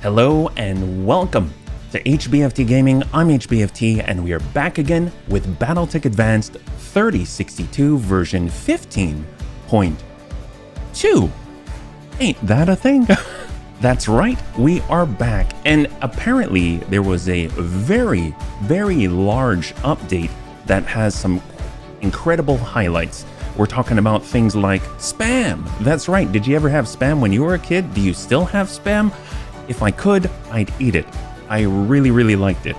Hello and welcome to HBFT Gaming. I'm HBFT and we are back again with Battletech Advanced 3062 version 15.2. Ain't that a thing? That's right, we are back, and apparently there was a very large update that has some incredible highlights. We're talking about things like spam. That's right, did you ever have spam when you were a kid? Do you still have spam? If I could, I'd eat it. I really liked it.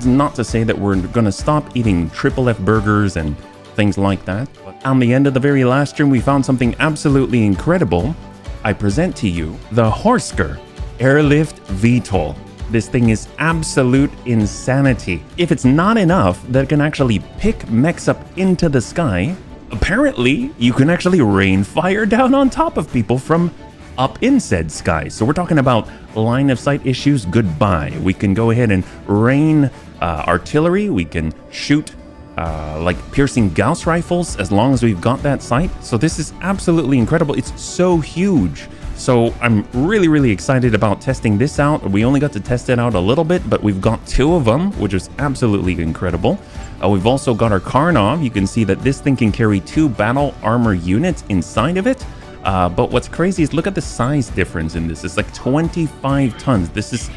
Not to say that we're gonna stop eating triple F burgers and things like that, but on the end of the very last stream we found something absolutely incredible. I present to you the Horsker Airlift VTOL. This thing is absolute insanity. If it's not enough that it can actually pick mechs up into the sky, apparently you can actually rain fire down on top of people from up in said sky. So we're talking about line of sight issues, goodbye. We can go ahead and rain artillery. We can shoot like piercing Gauss rifles as long as we've got that sight. So this is absolutely incredible. It's so huge. So I'm really excited about testing this out. We only got to test it out a little bit, but we've got two of them, which is absolutely incredible. We've also got our Karnov. You can see that this thing can carry 2 battle armor units inside of it. But what's crazy is look at the size difference in this. It's like 25 tons. This is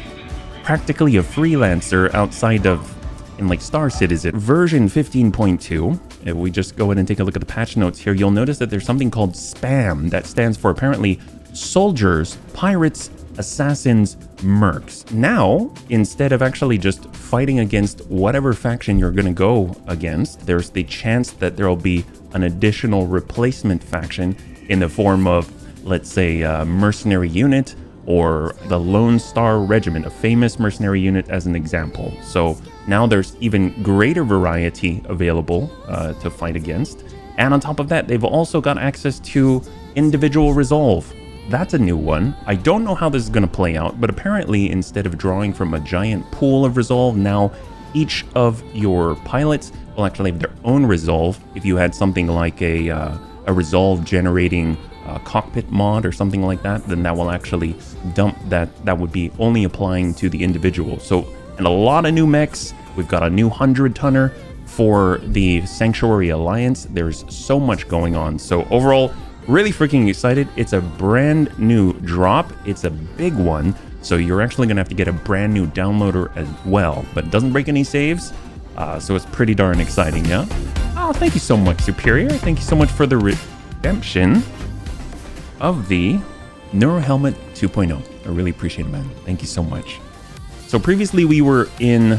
practically a freelancer outside of, in like Star Citizen. Version 15.2, if we just go ahead and take a look at the patch notes here, you'll notice that there's something called SPAM. That stands for apparently soldiers, pirates, assassins, mercs. Now, instead of actually just fighting against whatever faction you're going to go against, there's the chance that there'll be an additional replacement faction in the form of, let's say, a mercenary unit or the Lone Star Regiment, a famous mercenary unit as an example. So now there's even greater variety available to fight against. And on top of that, they've also got access to individual resolve. That's a new one. I don't know how this is going to play out, but apparently instead of drawing from a giant pool of resolve, now each of your pilots will actually have their own resolve. If you had something like a resolve generating cockpit mod or something like that, then that will actually dump that. That would be only applying to the individual. So, and a lot of new mechs. We've got a new 100-tonner for the Sanctuary Alliance. There's so much going on. So overall, really freaking excited. It's a brand new drop. It's a big one. So you're actually gonna have to get a brand new downloader as well, but it doesn't break any saves. So it's pretty darn exciting, yeah? Oh, thank you so much, Superior. Thank you so much for the redemption of the Neuro Helmet 2.0. I really appreciate it, man. Thank you so much. So previously we were in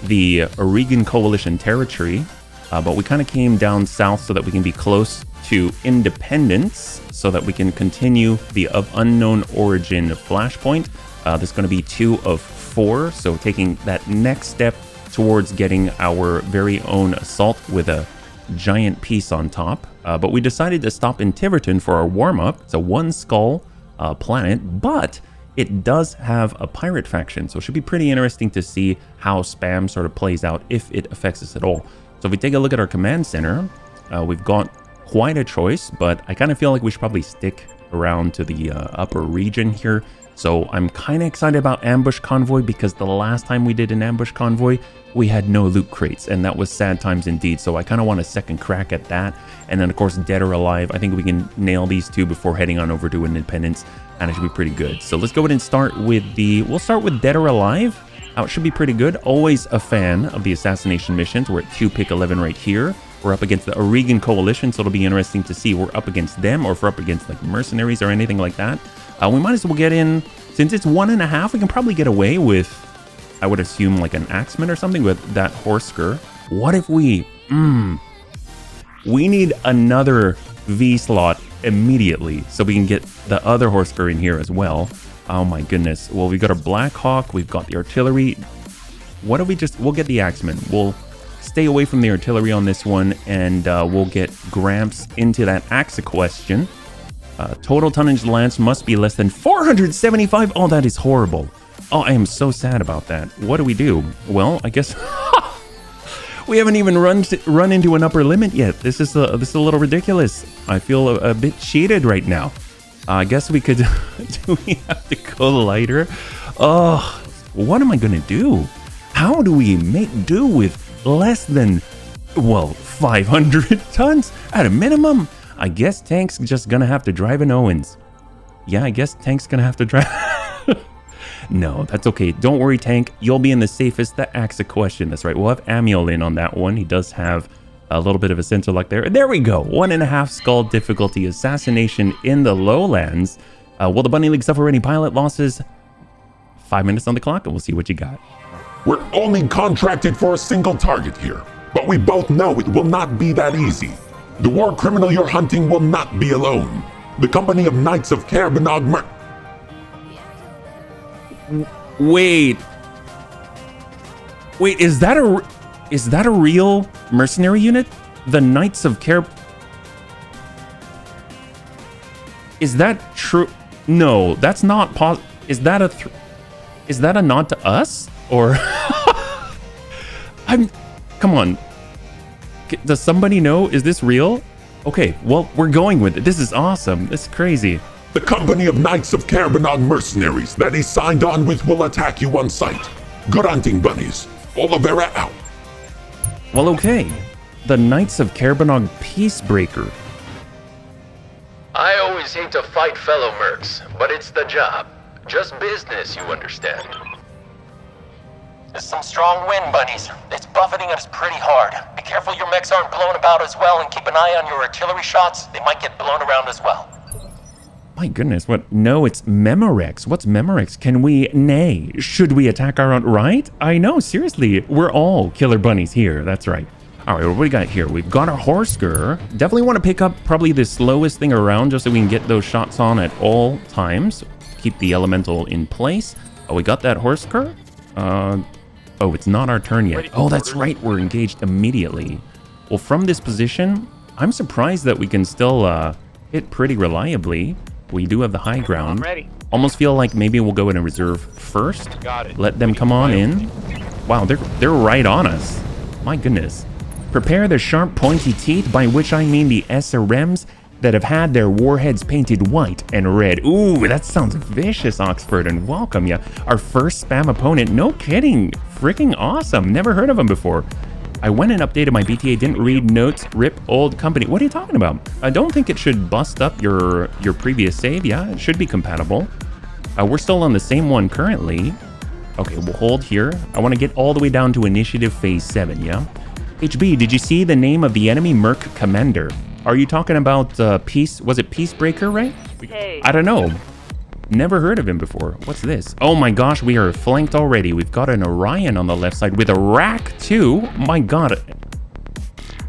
the Oregon Coalition territory, but we kind of came down south so that we can be close to Independence, so that we can continue the of unknown origin Flashpoint. This is going to be 2 of 4, so taking that next step towards getting our very own assault with a giant piece on top. But we decided to stop in Tiverton for our warm-up. It's a 1 skull planet, but it does have a pirate faction, so it should be pretty interesting to see how spam sort of plays out, if it affects us at all. So if we take a look at our command center, we've got quite a choice, but I kind of feel like we should probably stick around to the upper region here. So I'm kind of excited about Ambush Convoy, because the last time we did an Ambush Convoy, we had no loot crates, and that was sad times indeed. So I kind of want a second crack at that. And then of course, Dead or Alive. I think we can nail these 2 before heading on over to Independence, and it should be pretty good. So let's go ahead and start with we'll start with Dead or Alive. It should be pretty good. Always a fan of the assassination missions. We're at 2 pick 11 right here. We're up against the Oregon Coalition, so it'll be interesting to see if we're up against them or if we're up against like mercenaries or anything like that. We might as well get in, since it's 1.5, we can probably get away with, I would assume, like an Axeman or something with that Horsker. What if we need another V slot immediately so we can get the other Horsker in here as well. Oh my goodness. Well, we've got our Black Hawk, we've got the artillery. What if we'll get the Axeman. We'll stay away from the artillery on this one, and we'll get Gramps into that axe question. Total tonnage lance must be less than 475. Oh, that is horrible. Oh, I am so sad about that. What do we do? Well, I guess we haven't even run into an upper limit yet. This is a little ridiculous. I feel a bit cheated right now. I guess we could... do we have to go lighter? Oh, what am I gonna do? How do we make do with less than, well, 500 tons at a minimum? I guess Tank's just gonna have to drive an Owens. Yeah, I guess Tank's gonna have to drive... No, that's okay. Don't worry, Tank. You'll be in the safest. That asks a question. That's right. We'll have Amiel in on that one. He does have a little bit of a center luck there. There we go. 1.5 skull difficulty assassination in the lowlands. Will the Bunny League suffer any pilot losses? 5 minutes on the clock, and we'll see what you got. We're only contracted for a single target here, but we both know it will not be that easy. The war criminal you're hunting will not be alone. The company of Knights of Kerbenog Wait, is that a real mercenary unit? The Knights of Care... Is that true? No, that's not is that a nod to us? Or... Come on. Does somebody know? Is this real? Okay, well, we're going with it. This is awesome. This is crazy. The company of Knights of Kerbenog mercenaries that he signed on with will attack you on sight. Good hunting, bunnies. Olivera out. Well, okay. The Knights of Kerbenog Peacebreaker. I always hate to fight fellow mercs, but it's the job. Just business, you understand. There's some strong wind, bunnies. It's buffeting us pretty hard. Be careful your mechs aren't blown about as well, and keep an eye on your artillery shots. They might get blown around as well. My goodness, what? No, it's Memorex. What's Memorex? Can we, nay, should we attack our own, right? I know, seriously, we're all killer bunnies here, that's right. All right, what do we got here? We've got our Horsker. Definitely want to pick up probably the slowest thing around just so we can get those shots on at all times. Keep the elemental in place. Oh, we got that Horsker? Oh, it's not our turn yet. Oh, that's right, we're engaged immediately. Well, from this position, I'm surprised that we can still hit pretty reliably. We do have the high ground. I'm ready. Almost feel like maybe we'll go in a reserve first. Got it. Let them come on in. Wow, they're right on us. My goodness. Prepare the sharp pointy teeth, by which I mean the SRMs that have had their warheads painted white and red. Ooh, that sounds vicious, Oxford, and welcome ya. Our first spam opponent. No kidding. Freaking awesome. Never heard of him before. I went and updated my BTA, didn't read notes, rip old company. What are you talking about? I don't think it should bust up your previous save. Yeah, it should be compatible. We're still on the same one currently. Okay, we'll hold here. I want to get all the way down to initiative phase 7, yeah? HB, did you see the name of the enemy Merc commander? Are you talking about Peace? Was it Peacebreaker, right? Hey. I don't know. Never heard of him before. What's this? Oh my gosh, we are flanked already. We've got an Orion on the left side with a rack too. My god.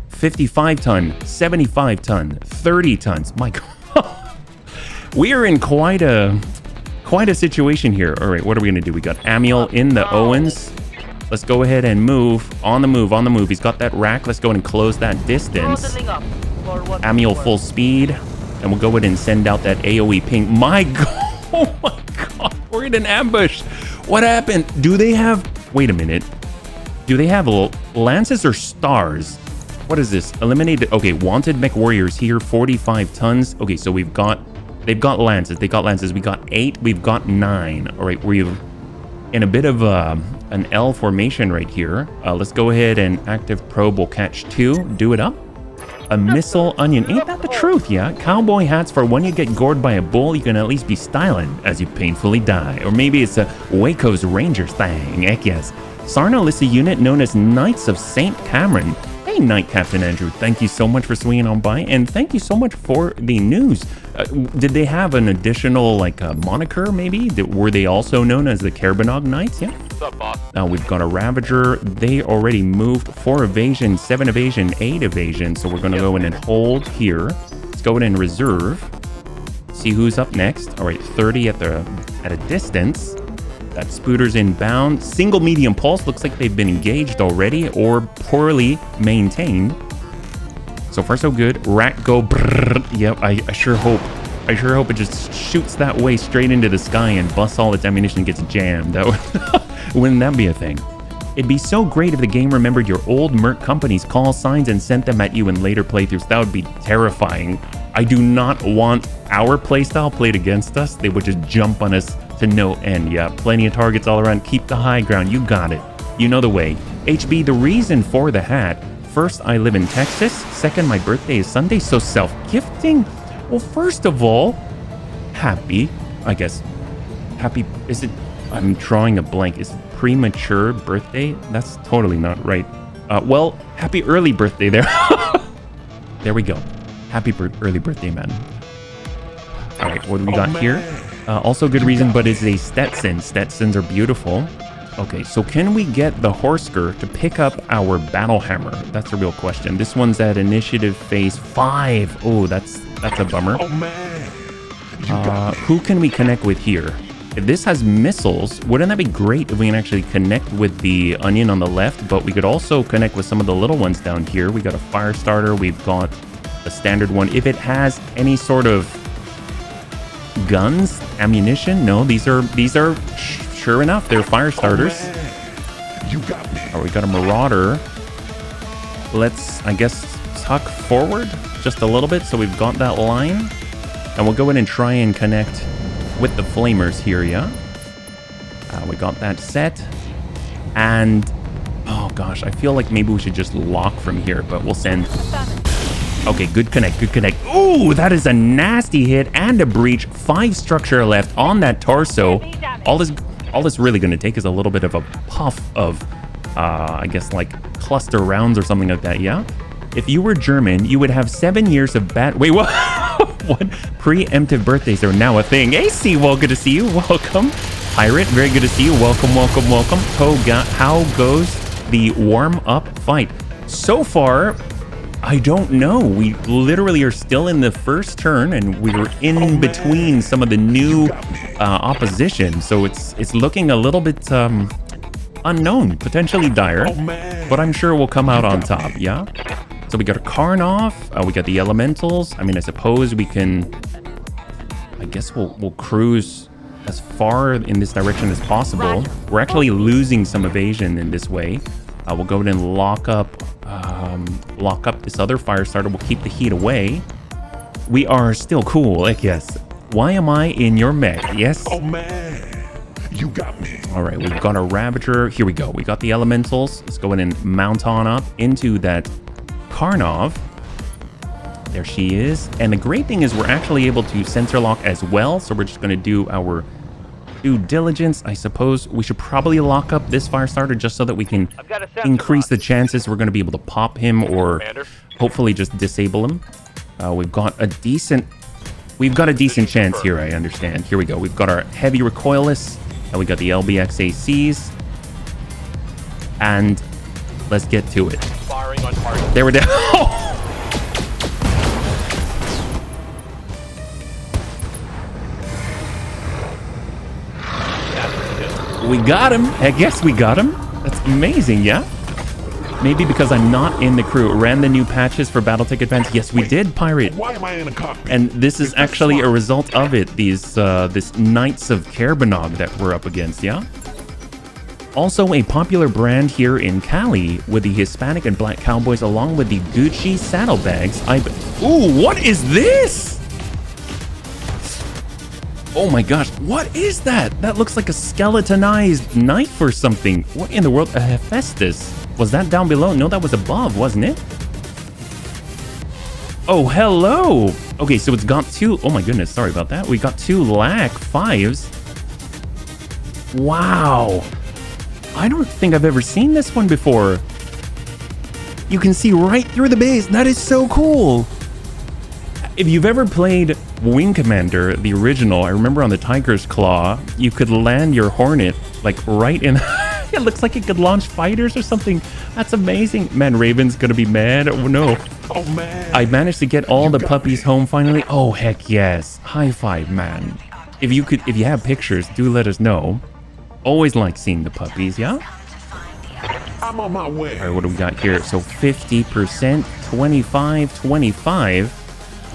55 ton, 75 ton, 30 tons. My god. We are in quite a situation here. All right, what are we gonna do? We got Amiel in the Owens. Let's go ahead and move. On the move, on the move. He's got that rack. Let's go ahead and close that distance. Amiel full speed. And we'll go ahead and send out that AoE ping. My god. Oh my god, we're in an ambush. What happened? Do they have... Wait a minute. Do they have lances or stars? What is this? Eliminated... Okay, wanted mech warriors here, 45 tons. Okay, so they've got lances. They got lances. We got 8. We've got 9. All right, we're in a bit of an L formation right here. Let's go ahead and active probe will catch 2. Do it up. A missile onion. Ain't that the truth, yeah? Cowboy hats for when you get gored by a bull, you can at least be styling as you painfully die. Or maybe it's a Waco's Rangers thing. Heck yes. Sarna lists a unit known as Knights of St. Cameron. Hey, Knight Captain Andrew. Thank you so much for swinging on by. And thank you so much for the news. Did they have an additional, like, moniker, maybe? Were they also known as the Kerbenog Knights? Yeah. What's up, boss? Now we've got a Ravager. They already moved 4 evasion, 7 evasion, 8 evasion. So we're going to go in and hold here. Let's go in and reserve. See who's up next. All right, 30 at a distance. That Spooter's inbound. Single medium pulse. Looks like they've been engaged already or poorly maintained. So far so good. Rack go brrr. Yep, I sure hope it just shoots that way straight into the sky and busts all its ammunition and gets jammed. That would, wouldn't that be a thing? It'd be so great if the game remembered your old Merc company's call signs and sent them at you in later playthroughs. That would be terrifying. I do not want our playstyle played against us, they would just jump on us to no end. Yeah, plenty of targets all around. Keep the high ground. You got it. You know the way. HB, the reason for the hat. First, I live in Texas. Second, my birthday is Sunday, so self-gifting. Well, first of all, happy, is it, I'm drawing a blank. Is it premature birthday? That's totally not right. Well, happy early birthday there. There we go. Happy early birthday, man. All right, what do we got here? Also good reason, but it's a Stetson. Stetsons are beautiful. Okay, so can we get the Horsker to pick up our battle hammer? That's a real question. This one's at initiative phase 5. Oh, that's a bummer. Oh man. Who can we connect with here? If this has missiles, wouldn't that be great if we can actually connect with the onion on the left, but we could also connect with some of the little ones down here. We got a fire starter. We've got a standard one. If it has any sort of guns, ammunition, no, these are sure enough, they're fire starters. Oh, you got me. Oh, we got a marauder. Let's, I guess, tuck forward just a little bit so we've got that line. And we'll go in and try and connect with the flamers here, yeah? We got that set. And, oh gosh, I feel like maybe we should just lock from here, but we'll send... Okay, good connect, good connect. Ooh, that is a nasty hit and a breach. 5 structure left on that torso. All this really going to take is a little bit of a puff of, I guess, like cluster rounds or something like that, yeah? If you were German, you would have 7 years of Wait, what? What? Preemptive birthdays are now a thing. Hey, Seawall, good to see you. Welcome. Pirate, very good to see you. Welcome, welcome, welcome. Toga, how goes the warm-up fight? So far, I don't know. We literally are still in the first turn, and we were in between some of the new opposition. So it's looking a little bit unknown, potentially dire, but I'm sure we'll come out on top, yeah? So we got a Karnov, we got the Elementals. I mean, I suppose we can, I guess we'll cruise as far in this direction as possible. We're actually losing some evasion in this way. We'll go ahead and lock up this other fire starter. We'll keep the heat away. We are still cool, I guess. Why am I in your mech? Yes? Oh man, you got me. All right, we've got a Ravager. Here we go. We got the Elementals. Let's go ahead and mount on up into that Karnov. There she is. And the great thing is we're actually able to sensor lock as well. So we're just going to do our due diligence. I suppose we should probably lock up this fire starter just so that we can increase the chances we're going to be able to pop him or hopefully just disable him. We've got a decent chance here, I understand. Here we go. We've got our heavy recoilless, and we got the LBX ACs. And let's get to it. There we're down. We got him. I guess we got him. That's amazing, yeah? Maybe because I'm not in the crew. Ran the new patches for Battletech Advance. Yes, we did, Pirate. Why am I in a cockpit? And this is actually a result of it. These this Knights of Kerbenog that we're up against, yeah? Also a popular brand here in Cali with the Hispanic and Black Cowboys along with the Gucci saddlebags. Ooh, what is this? Oh my gosh, what is that? That looks like a skeletonized knife or something. What in the world? A Hephaestus. Was that down below? No, that was above, wasn't it? Oh, hello. Okay, so it's got two. Oh my goodness, sorry about that. We got 2 LAC 5s. Wow. I don't think I've ever seen this one before. You can see right through the base. That is so cool. If you've ever played Wing Commander, the original, I remember on the Tiger's Claw, you could land your Hornet like right in... It looks like it could launch fighters or something. That's amazing. Man, Raven's gonna be mad. Oh no. Oh man. I managed to get all the puppies home finally. Oh heck yes. High five, man. If you have pictures, do let us know. Always like seeing the puppies, yeah? I'm on my way. All right, what do we got here? So 50%, 25, 25.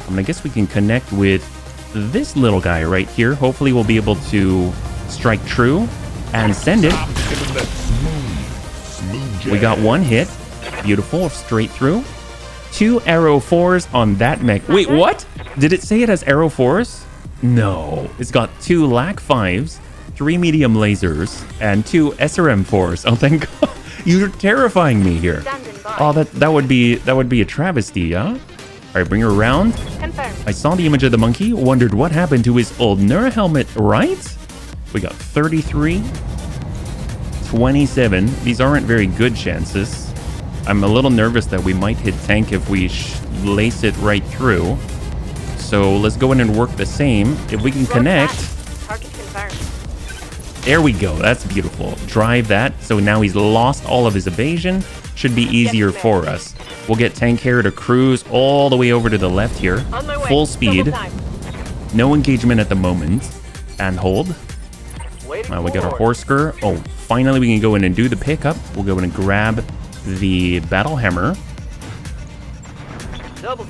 I guess we can connect with this little guy right here. Hopefully we'll be able to strike true and send it. Smooth We got 1 hit. Beautiful, straight through. 2 Arrow 4s on that mech. Wait, what? Did it say it has Arrow 4s? No. It's got 2 LAC 5s, 3 medium lasers, and 2 SRM 4s. Oh, thank God. You're terrifying me here. Oh, that would be a travesty, yeah? All right, bring her around. Confirmed. I saw the image of the monkey, wondered what happened to his old Nura helmet, right? We got 33, 27. These aren't very good chances. I'm a little nervous that we might hit tank if we lace it right through. So let's go in and work the same. If we can connect. Target confirmed. There we go. That's beautiful. Drive that. So now he's lost all of his evasion. Should be easier for us. We'll get tank hair to cruise all the way over to the left here. On my way. Full speed. No engagement at the moment. And hold. We got our Horsker. Oh, finally we can go in and do the pickup. We'll go in and grab the battle hammer.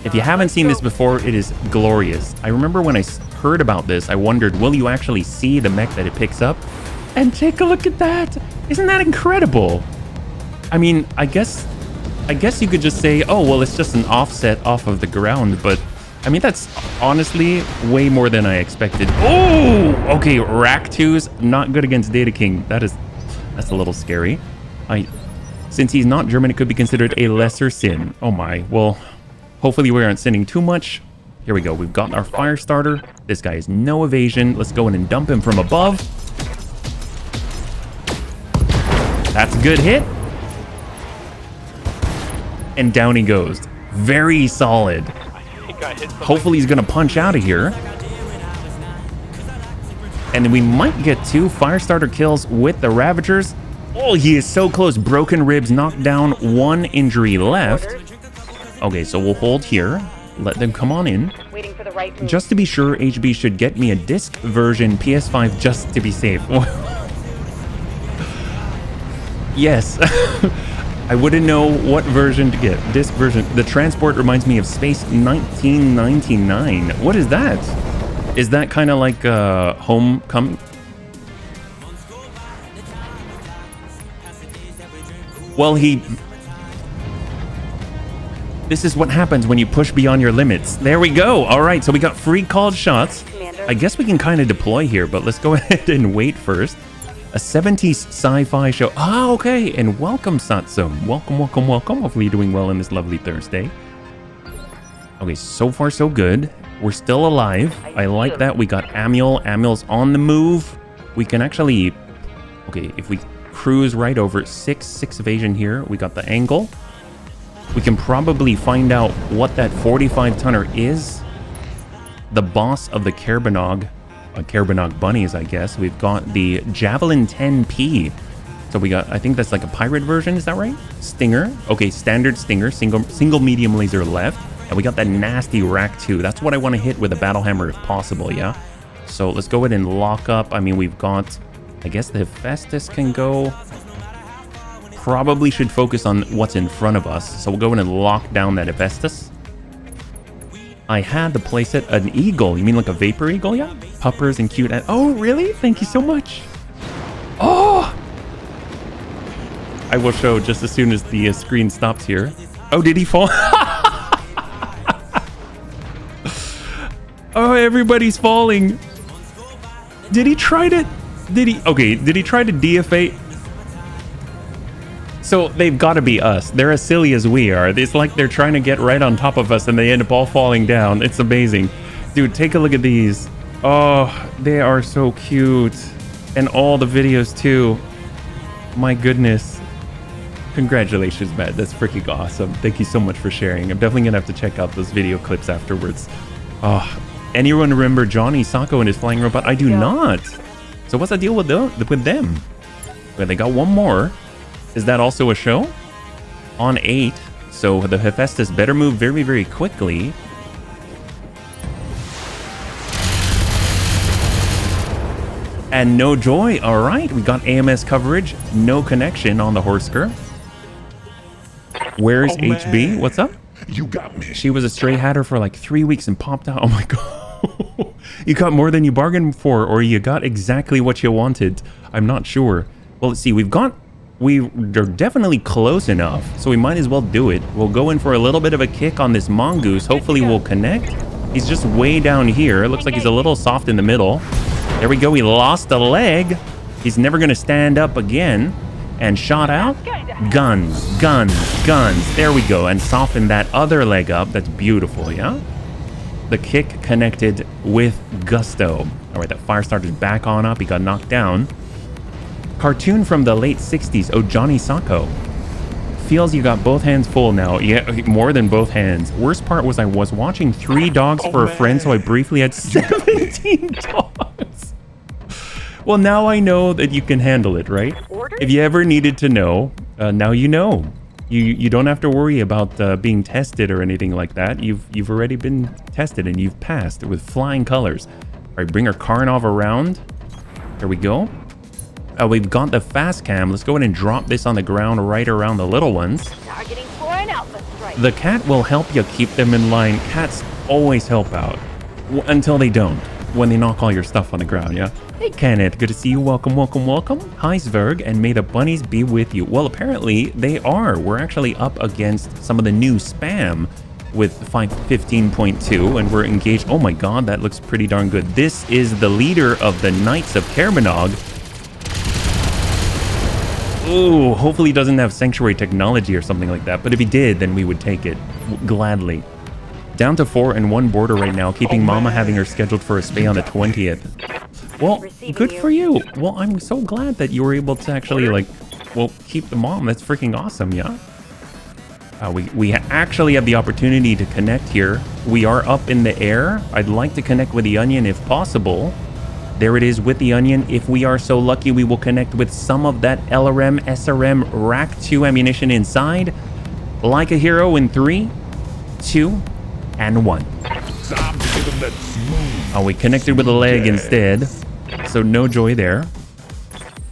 If you haven't seen this before, it is glorious. I remember when I heard about this, I wondered, will you actually see the mech that it picks up? And take a look at that. Isn't that incredible? I mean, I guess you could just say, oh, well, it's just an offset off of the ground, but I mean, that's honestly way more than I expected. Oh, okay, Rack 2's not good against Data King. That's a little scary. Since he's not German, it could be considered a lesser sin. Oh my, well, hopefully we aren't sinning too much. Here we go, we've got our fire starter. This guy has no evasion. Let's go in and dump him from above. That's a good hit. And down he goes. Very solid. Hopefully he's gonna punch out of here. And then we might get 2 fire starter kills with the Ravagers. Oh, he is so close. Broken ribs, knocked down, 1 injury left. Okay, so we'll hold here. Let them come on in. Waiting for the right move. Just to be sure, HB should get me a disc version PS5 just to be safe. Yes. I wouldn't know what version to get. Disc version. The transport reminds me of Space 1999. What is that? Is that kind of like Homecoming? Well, this is what happens when you push beyond your limits. There we go. All right, so we got free called shots. Commander. I guess we can kind of deploy here, but let's go ahead and wait first. A 70s sci-fi show. Ah, okay. And welcome, Satsum. Welcome, welcome, welcome. Hopefully you're doing well on this lovely Thursday. Okay, so far so good. We're still alive. I like that. We got Amiel. Amiel's on the move. We can actually... Okay, if we cruise right over 6 evasion here. We got the angle. We can probably find out what that 45-tonner is. The boss of the Kerbenog. Kerbenog bunnies, I guess. We've got the Javelin 10P. So we got, I think that's like a pirate version, is that right? Stinger. Okay, standard Stinger, single medium laser left. And we got that nasty Rack 2. That's what I want to hit with a battle hammer if possible, yeah? So let's go ahead and lock up. I mean, we've got, I guess the Hephaestus can go. Probably should focus on what's in front of us. So we'll go in and lock down that Hephaestus. I had the playset an eagle. You mean like a vapor eagle? Yeah. Puppers and cute. Oh, really? Thank you so much. Oh! I will show just as soon as the screen stops here. Oh, did he fall? Oh, everybody's falling. Did he try to... Did he try to DFA? So they've got to be us. They're as silly as we are. It's like they're trying to get right on top of us and they end up all falling down. It's amazing. Dude, take a look at these. Oh, they are so cute. And all the videos too. My goodness. Congratulations, Matt. That's freaking awesome. Thank you so much for sharing. I'm definitely gonna have to check out those video clips afterwards. Oh, anyone remember Johnny Sacco and his flying robot? I do not. So what's the deal with them? Well, they got one more. Is that also a show? On 8. So the Hephaestus better move very, very quickly. And no joy. All right. We got AMS coverage. No connection on the Horsker. Where's HB? What's up? You got me. She was a stray hatter for like 3 weeks and popped out. Oh my God. You got more than you bargained for, or you got exactly what you wanted. I'm not sure. Well, let's see. We've got They're definitely close enough, so we might as well do it. We'll go in for a little bit of a kick on this mongoose. Hopefully we'll connect. He's just way down here. It looks like he's a little soft in the middle. There we go. He lost a leg. He's never going to stand up again. And shot out. Guns, guns, guns. There we go. And soften that other leg up. That's beautiful, yeah? The kick connected with gusto. All right, that fire starter's back on up. He got knocked down. Cartoon from the late 60s. Oh, Johnny Sacco. Feels you got both hands full now. Yeah, more than both hands. Worst part was I was watching 3 dogs for a friend, so I briefly had 17 dogs. Well, now I know that you can handle it, right? If you ever needed to know, now you know. You don't have to worry about being tested or anything like that. You've already been tested and you've passed with flying colors. All right, bring our Karnov around. There we go. We've got the fast cam. Let's go ahead and drop this on the ground right around the little ones. Targeting for an alpha strike. The cat will help you keep them in line. Cats always help out. Until they don't. When they knock all your stuff on the ground, yeah? Hey, Kenneth. Good to see you. Welcome, welcome, welcome. Hi, Zverg. And may the bunnies be with you. Well, apparently they are. We're actually up against some of the new spam with 15.2, and we're engaged. Oh my god, that looks pretty darn good. This is the leader of the Knights of Kermanog. Ooh, hopefully he doesn't have sanctuary technology or something like that. But if he did, then we would take it gladly. Down to 4 and 1 border right now, keeping Mama having her scheduled for a spay on the 20th. Well, good for you. Well, I'm so glad that you were able to actually, like, well, keep the mom. That's freaking awesome, yeah? We actually have the opportunity to connect here. We are up in the air. I'd like to connect with the Onion if possible. There it is with the Onion. If we are so lucky, we will connect with some of that LRM, SRM, Rack 2 ammunition inside. Like a hero in 3, 2, and 1. Oh, we connected with a leg instead. So no joy there.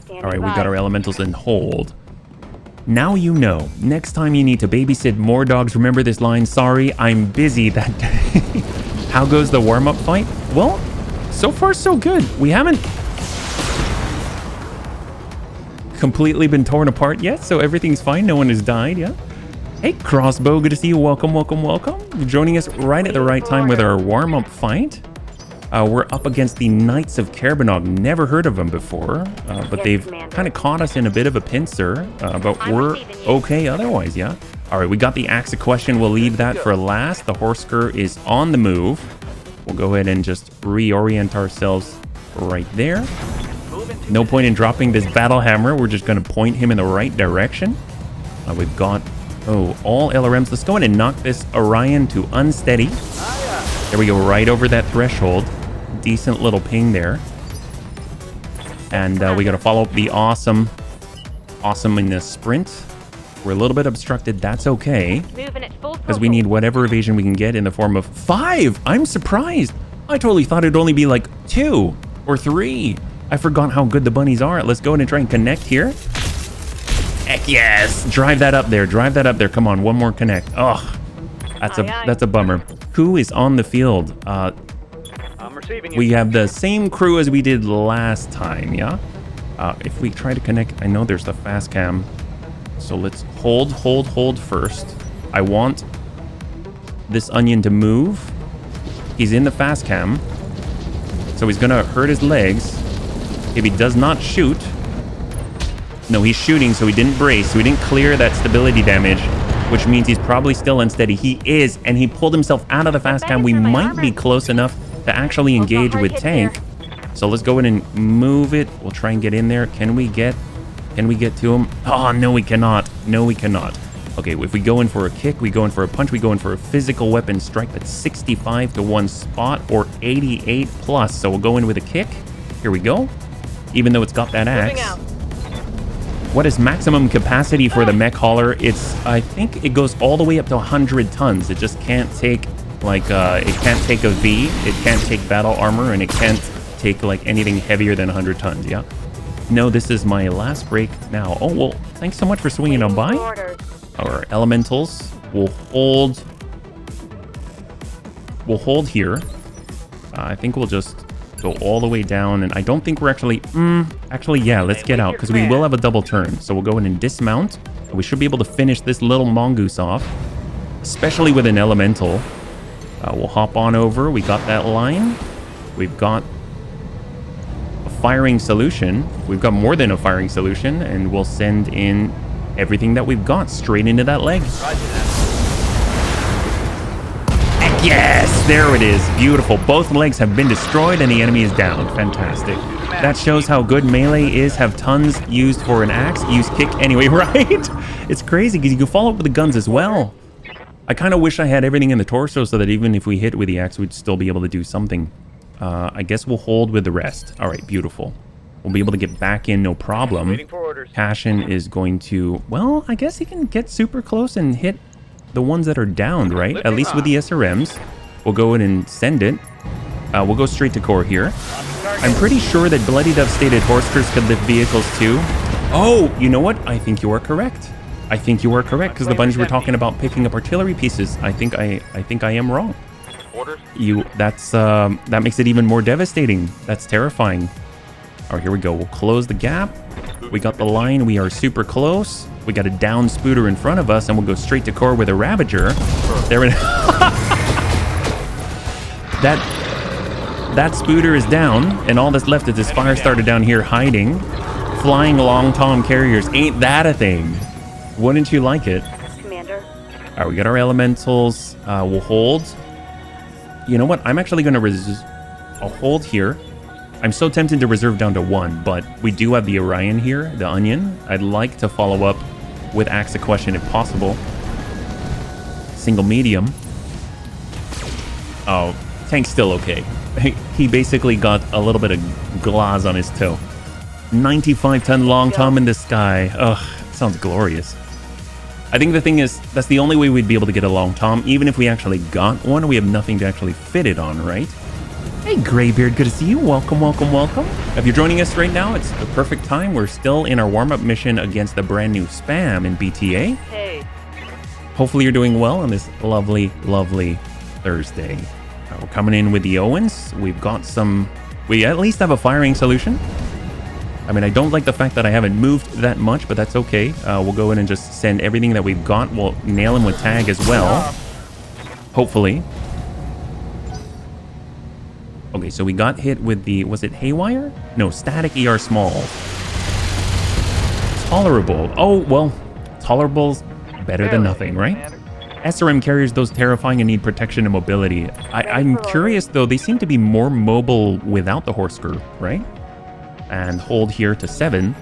All right, we got our elementals in hold. Now you know. Next time you need to babysit more dogs, remember this line, sorry, I'm busy that day. How goes the warm-up fight? Well, so far so good. We haven't completely been torn apart yet, so everything's fine. No one has died, yeah? Hey, Crossbow, good to see you. Welcome, welcome, welcome. You're joining us right at the right time with our warm-up fight. We're up against the Knights of Kerbanog. Never heard of them before, but they've kind of caught us in a bit of a pincer, but we're okay otherwise, yeah? All right, we got the Axe of Question. We'll leave that for last. The Horsker is on the move. We'll go ahead and just reorient ourselves right there. No point in dropping this Battle Hammer. We're just going to point him in the right direction. We've got, all LRMs. Let's go ahead and knock this Orion to unsteady. There we go, right over that threshold. Decent little ping there. And we got to follow up the awesome in the sprint. We're a little bit obstructed. That's okay. Because we need whatever evasion we can get in the form of 5. I'm surprised. I totally thought it'd only be like 2 or 3. I forgot how good the bunnies are. Let's go ahead and try and connect here. Heck yes. Drive that up there. Drive that up there. Come on, one more connect. Ugh. That's a bummer. Who is on the field? We have the same crew as we did last time, yeah? If we try to connect, I know there's the fast cam. So let's hold first. I want this Onion to move. He's in the fast cam. So he's gonna hurt his legs. If he does not shoot. No, he's shooting, so he didn't brace. So he didn't clear that stability damage, which means he's probably still unsteady. He is, and he pulled himself out of the fast cam. We might be close enough to actually engage with tank. So let's go in and move it. We'll try and get in there. Can we get to him? Oh, no, we cannot. No, we cannot. Okay, if we go in for a kick, we go in for a punch, we go in for a physical weapon strike that's 65 to 1 spot or 88 plus. So we'll go in with a kick. Here we go. Even though it's got that axe. What is maximum capacity for the mech hauler? I think it goes all the way up to 100 tons. It just can't take like, it can't take a V, it can't take battle armor, and it can't take like anything heavier than 100 tons, yeah? No, this is my last break now. Oh, well, thanks so much for swinging on by. Our elementals will hold here. I think we'll just Go all the way down, and I don't think we're actually... actually, yeah, let's get out, because we will have a double turn. So we'll go in and dismount. And we should be able to finish this little mongoose off, especially with an elemental. We'll hop on over. We got that line. We've got a firing solution. We've got more than a firing solution, and we'll send in everything that we've got straight into that leg. Yes, there it is. Beautiful. Both legs have been destroyed and the enemy is down. Fantastic. That shows how good melee is. Have tons used for an axe. Use kick anyway, right? It's crazy because you can follow up with the guns as well. I kind of wish I had everything in the torso so that even if we hit with the axe, we'd still be able to do something. I guess we'll hold with the rest. All right, beautiful. We'll be able to get back in, no problem. Cashin is going to... Well, I guess he can get super close and hit the ones that are downed, right? At least with the SRMs. We'll go in and send it. We'll go straight to core here. I'm pretty sure that Bloody Dove stated Horsters could lift vehicles too. Oh, you know what? I think you are correct. I think you are correct because the bunch were talking about picking up artillery pieces. I think I am wrong. That makes it even more devastating. That's terrifying. All right, here we go. We'll close the gap. We got the line. We are super close. We got a down Spooter in front of us, and we'll go straight to core with a Ravager. There it is. That Spooter is down, and all that's left is this fire starter down here hiding. Flying long tom carriers. Ain't that a thing? Wouldn't you like it? Commander. All right, we got our elementals. We'll hold. You know what? I'm actually going to I'll hold here. I'm so tempted to reserve down to 1, but we do have the Orion here, the Onion. I'd like to follow up with Axe a Question if possible. Single medium. Oh, tank's still okay. He basically got a little bit of glass on his toe. 95-ton long tom in the sky. Ugh, sounds glorious. I think the thing is, that's the only way we'd be able to get a long tom. Even if we actually got one, we have nothing to actually fit it on, right? Hey, Greybeard, good to see you. Welcome, welcome, welcome. If you're joining us right now, it's the perfect time. We're still in our warm-up mission against the brand new spam in BTA. Hey. Hopefully you're doing well on this lovely, lovely Thursday. We're coming in with the Owens. We've got some... We at least have a firing solution. I mean, I don't like the fact that I haven't moved that much, but that's okay. We'll go in and just send everything that we've got. We'll nail him with tag as well. Hopefully. Okay, so we got hit with the... Was it Haywire? No, static ER small. Tolerable. Oh, well, tolerable's better than nothing, right? SRM carriers, those terrifying and need protection and mobility. I'm curious, though. They seem to be more mobile without the Horsker, right? And hold here to 7.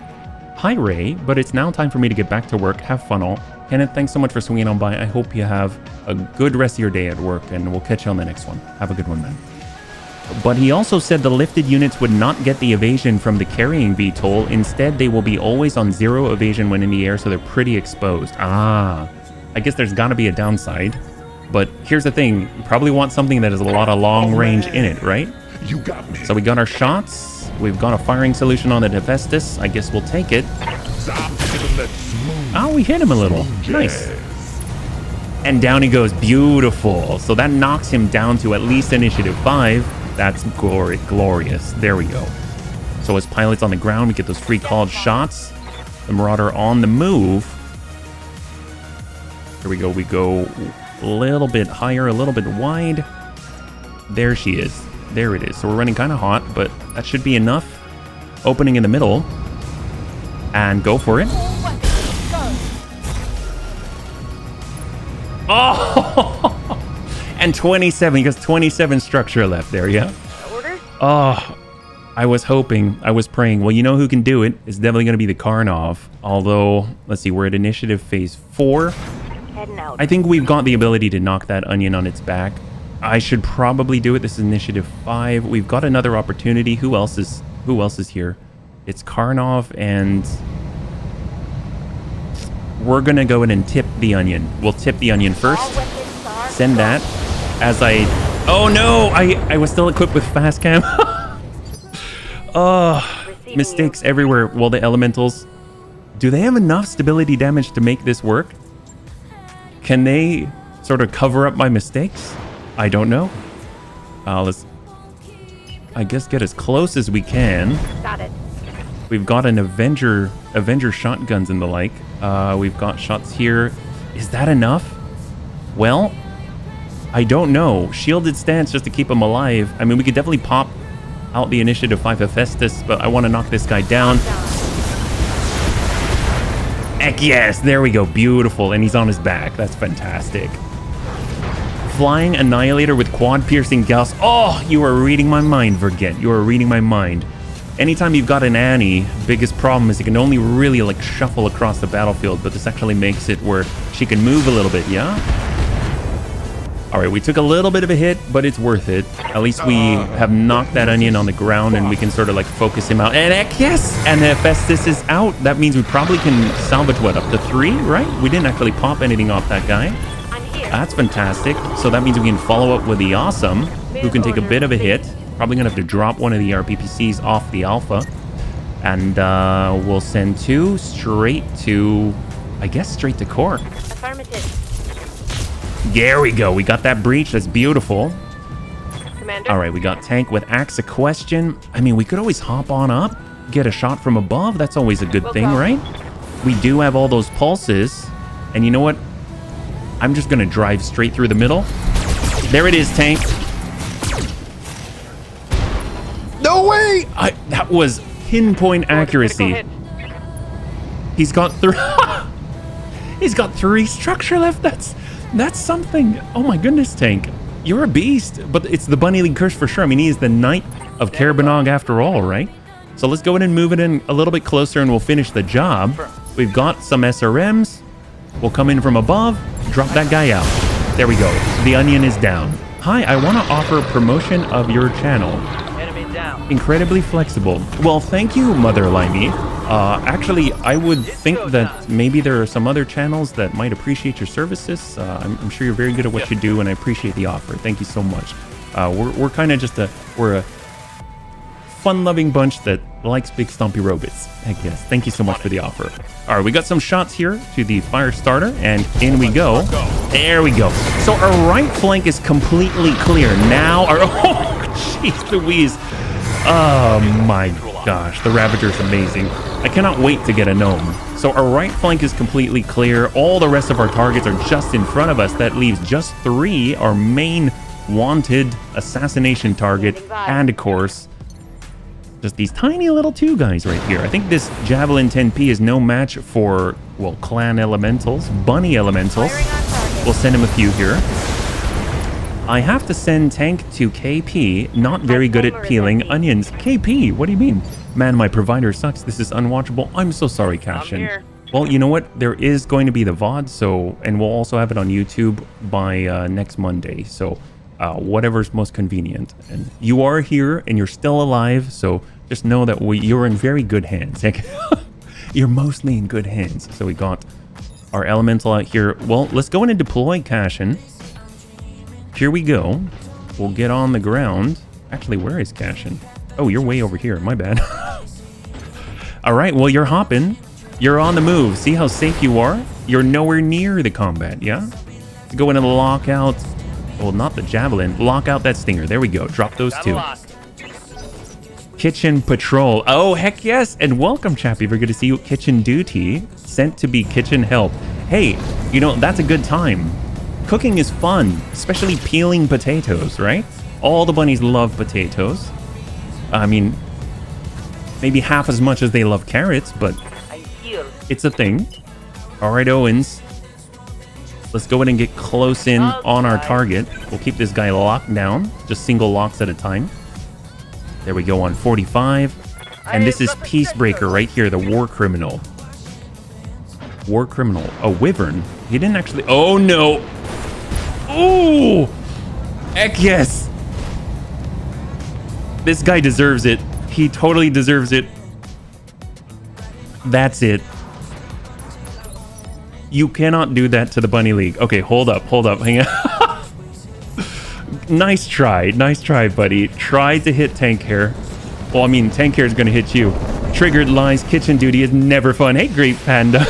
Hi, Ray, but it's now time for me to get back to work. Have fun all. Kenneth, thanks so much for swinging on by. I hope you have a good rest of your day at work, and we'll catch you on the next one. Have a good one, man. But he also said the lifted units would not get the evasion from the carrying VTOL. Instead, they will be always on 0 evasion when in the air, so they're pretty exposed. Ah, I guess there's got to be a downside. But here's the thing. You probably want something that has a lot of long range in it, right? You got me. So we got our shots. We've got a firing solution on the Hephaestus. I guess we'll take it. Oh, we hit him a little. Nice. And down he goes. Beautiful. So that knocks him down to at least initiative 5. That's glorious. There we go. So as pilots on the ground, we get those free called shots. The Marauder on the move. Here we go. We go a little bit higher, a little bit wide. There she is. There it is. So we're running kind of hot, but that should be enough. Opening in the middle. And go for it. Oh! And 27, because 27 structure left there, yeah? Oh, I was hoping, I was praying. Well, you know who can do it? It's definitely going to be the Karnov. Although, let's see, we're at initiative phase 4. Heading out. I think we've got the ability to knock that Onion on its back. I should probably do it. This is initiative 5. We've got another opportunity. Who else is here? It's Karnov, and we're going to go in and tip the Onion. We'll tip the Onion first. Send that. As oh no, I was still equipped with fast cam. Oh, mistakes everywhere. Well, the elementals, do they have enough stability damage to make this work? Can they sort of cover up my mistakes? I don't know. Let's I guess, get as close as we can. Got it. We've got an Avenger shotguns and the like. We've got shots here. Is that enough? Well, I don't know. Shielded stance just to keep him alive. I mean, we could definitely pop out the initiative 5 Hephaestus, but I want to knock this guy down. Heck yes, there we go. Beautiful. And he's on his back. That's fantastic. Flying Annihilator with quad piercing Gauss. Oh, you are reading my mind, Verget. You are reading my mind. Anytime you've got an Annie, biggest problem is you can only really like shuffle across the battlefield, but this actually makes it where she can move a little bit, yeah? All right, we took a little bit of a hit, but it's worth it. At least we have knocked that onion on the ground and we can sort of like focus him out. And heck yes! And Hephaestus is out. That means we probably can salvage what, up to 3, right? We didn't actually pop anything off that guy. I'm here. That's fantastic. So that means we can follow up with the Awesome, who can take a bit of a hit. Probably gonna have to drop one of the RPPCs off the Alpha. And we'll send 2 straight to, I guess, straight to core. Affirmative. There we go. We got that breach. That's beautiful. Commander. All right, we got tank with Axe a Question. I mean, we could always hop on up, get a shot from above. That's always a good thing, right? We do have all those pulses. And you know what? I'm just going to drive straight through the middle. There it is, tank. No way! That was pinpoint accuracy. He's got 3. He's got 3 structure left. That's something. Oh my goodness, tank. You're a beast. But it's the Bunny League curse for sure. I mean, he is the Knight of Carabanog after all, right? So let's go in and move it in a little bit closer and we'll finish the job. We've got some SRMs. We'll come in from above, drop that guy out. There we go. The onion is down. Hi, I want to offer promotion of your channel. Enemy down. Incredibly flexible. Well, thank you, Mother Limey. Actually, I would think that maybe there are some other channels that might appreciate your services. I'm sure you're very good at what you do, and I appreciate the offer. Thank you so much. We're kind of just we're a fun-loving bunch that likes big stompy robots. Heck yes. Thank you so much for the offer. All right, we got some shots here to the fire starter, and in we go. There we go. So our right flank is completely clear. Now our... Oh, jeez Louise. Oh my gosh, the Ravager's amazing. I cannot wait to get a gnome. So our right flank is completely clear. All the rest of our targets are just in front of us. That leaves just 3, our main wanted assassination target, and of course, just these tiny little 2 guys right here. I think this Javelin 10P is no match for, well, clan elementals, bunny elementals. We'll send him a few here. I have to send tank to KP, not very good at peeling onions. KP, what do you mean? Man, my provider sucks. This is unwatchable. I'm so sorry, Cashin. Well, you know what? There is going to be the VOD, so, and we'll also have it on YouTube by next Monday. So whatever's most convenient. And you are here and you're still alive, so just know that you're in very good hands. You're mostly in good hands. So we got our elemental out here. Well, let's go in and deploy Cashin. Here we go. We'll get on the ground. Actually, where is Cashin? Oh, you're way over here. My bad. All right, well, you're hopping. You're on the move. See how safe you are? You're nowhere near the combat, yeah? Go in and lock out... Well, not the Javelin. Lock out that Stinger. There we go. Drop those 2. Kitchen Patrol. Oh, heck yes. And welcome, Chappie. We're good to see you. Kitchen Duty. Sent to be kitchen help. Hey, you know, that's a good time. Cooking is fun, especially peeling potatoes, right? All the bunnies love potatoes. I mean, maybe half as much as they love carrots, but it's a thing. All right, Owens. Let's go ahead and get close in on our target. We'll keep this guy locked down, just single locks at a time. There we go on 45. And this is Peacebreaker right here, the War Criminal. War Criminal. A Wyvern. He didn't actually... Oh, no. Oh! Heck yes. This guy deserves it. He totally deserves it. That's it. You cannot do that to the Bunny League. Okay, hold up, hang on. Nice try, buddy. Try to hit Tank Hair. Well, I mean, Tank Hair is going to hit you. Triggered Lies, Kitchen Duty is never fun. Hey, Great Panda.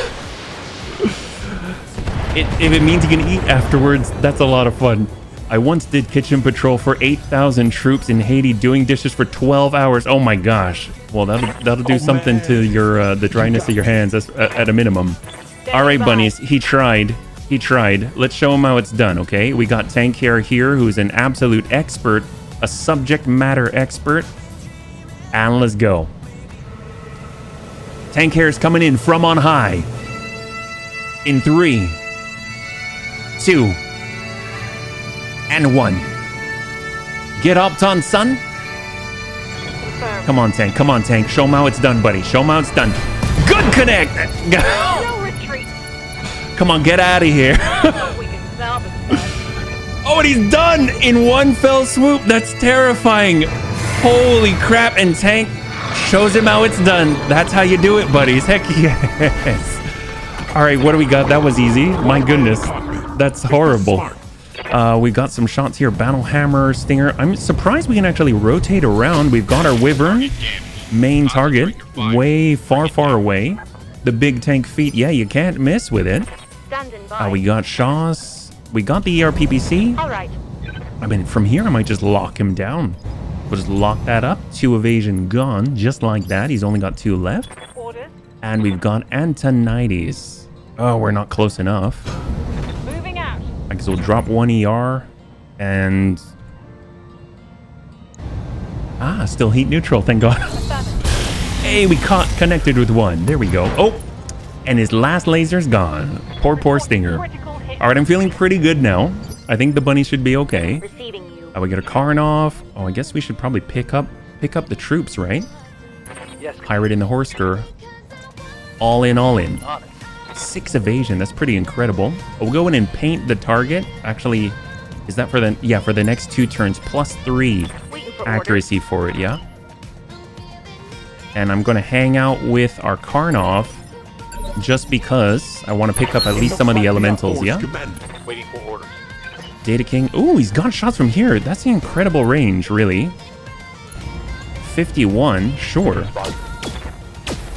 If it means you can eat afterwards, that's a lot of fun. I once did kitchen patrol for 8,000 troops in Haiti doing dishes for 12 hours. Oh my gosh. Well, that'll do something to your the dryness of your hands at a minimum. All right, bunnies. He tried. He tried. Let's show him how it's done, okay? We got Tank Hair here, who's an absolute expert, a subject matter expert. And let's go. Tank Hair is coming in from on high. In 3, 2, and 1. Get up, on son. Confirmed. Come on, Tank. Come on, Tank. Show him how it's done, buddy. Show him how it's done. Good connect. No retreat. Come on, get out of here. Oh, we can salvage that. Oh, and he's done in one fell swoop. That's terrifying. Holy crap. And Tank shows him how it's done. That's how you do it, buddies. Heck yes. All right, what do we got? That was easy. My goodness. That's horrible. We got some shots here. Battle Hammer, Stinger. I'm surprised we can actually rotate around. We've got our Wyvern, main target, way far away. The big tank feet. Yeah, you can't miss with it. Standing by. We got Shaw's. We got the ERPPC. All right. I mean, from here, I might just lock him down. We'll just lock that up. 2 evasion gone, just like that. He's only got 2 left. Orders. And we've got Antonides. Oh, we're not close enough. Moving out. I guess we'll drop 1 ER and... still heat neutral, thank God. Hey, we connected with 1. There we go. Oh, and his last laser's gone. Poor Stinger. Critical hit. All right, I'm feeling pretty good now. I think the bunny should be okay. Receiving you. We got a Karnov. Oh, I guess we should probably pick up the troops, right? Yes. Pirate in the Horsker. All in. On it. 6 evasion. That's pretty incredible. We'll go in and paint the target. Actually, is that for the... Yeah, for the next 2 turns. +3 Waiting for accuracy for it, yeah? And I'm going to hang out with our Karnov just because I want to pick up at least some of the elementals, yeah? Waiting for orders. Data King. Ooh, he's got shots from here. That's an incredible range, really. 51, sure.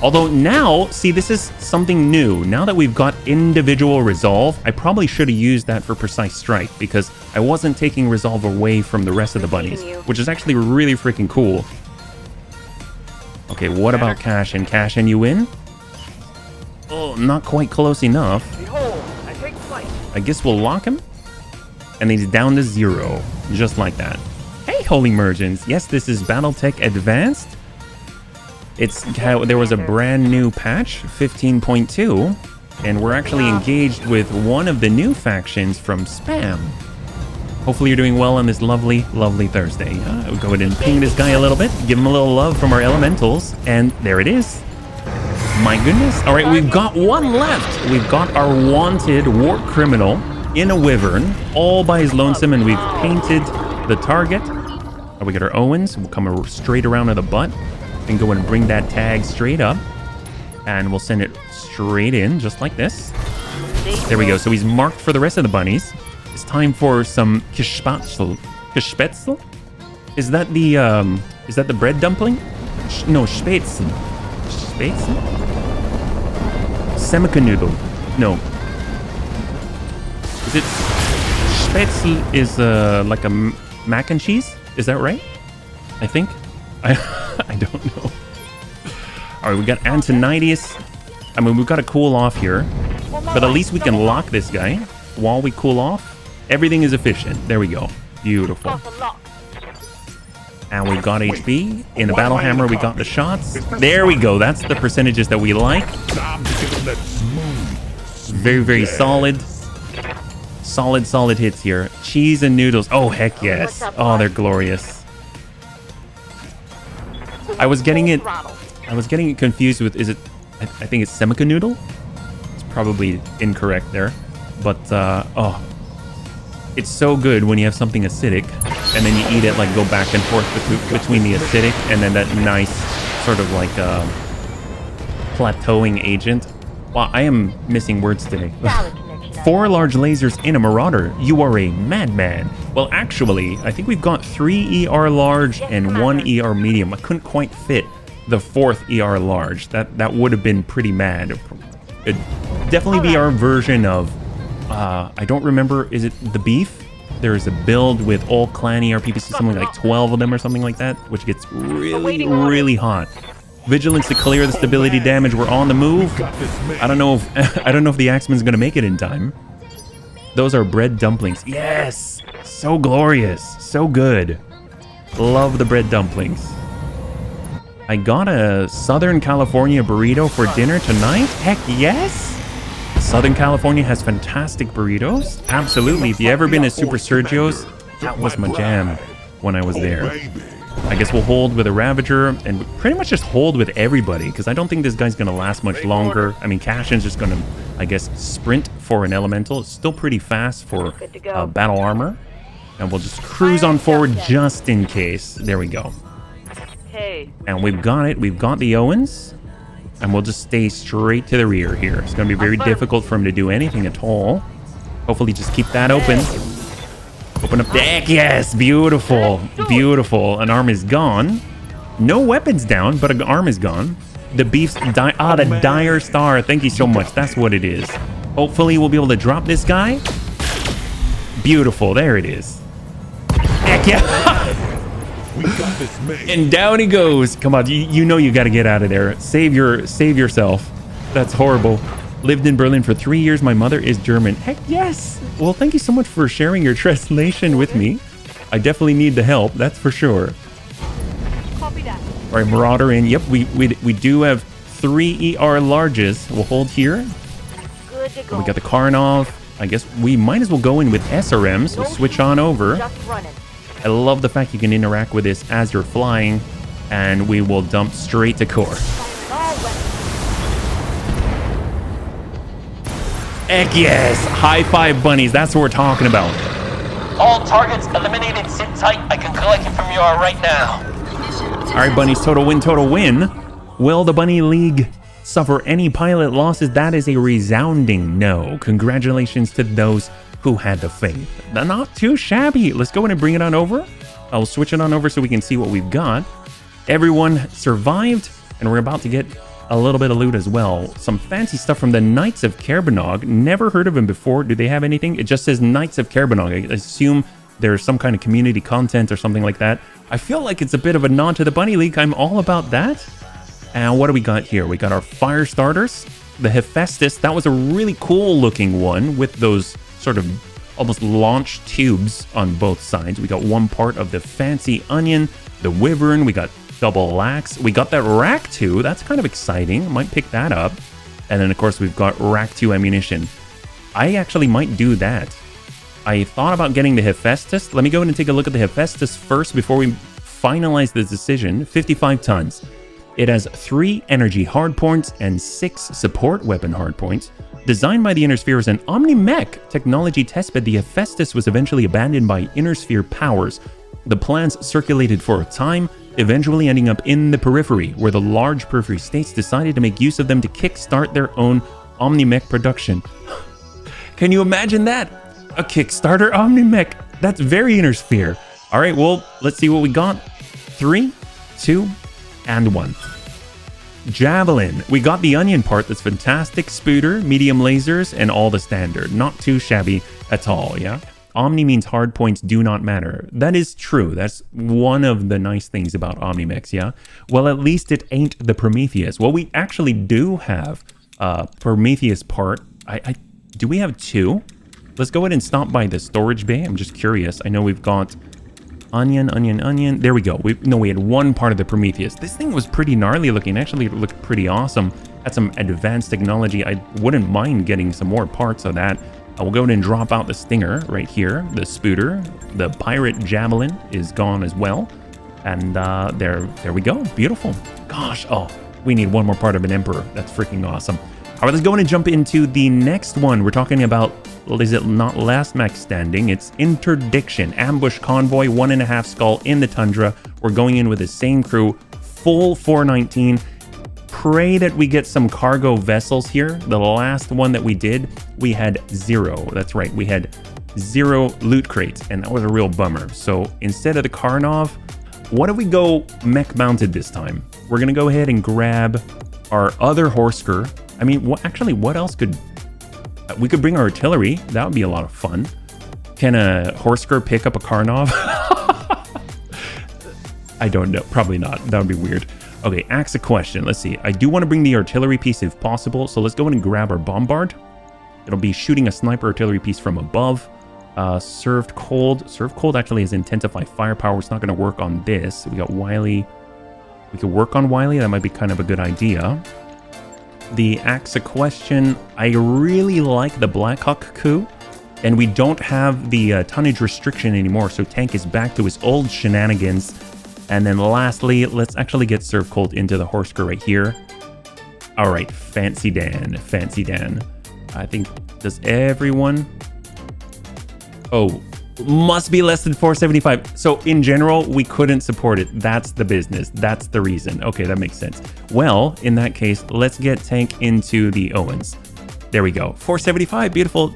Although now, see, this is something new. Now that we've got individual resolve, I probably should have used that for precise strike because I wasn't taking resolve away from the rest of the bunnies, which is actually really freaking cool. Okay, what about cash in? Cash in, you win? Oh, not quite close enough. Behold, I take flight. I guess we'll lock him. And he's down to 0, just like that. Hey, Holy Merchants. Yes, this is Battletech Advanced. There was a brand new patch, 15.2, and we're actually engaged with one of the new factions from Spam. Hopefully you're doing well on this lovely Thursday. We'll go ahead and ping this guy a little bit, give him a little love from our elementals, and there it is. My goodness. All right, we've got 1 left. We've got our wanted war criminal in a Wyvern, all by his lonesome, and we've painted the target. We got our Owens. We'll come straight around to the butt and go and bring that tag straight up, and we'll send it straight in just like this. There we go. So he's marked for the rest of the bunnies. It's time for some Geschpätzl. Geschpätzl? Is that the bread dumpling? No, Spätzle. Spätzle? Semika-noodle. No. Is it Spätzle is like a mac and cheese? Is that right? I think. I don't know. All right, we got Antonides. I mean, we've got to cool off here, but at least we can lock this guy while we cool off. Everything is efficient. There we go. Beautiful. And we've got HB. In the Battle Hammer, we got the shots. There we go. That's the percentages that we like. Very solid. Solid hits here. Cheese and noodles. Oh, heck yes. Oh, they're glorious. I was getting it confused with, I think it's Semika noodle? It's probably incorrect there. But, it's so good when you have something acidic and then you eat it, like go back and forth between the acidic and then that nice sort of like plateauing agent. Wow, I am missing words today. 4 large lasers in a Marauder. You are a madman. Well, actually, I think we've got 3 ER large and 1 ER medium. I couldn't quite fit the 4th ER large. That would have been pretty mad. It'd definitely be our version of, I don't remember, is it the beef? There's a build with all clan ERPPC, something like 12 of them or something like that, which gets really, really hot. Vigilance to clear the stability damage. We're on the move. I don't know if the Axeman's gonna make it in time. Those are bread dumplings. Yes, so glorious, so good. Love the bread dumplings. I got a Southern California burrito for dinner tonight. Heck yes. Southern California has fantastic burritos. Absolutely. If you ever been to Super Sergio's, that was my jam when I was there. I guess we'll hold with a Ravager and pretty much just hold with everybody because I don't think this guy's going to last much longer. I mean, Cashin's just going to, I guess, sprint for an elemental. It's still pretty fast for battle armor. And we'll just cruise on forward just in case. There we go. And we've got it. We've got the Owens. And we'll just stay straight to the rear here. It's going to be very difficult for him to do anything at all. Hopefully just keep that open. Open up the deck. Yes, beautiful. Beautiful. An arm is gone. No weapons down, but an arm is gone. The beef's the dire star. Thank you so much. That's what it is. Hopefully we'll be able to drop this guy. Beautiful. There it is. Heck yeah. We got this made. And down he goes. Come on, you know you got to get out of there. Save yourself. That's horrible. Lived in Berlin for 3 years. My mother is German. Heck yes. Well, thank you so much for sharing your translation with me. I definitely need the help. That's for sure. Copy that. All right, Marauder in. Yep, we do have 3 ER larges. We'll hold here. Good to go. We got the Karnov. I guess we might as well go in with SRMs. We'll switch on over. Just running. I love the fact you can interact with this as you're flying, and we will dump straight to core. Heck yes! High five bunnies, that's what we're talking about. All targets eliminated. Sit tight. I can collect it from you right now. Alright bunnies, total win. Will the Bunny League suffer any pilot losses? That is a resounding no. Congratulations to those who had the faith. Not too shabby. Let's go in and bring it on over. I'll switch it on over so we can see what we've got. Everyone survived, and we're about to get a little bit of loot as well. Some fancy stuff from the Knights of Kerbanog. Never heard of them before. Do they have anything? It just says Knights of Kerbanog. I assume there's some kind of community content or something like that. I feel like it's a bit of a nod to the Bunny League. I'm all about that. And what do we got here? We got our fire starters. The Hephaestus. That was a really cool looking one with those sort of almost launch tubes on both sides. We got one part of the fancy onion, the wyvern, we got double lax, we got that rack 2, that's kind of exciting, might pick that up. And then of course we've got rack 2 ammunition. I actually might do that. I thought about getting the Hephaestus. Let me go in and take a look at the Hephaestus first before we finalize the decision. 55 tons. It has 3 energy hardpoints and 6 support weapon hardpoints. Designed by the Inner Sphere as an Omni-Mech technology testbed, the Hephaestus was eventually abandoned by Inner Sphere powers. The plans circulated for a time, eventually ending up in the periphery, where the large periphery states decided to make use of them to kickstart their own Omni-Mech production. Can you imagine that? A Kickstarter Omni-Mech. That's very Inner Sphere. All right, well, let's see what we got. 3, 2, and 1. Javelin. We got the onion part. That's fantastic. Spooter, medium lasers, and all the standard. Not too shabby at all, yeah? Omni means hard points do not matter. That is true. That's one of the nice things about Omni-Mechs, yeah? Well, at least it ain't the Prometheus. Well, we actually do have Prometheus part. Do we have 2? Let's go ahead and stop by the storage bay. I'm just curious. I know we've got onion. There we go. We had 1 part of the Prometheus. This thing was pretty gnarly looking. Actually, it looked pretty awesome. Had some advanced technology. I wouldn't mind getting some more parts of that. I will go ahead and drop out the Stinger right here. The Spooter, the Pirate Javelin is gone as well. And there we go. Beautiful. Gosh, oh, we need 1 more part of an Emperor. That's freaking awesome. All right, let's go ahead and jump into the next one. We're talking about, well, is it not last mech standing? It's Interdiction, ambush convoy, 1.5 skull in the tundra. We're going in with the same crew, full 419. Pray that we get some cargo vessels here. The last one that we did, we had 0. That's right, we had 0 loot crates, and that was a real bummer. So instead of the Karnov, what if we go mech mounted this time? We're gonna go ahead and grab our other Horsker. I mean, what else could... we could bring our artillery. That would be a lot of fun. Can a Horsker pick up a Karnov? I don't know. Probably not. That would be weird. Okay, ask a question. Let's see. I do want to bring the artillery piece if possible, so let's go ahead and grab our bombard. It'll be shooting a sniper artillery piece from above. Served cold. Served cold actually has intensify firepower. It's not going to work on this. We got Wily. We could work on Wily. That might be kind of a good idea. The ask a question. I really like the Blackhawk coup. And we don't have the tonnage restriction anymore, so tank is back to his old shenanigans. And then lastly, let's actually get Serve Cold into the Horsker right here. All right, Fancy Dan, Fancy Dan. I think, does everyone... Oh, must be less than 475. So in general, we couldn't support it. That's the business. That's the reason. Okay, that makes sense. Well, in that case, let's get tank into the Owens. There we go. 475, beautiful.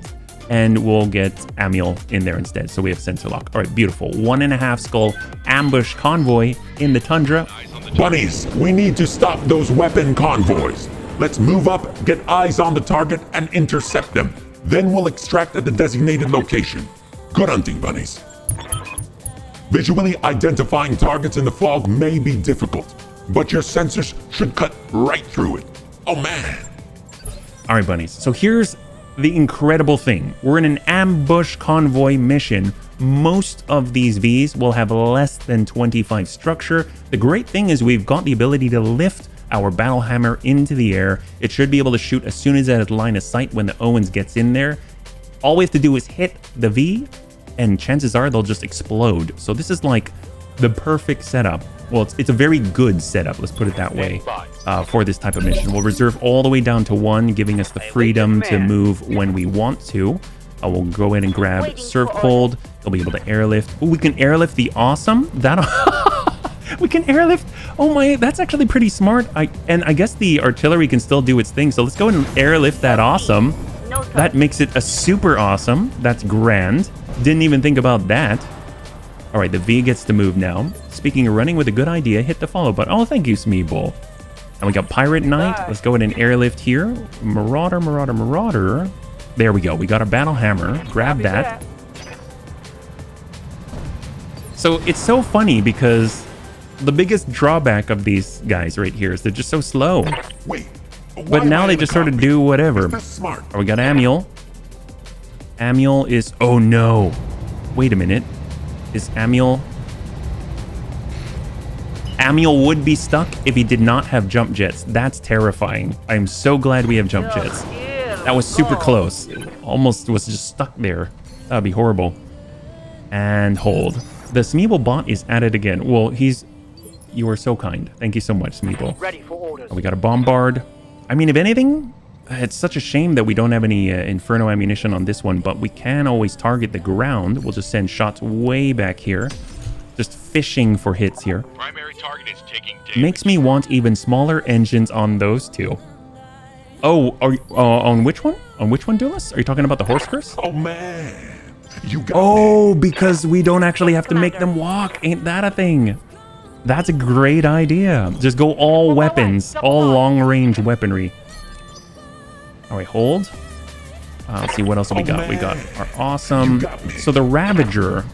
And we'll get Amiel in there instead. So we have sensor lock. All right, beautiful. 1.5 skull ambush convoy in the tundra. Bunnies, we need to stop those weapon convoys. Let's move up, get eyes on the target, and intercept them. Then we'll extract at the designated location. Good hunting, bunnies. Visually identifying targets in the fog may be difficult, but your sensors should cut right through it. Oh man. All right, bunnies. So here's the incredible thing. We're in an ambush convoy mission. Most of these Vs will have less than 25 structure. The great thing is we've got the ability to lift our battle hammer into the air. It should be able to shoot as soon as it's line of sight when the Owens gets in there. All we have to do is hit the V, and chances are they'll just explode. So this is like the perfect setup. Well, it's a very good setup, let's put it that way, for this type of mission. We'll reserve all the way down to 1, giving us the freedom to move when we want to. We'll go ahead and grab Serve Cold. They'll be able to airlift. Oh, we can airlift the Awesome. That we can airlift. Oh my, that's actually pretty smart. And I guess the artillery can still do its thing. So let's go ahead and airlift that Awesome. That makes it a super awesome. That's grand. Didn't even think about that. All right, the V gets to move now. Speaking of running with a good idea, hit the follow button. Oh, thank you, Smeebol. And we got Pirate Knight. Let's go ahead and airlift here. Marauder, Marauder, Marauder. There we go. We got our battle hammer. Grab that. So it's so funny because the biggest drawback of these guys right here is they're just so slow. Wait. But now they just sort of do whatever. Smart. Oh, we got Amiel. Amiel is... Oh, no. Wait a minute. Is Amiel... Amiel would be stuck if he did not have jump jets. That's terrifying. I'm so glad we have jump jets. That was super close. It almost was just stuck there. That would be horrible. And hold. The Smeebol bot is at it again. Well, he's... You are so kind. Thank you so much, Smeebol. Ready for orders. We got a bombard. I mean, if anything, it's such a shame that we don't have any Inferno ammunition on this one, but we can always target the ground. We'll just send shots way back here. Just fishing for hits here. Primary target is taking damage. Makes me want even smaller engines on those two. Oh, on which one? On which one, Duelist? Are you talking about the Horskers? Oh man. You got Oh, because we don't actually have to make them walk. Ain't that a thing? That's a great idea. Just go all weapons, all long-range weaponry. All right, hold. Let's see, what else we got? We got our awesome. So the Ravager.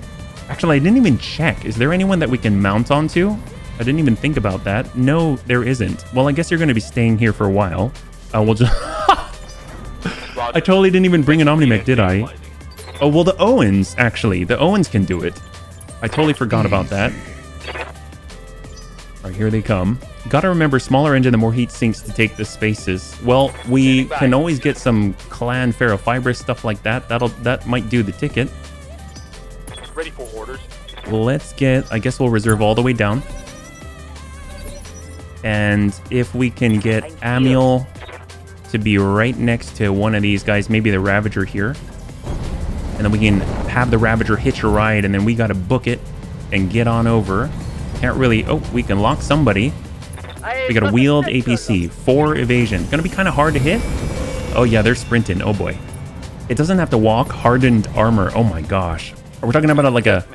Actually, I didn't even check. Is there anyone that we can mount onto? I didn't even think about that. No, there isn't. Well, I guess you're going to be staying here for a while. We'll just... I totally didn't even bring an Omnimech, did I? Oh, well, the Owens, actually. The Owens can do it. I totally forgot about that. All right, here they come. Gotta remember, smaller engine, the more heat sinks to take the spaces. Well, we can always get some clan ferrofibrous stuff like that. That might do the ticket. Ready for orders. Let's get... I guess we'll reserve all the way down. And if we can get Amiel to be right next to one of these guys, maybe the Ravager here. And then we can have the Ravager hitch a ride, and then we gotta book it and get on over. Can't really... Oh, we can lock somebody. We got a wheeled APC. 4 evasion. Gonna be kind of hard to hit. Oh yeah, they're sprinting. Oh boy. It doesn't have to walk. Hardened armor. Oh my gosh. Are we talking about like a...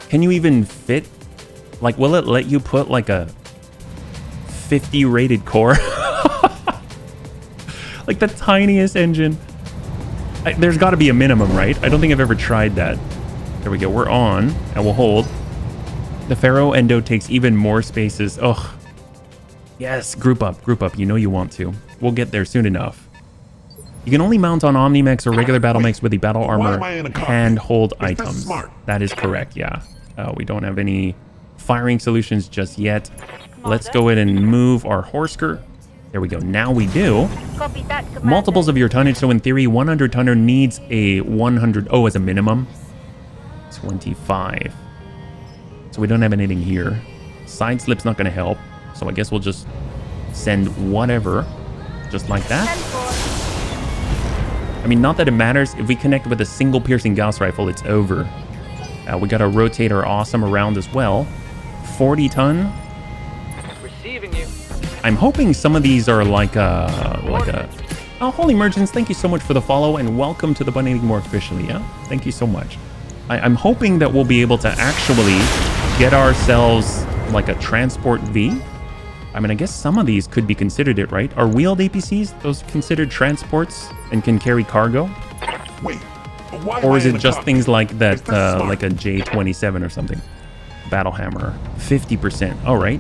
Can you even fit... Like, will it let you put like a 50 rated core? Like the tiniest engine. There's got to be a minimum, right? I don't think I've ever tried that. There we go. We're on, and we'll hold. The Pharaoh Endo takes even more spaces. Ugh. Yes, group up, group up. You know you want to. We'll get there soon enough. You can only mount on Omnimex or regular battle mechs with the battle armor handhold items. That is correct, yeah. We don't have any firing solutions just yet. Let's go ahead and move our Horsker. There we go. Now we do. Copy that, Commander. Multiples of your tonnage. So in theory, 100 tonner needs a 100. Oh, as a minimum. 25. So we don't have anything here. Side slip's not going to help. So I guess we'll just send whatever. Just like that. I mean, not that it matters. If we connect with a single piercing Gauss rifle, it's over. We got to rotate our awesome around as well. 40 ton. Receiving you. I'm hoping some of these are like a oh, Holy Merchants, thank you so much for the follow and welcome to the Bunny League more officially. Yeah, thank you so much. I'm hoping that we'll be able to actually get ourselves like a transport V. I mean, I guess some of these could be considered it, right? Are wheeled APCs those considered transports and can carry cargo? Wait, why Or is am I it in the just cockpit? things like that, Is that smart? like a J27 or something? Battle Hammer, 50%. All right.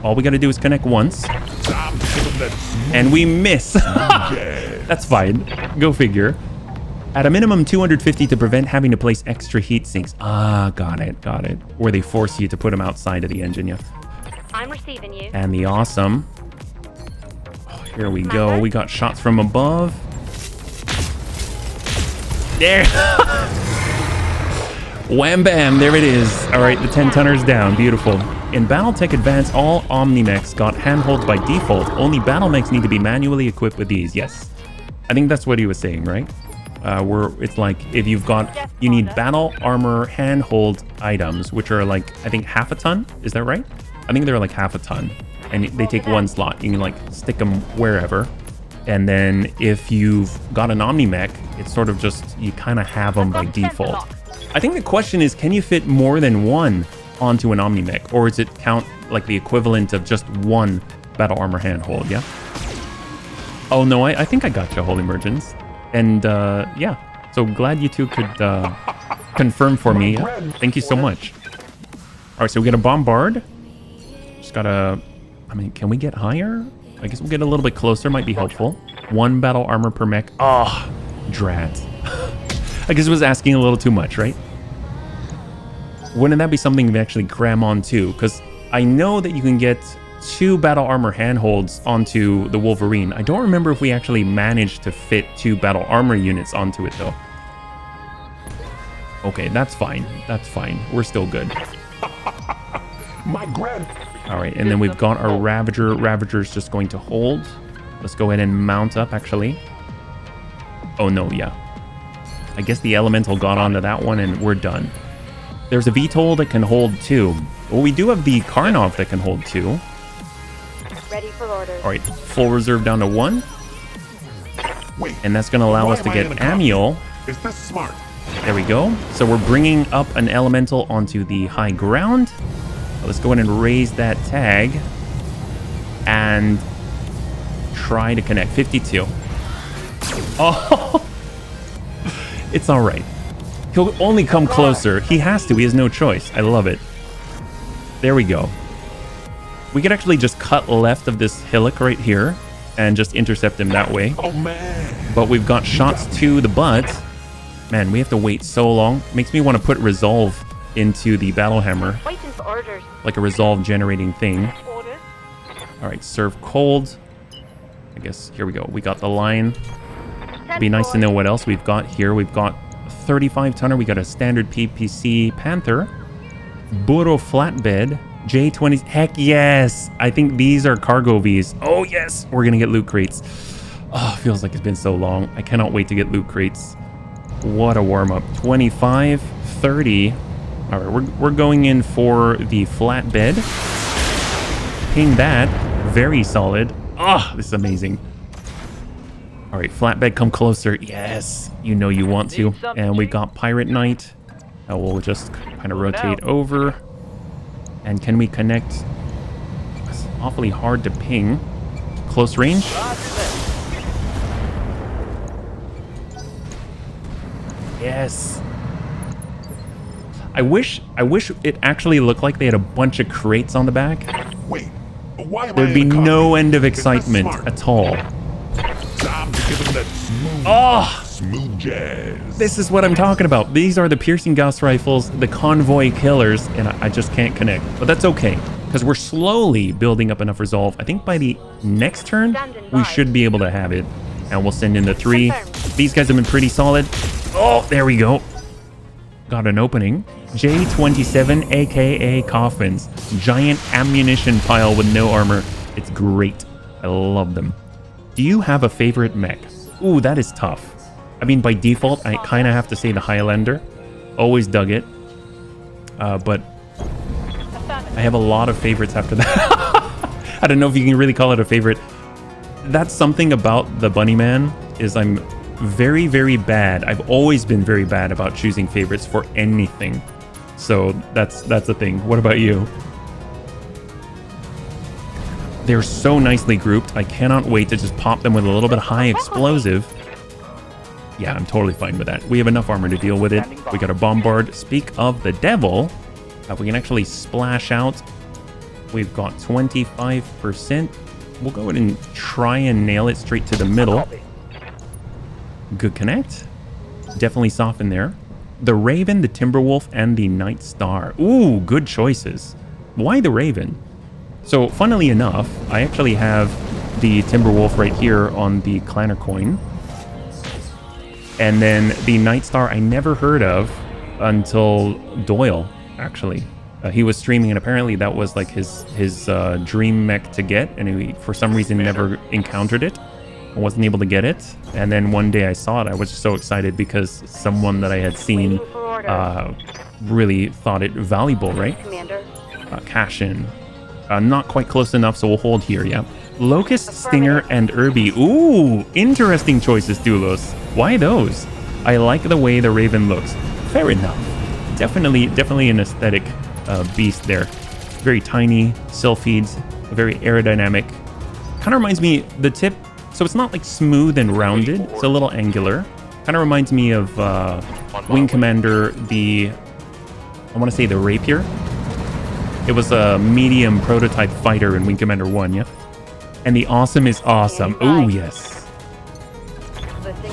All we got to do is connect once. I'm giving that smooth And we miss. jazz. That's fine. Go figure. At a minimum 250 to prevent having to place extra heat sinks. Ah, got it, got it. Where they force you to put them outside of the engine, yeah. I'm receiving you. And the awesome. Oh, here we go. We got shots from above. There. Wham bam, there it is. All right, the 10 tonners down. Beautiful. In Battletech Advance, all Omnimex got handholds by default. Only Battlemechs need to be manually equipped with these. Yes. I think that's what he was saying, right? It's like if you've got, you need battle armor handhold items, which are like, I think half a ton. Is that right? I think they're like half a ton. And they take one slot. You can like stick them wherever. And then if you've got an Omnimech, it's sort of just, you kind of have them by default. I think the question is, can you fit more than one onto an Omnimech? Or is it count like the equivalent of just one battle armor handhold, yeah? Oh no, I think I got you, Holy Merchants. And yeah, so glad you two could confirm for me. Thank you so much. All right, so we got a bombard. Just gotta, I mean, can we get higher? I guess we'll get a little bit closer, might be helpful. One battle armor per mech. Oh, drat. I guess it was asking a little too much, right? Wouldn't that be something to actually cram on too? Because I know that you can get 2 battle armor handholds onto the Wolverine. I don't remember if we actually managed to fit 2 battle armor units onto it though. Okay, that's fine. That's fine. We're still good. My grand. All right, and then we've got our Ravager. Ravager's just going to hold. Let's go ahead and mount up, actually. Oh, no, yeah. I guess the Elemental got onto that one, and we're done. There's a VTOL that can hold 2. Well, we do have the Karnov that can hold 2. Ready for orders. All right, full reserve down to 1. Wait, And that's going to allow why us to am I get in a cockpit? Amiel. Is this smart? There we go. So we're bringing up an Elemental onto the high ground. Let's go ahead and raise that tag and try to connect. 52. Oh, it's all right. He'll only come closer. He has to. He has no choice. I love it. There we go. We could actually just cut left of this hillock right here and just intercept him that way. Oh man. But we've got shots to the butt. Man, we have to wait so long. Makes me want to put Resolve into the Battle Hammer. Waiting for orders. Like a Resolve generating thing. Orders. All right, serve cold. I guess, here we go. We got the line. It'd be nice to know what else we've got here. We've got 35 tonner. We got a standard PPC Panther. Burro flatbed. J20s. Heck yes. I think these are cargo Vs. Oh yes. We're going to get loot crates. Oh, feels like it's been so long. I cannot wait to get loot crates. What a warm-up. 25, 30. All right, we're going in for the flatbed. Ping that. Very solid. Oh, this is amazing. All right, flatbed, come closer. Yes, you know you want to. And we got Pirate Knight. We'll just kind of rotate over. And can we connect? It's awfully hard to ping. Close range. Yes. I wish it actually looked like they had a bunch of crates on the back. Wait, why am I There'd be in a no cockpit? end of Is that excitement smart? at all. Time to give them that smooth, Oh! smooth jazz. This is what I'm talking about. These are the piercing Gauss rifles, the convoy killers, and I just can't connect. But that's okay, because we're slowly building up enough resolve. I think by the next turn, we should be able to have it. And we'll send in the 3. These guys have been pretty solid. Oh, there we go. Got an opening. J27, aka Coffins. Giant ammunition pile with no armor. It's great. I love them. Do you have a favorite mech? Ooh, that is tough. I mean, by default, I kind of have to say the Highlander. Always dug it. But I have a lot of favorites after that. I don't know if you can really call it a favorite. That's something about the Bunny Man, is I'm very, very bad. I've always been very bad about choosing favorites for anything. So that's the thing. What about you? They're so nicely grouped. I cannot wait to just pop them with a little bit of high explosive. Yeah, I'm totally fine with that. We have enough armor to deal with it. We got a bombard. Speak of the devil, we can actually splash out. We've got 25%. We'll go ahead and try and nail it straight to the middle. Good connect. Definitely soften there. The Raven, the Timberwolf, and the Night Star. Ooh, good choices. Why the Raven? So, funnily enough, I actually have the Timberwolf right here on the Clanner coin. And then the Night Star I never heard of until Doyle, actually. He was streaming, and apparently that was like his dream mech to get, and he, for some reason, never encountered it. I wasn't able to get it. And then one day I saw it. I was just so excited because someone that I had seen really thought it valuable, right? Commander. Cash in. Not quite close enough, so we'll hold here, yeah. Locust, Stinger, and Irby. Ooh, interesting choices, Dulos. Why those? I like the way the Raven looks. Fair enough. Definitely an aesthetic beast there. Very tiny, sylphides, very aerodynamic. Kind of reminds me, the tip, so it's not like smooth and rounded, it's a little angular. Kind of reminds me of Wing Commander, I want to say the Rapier. It was a medium prototype fighter in Wing Commander 1, yeah? And the Awesome is awesome. Oh, yes.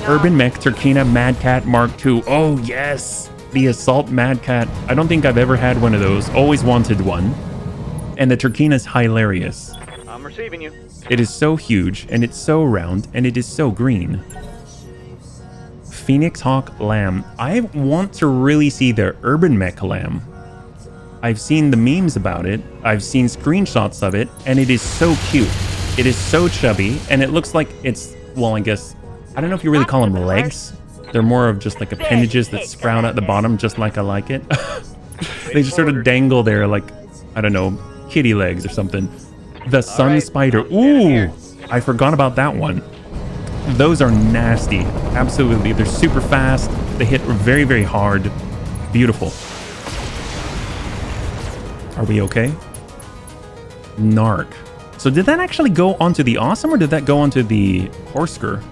Urban Mech Turkina Mad Cat Mark II. Oh, yes. The Assault Mad Cat. I don't think I've ever had one of those. Always wanted one. And the Turkina's hilarious. I'm receiving you. It is so huge, and it's so round, and it is so green. Phoenix Hawk Lamb. I want to really see the Urban Mech Lamb. I've seen the memes about it. I've seen screenshots of it, and it is so cute. It is so chubby, and it looks like it's, well, I guess, I don't know if you really call them legs. They're more of just like appendages that sprout at the bottom, just like I like it. They just sort of dangle there like, I don't know, kitty legs or something. The Sun Spider. Ooh, I forgot about that one. Those are nasty. Absolutely. They're super fast. They hit very, very hard. Beautiful. Are we okay? Narc. So did that actually go onto the Awesome, or did that go onto the Horsker?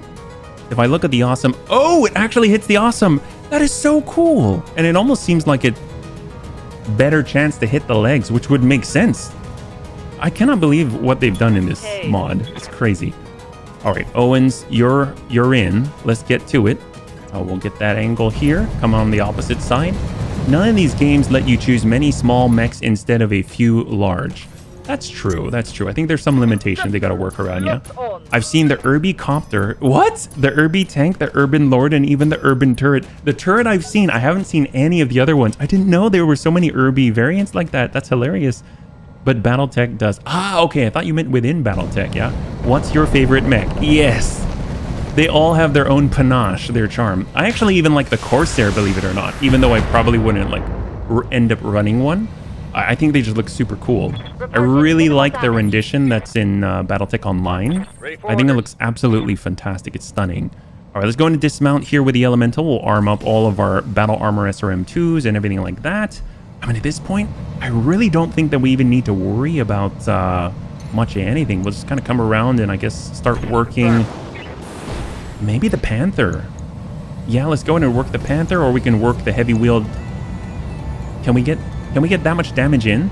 If I look at the Awesome, oh, it actually hits the Awesome. That is so cool. And it almost seems like it better chance to hit the legs, which would make sense. I cannot believe what they've done in this mod. It's crazy. All right, Owens, you're in. Let's get to it. We'll get that angle here. Come on the opposite side. None of these games let you choose many small mechs instead of a few large. That's true. That's true. I think there's some limitation they got to work around, yeah? I've seen the Irby Copter. What? The Irby Tank, the Urban Lord, and even the Urban Turret. The turret I've seen. I haven't seen any of the other ones. I didn't know there were so many Irby variants like that. That's hilarious. But Battletech does. Ah, okay. I thought you meant within Battletech, yeah? What's your favorite mech? Yes. They all have their own panache, their charm. I actually even like the Corsair, believe it or not, even though I probably wouldn't like end up running one. I think they just look super cool. I really like the rendition that's in Battletech Online. I think it looks absolutely fantastic. It's stunning. All right, let's go into dismount here with the Elemental. We'll arm up all of our Battle Armor SRM2s and everything like that. I mean, at this point, I really don't think that we even need to worry about much of anything. We'll just kind of come around and I guess start working. Maybe the Panther. Yeah, let's go in and work the Panther, or we can work the heavy wheeled. Can we get that much damage in?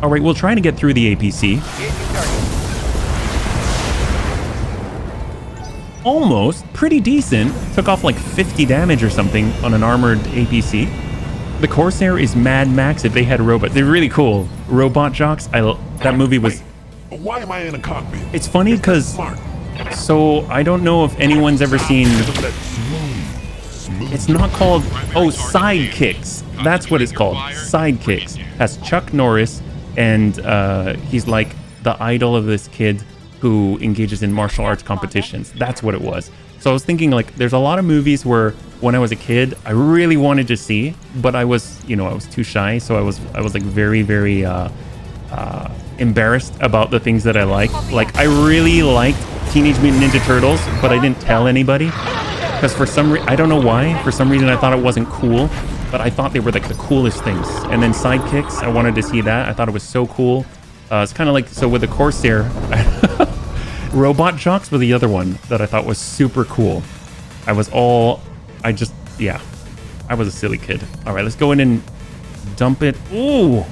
All right, we'll try to get through the APC. Almost, pretty decent. Took off like 50 damage or something on an armored APC. The Corsair is Mad Max if they had robots. They're really cool. Robot Jocks. That movie was. Wait, why am I in a cockpit? It's funny because. Smart. So I don't know if anyone's ever seen. It's not called. Oh, Sidekicks. That's what it's called. Sidekicks. Has Chuck Norris, and he's like the idol of this kid who engages in martial arts competitions. That's what it was. So I was thinking, like, there's a lot of movies where when I was a kid I really wanted to see, but I was too shy, so I was like very embarrassed about the things that I liked. Like, I really liked Teenage Mutant Ninja Turtles, but I didn't tell anybody because for some reason, I don't know why, for some reason I thought it wasn't cool, but I thought they were like the coolest things. And then Sidekicks, I wanted to see that. I thought it was so cool. It's kind of like, so with the Corsair, Robot Jocks was the other one that I thought was super cool. I was a silly kid. All right, let's go in and dump it. Ooh,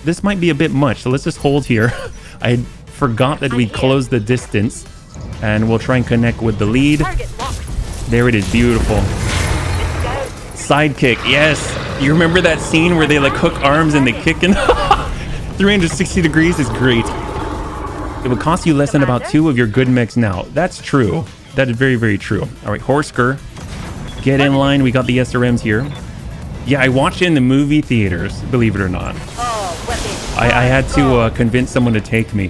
this might be a bit much. So let's just hold here. I forgot that we closed the distance, and we'll try and connect with the lead. There it is, beautiful. Sidekick, yes. You remember that scene where they like hook arms and they kick in? 360 degrees is great. It would cost you less than about 2 of your good mechs now. That's true. That is very, very true. All right, Horsker, get in line. We got the SRMs here. Yeah, I watched it in the movie theaters, believe it or not. I had to convince someone to take me.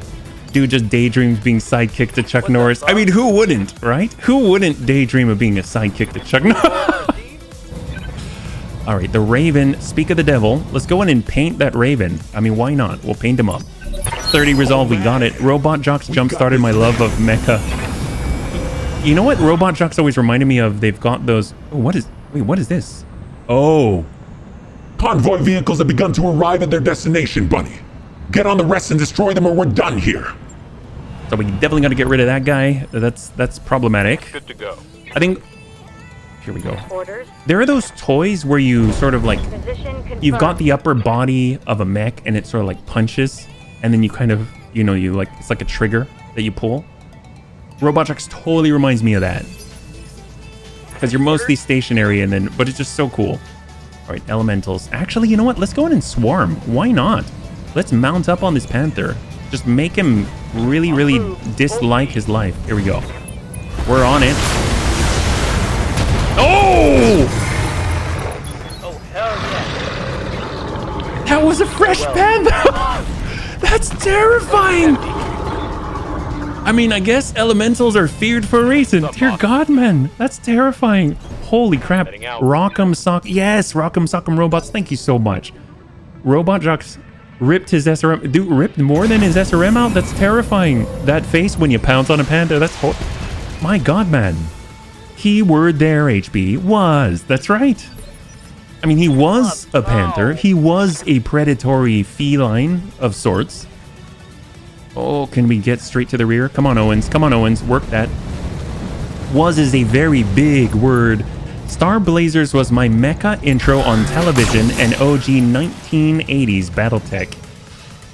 Dude just daydreams being sidekick to Chuck Norris. I mean, who wouldn't, right? Who wouldn't daydream of being a sidekick to Chuck Norris? All right, the Raven. Speak of the devil. Let's go in and paint that Raven. I mean, why not? We'll paint him up. 30 resolve, we got it. Robot Jocks jump-started my love of mecha. You know what Robot Jocks always reminded me of? They've got those... Oh, what is this? Oh. Convoy vehicles have begun to arrive at their destination, Bunny. Get on the rest and destroy them or we're done here. So we definitely got to get rid of that guy. That's problematic. Good to go. I think... Here we go. Orders. There are those toys where you sort of like... Position confirmed. You've got the upper body of a mech and it sort of like punches. And then you kind of, you like... It's like a trigger that you pull. Robot Jocks totally reminds me of that. Because you're mostly stationary and then... But it's just so cool. All right, elementals. Actually, you know what? Let's go in and swarm. Why not? Let's mount up on this Panther. Just make him really, really dislike his life. Here we go. We're on it. Oh! Oh, hell yeah. That was a fresh Panther! That's terrifying! I mean, I guess elementals are feared for a reason. Dear God, man. That's terrifying. Holy crap. Rock'em Sock. Yes, Rock'em Sock'em Robots. Thank you so much. Robot Jocks ripped his SRM. Dude, ripped more than his SRM out? That's terrifying. That face when you pounce on a panda. That's... My God, man. Keyword there, HB. Was. That's right. I mean, he was a panther. He was a predatory feline of sorts. Oh, can we get straight to the rear? Come on, Owens. Come on, Owens. Work that. Was is a very big word. Star Blazers was my mecha intro on television and OG 1980s Battletech.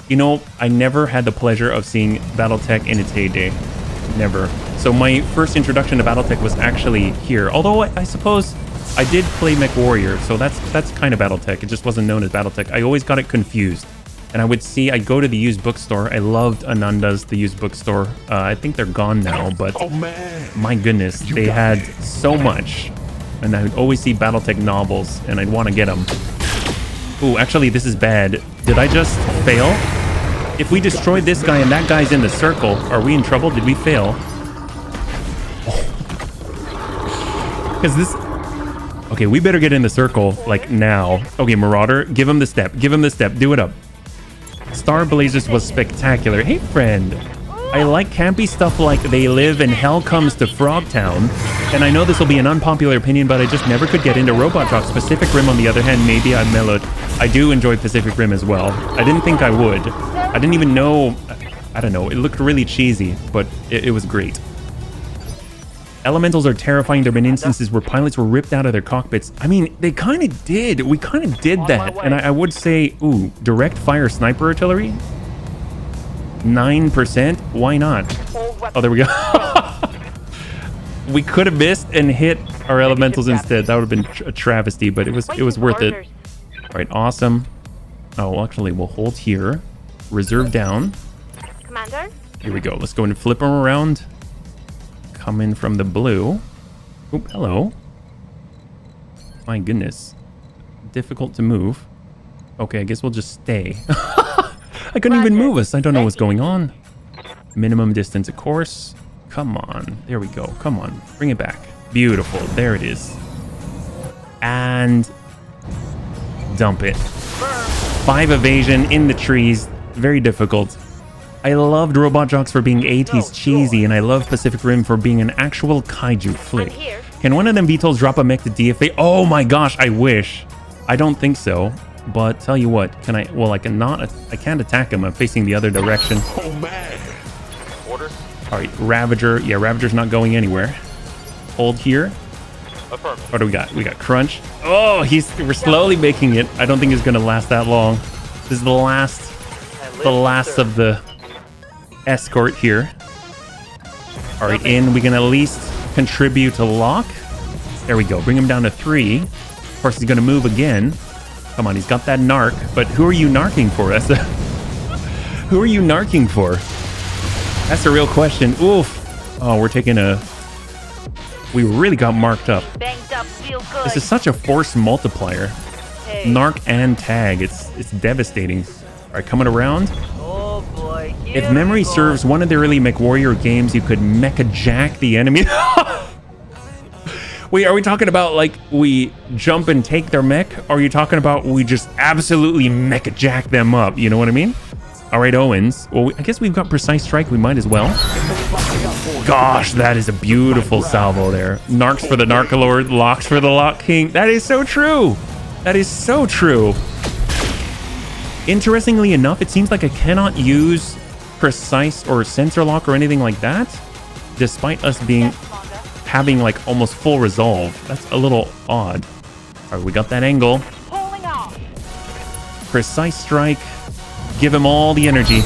You know, I never had the pleasure of seeing Battletech in its heyday. Never. So my first introduction to Battletech was actually here. Although I suppose I did play Mech Warrior, so that's kind of Battletech. It just wasn't known as Battletech. I always got it confused. And I'd go to the used bookstore. I loved Ananda's, the used bookstore. I think they're gone now, but Oh man. my goodness, they had so much. And I would always see Battletech novels, and I'd want to get them. Ooh, actually, this is bad. Did I just fail? If we destroyed this guy and that guy's in the circle, are we in trouble? Did we fail? Because this... Okay, we better get in the circle, like, now. Okay, Marauder, give him the step. Give him the step. Do it up. Star Blazers was spectacular. Hey, friend. I like campy stuff like They Live and Hell Comes to Frogtown. And I know this will be an unpopular opinion, but I just never could get into Robot Jocks. Pacific Rim, on the other hand, maybe I mellowed. I do enjoy Pacific Rim as well. I didn't think I would. I didn't even know... I don't know. It looked really cheesy, but it was great. Elementals are terrifying. There have been instances where pilots were ripped out of their cockpits. I mean, they kind of did. We kind of did that. And I would say, ooh, direct fire sniper artillery? 9%? Why not? Oh, there we go. We could have missed and hit our elementals instead. That would have been a travesty, but it was worth it. All right, awesome. Oh, actually, we'll hold here. Reserve down. Commander? Here we go. Let's go and flip them around. Coming from the blue. Oop, hello. My goodness. Difficult to move. Okay, I guess we'll just stay. I couldn't even move us. I don't know what's going on. Minimum distance, of course. Come on. There we go. Come on. Bring it back. Beautiful. There it is. And dump it. 5 evasion in the trees. Very difficult. I loved Robot Jox for being 80s cheesy, and I love Pacific Rim for being an actual kaiju flick. Can one of them VTOLs drop a mech to DFA? Oh my gosh, I wish. I don't think so, but tell you what, can I? Well, I cannot. I can't attack him. I'm facing the other direction. Oh man. Orders? All right, Ravager. Yeah, Ravager's not going anywhere. Hold here. Affirmative. What do we got? We got Crunch. Oh, we're slowly making it. I don't think it's gonna last that long. This is the last of the escort here. All right, in. We can at least contribute to lock. There we go. Bring him down to 3. Of course, he's going to move again. Come on, he's got that narc. But who are you narking for, Essa? Who are you narking for? That's a real question. Oof. Oh, we're taking a... We really got marked up. Banged up, feel good. This is such a force multiplier. Hey. Narc and tag. It's devastating. All right, coming around. Oh boy. If memory serves, one of the early MechWarrior games, you could mecha jack the enemy. Wait, are we talking about like we jump and take their mech? Or are you talking about we just absolutely mecha jack them up? You know what I mean? All right, Owens. Well, I guess we've got Precise Strike. We might as well. Gosh, that is a beautiful salvo there. Narcs for the Narcolord, locks for the Lock King. That is so true. That is so true. Interestingly enough, it seems like I cannot use Precise or Sensor Lock or anything like that, despite us having like almost full resolve. That's a little odd. All right, we got that angle. Pulling off. Precise Strike. Give him all the energy.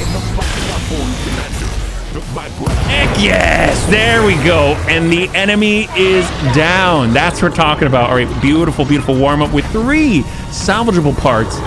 Heck yes! There we go. And the enemy is down. That's what we're talking about. All right, beautiful, beautiful warm-up with 3 salvageable parts.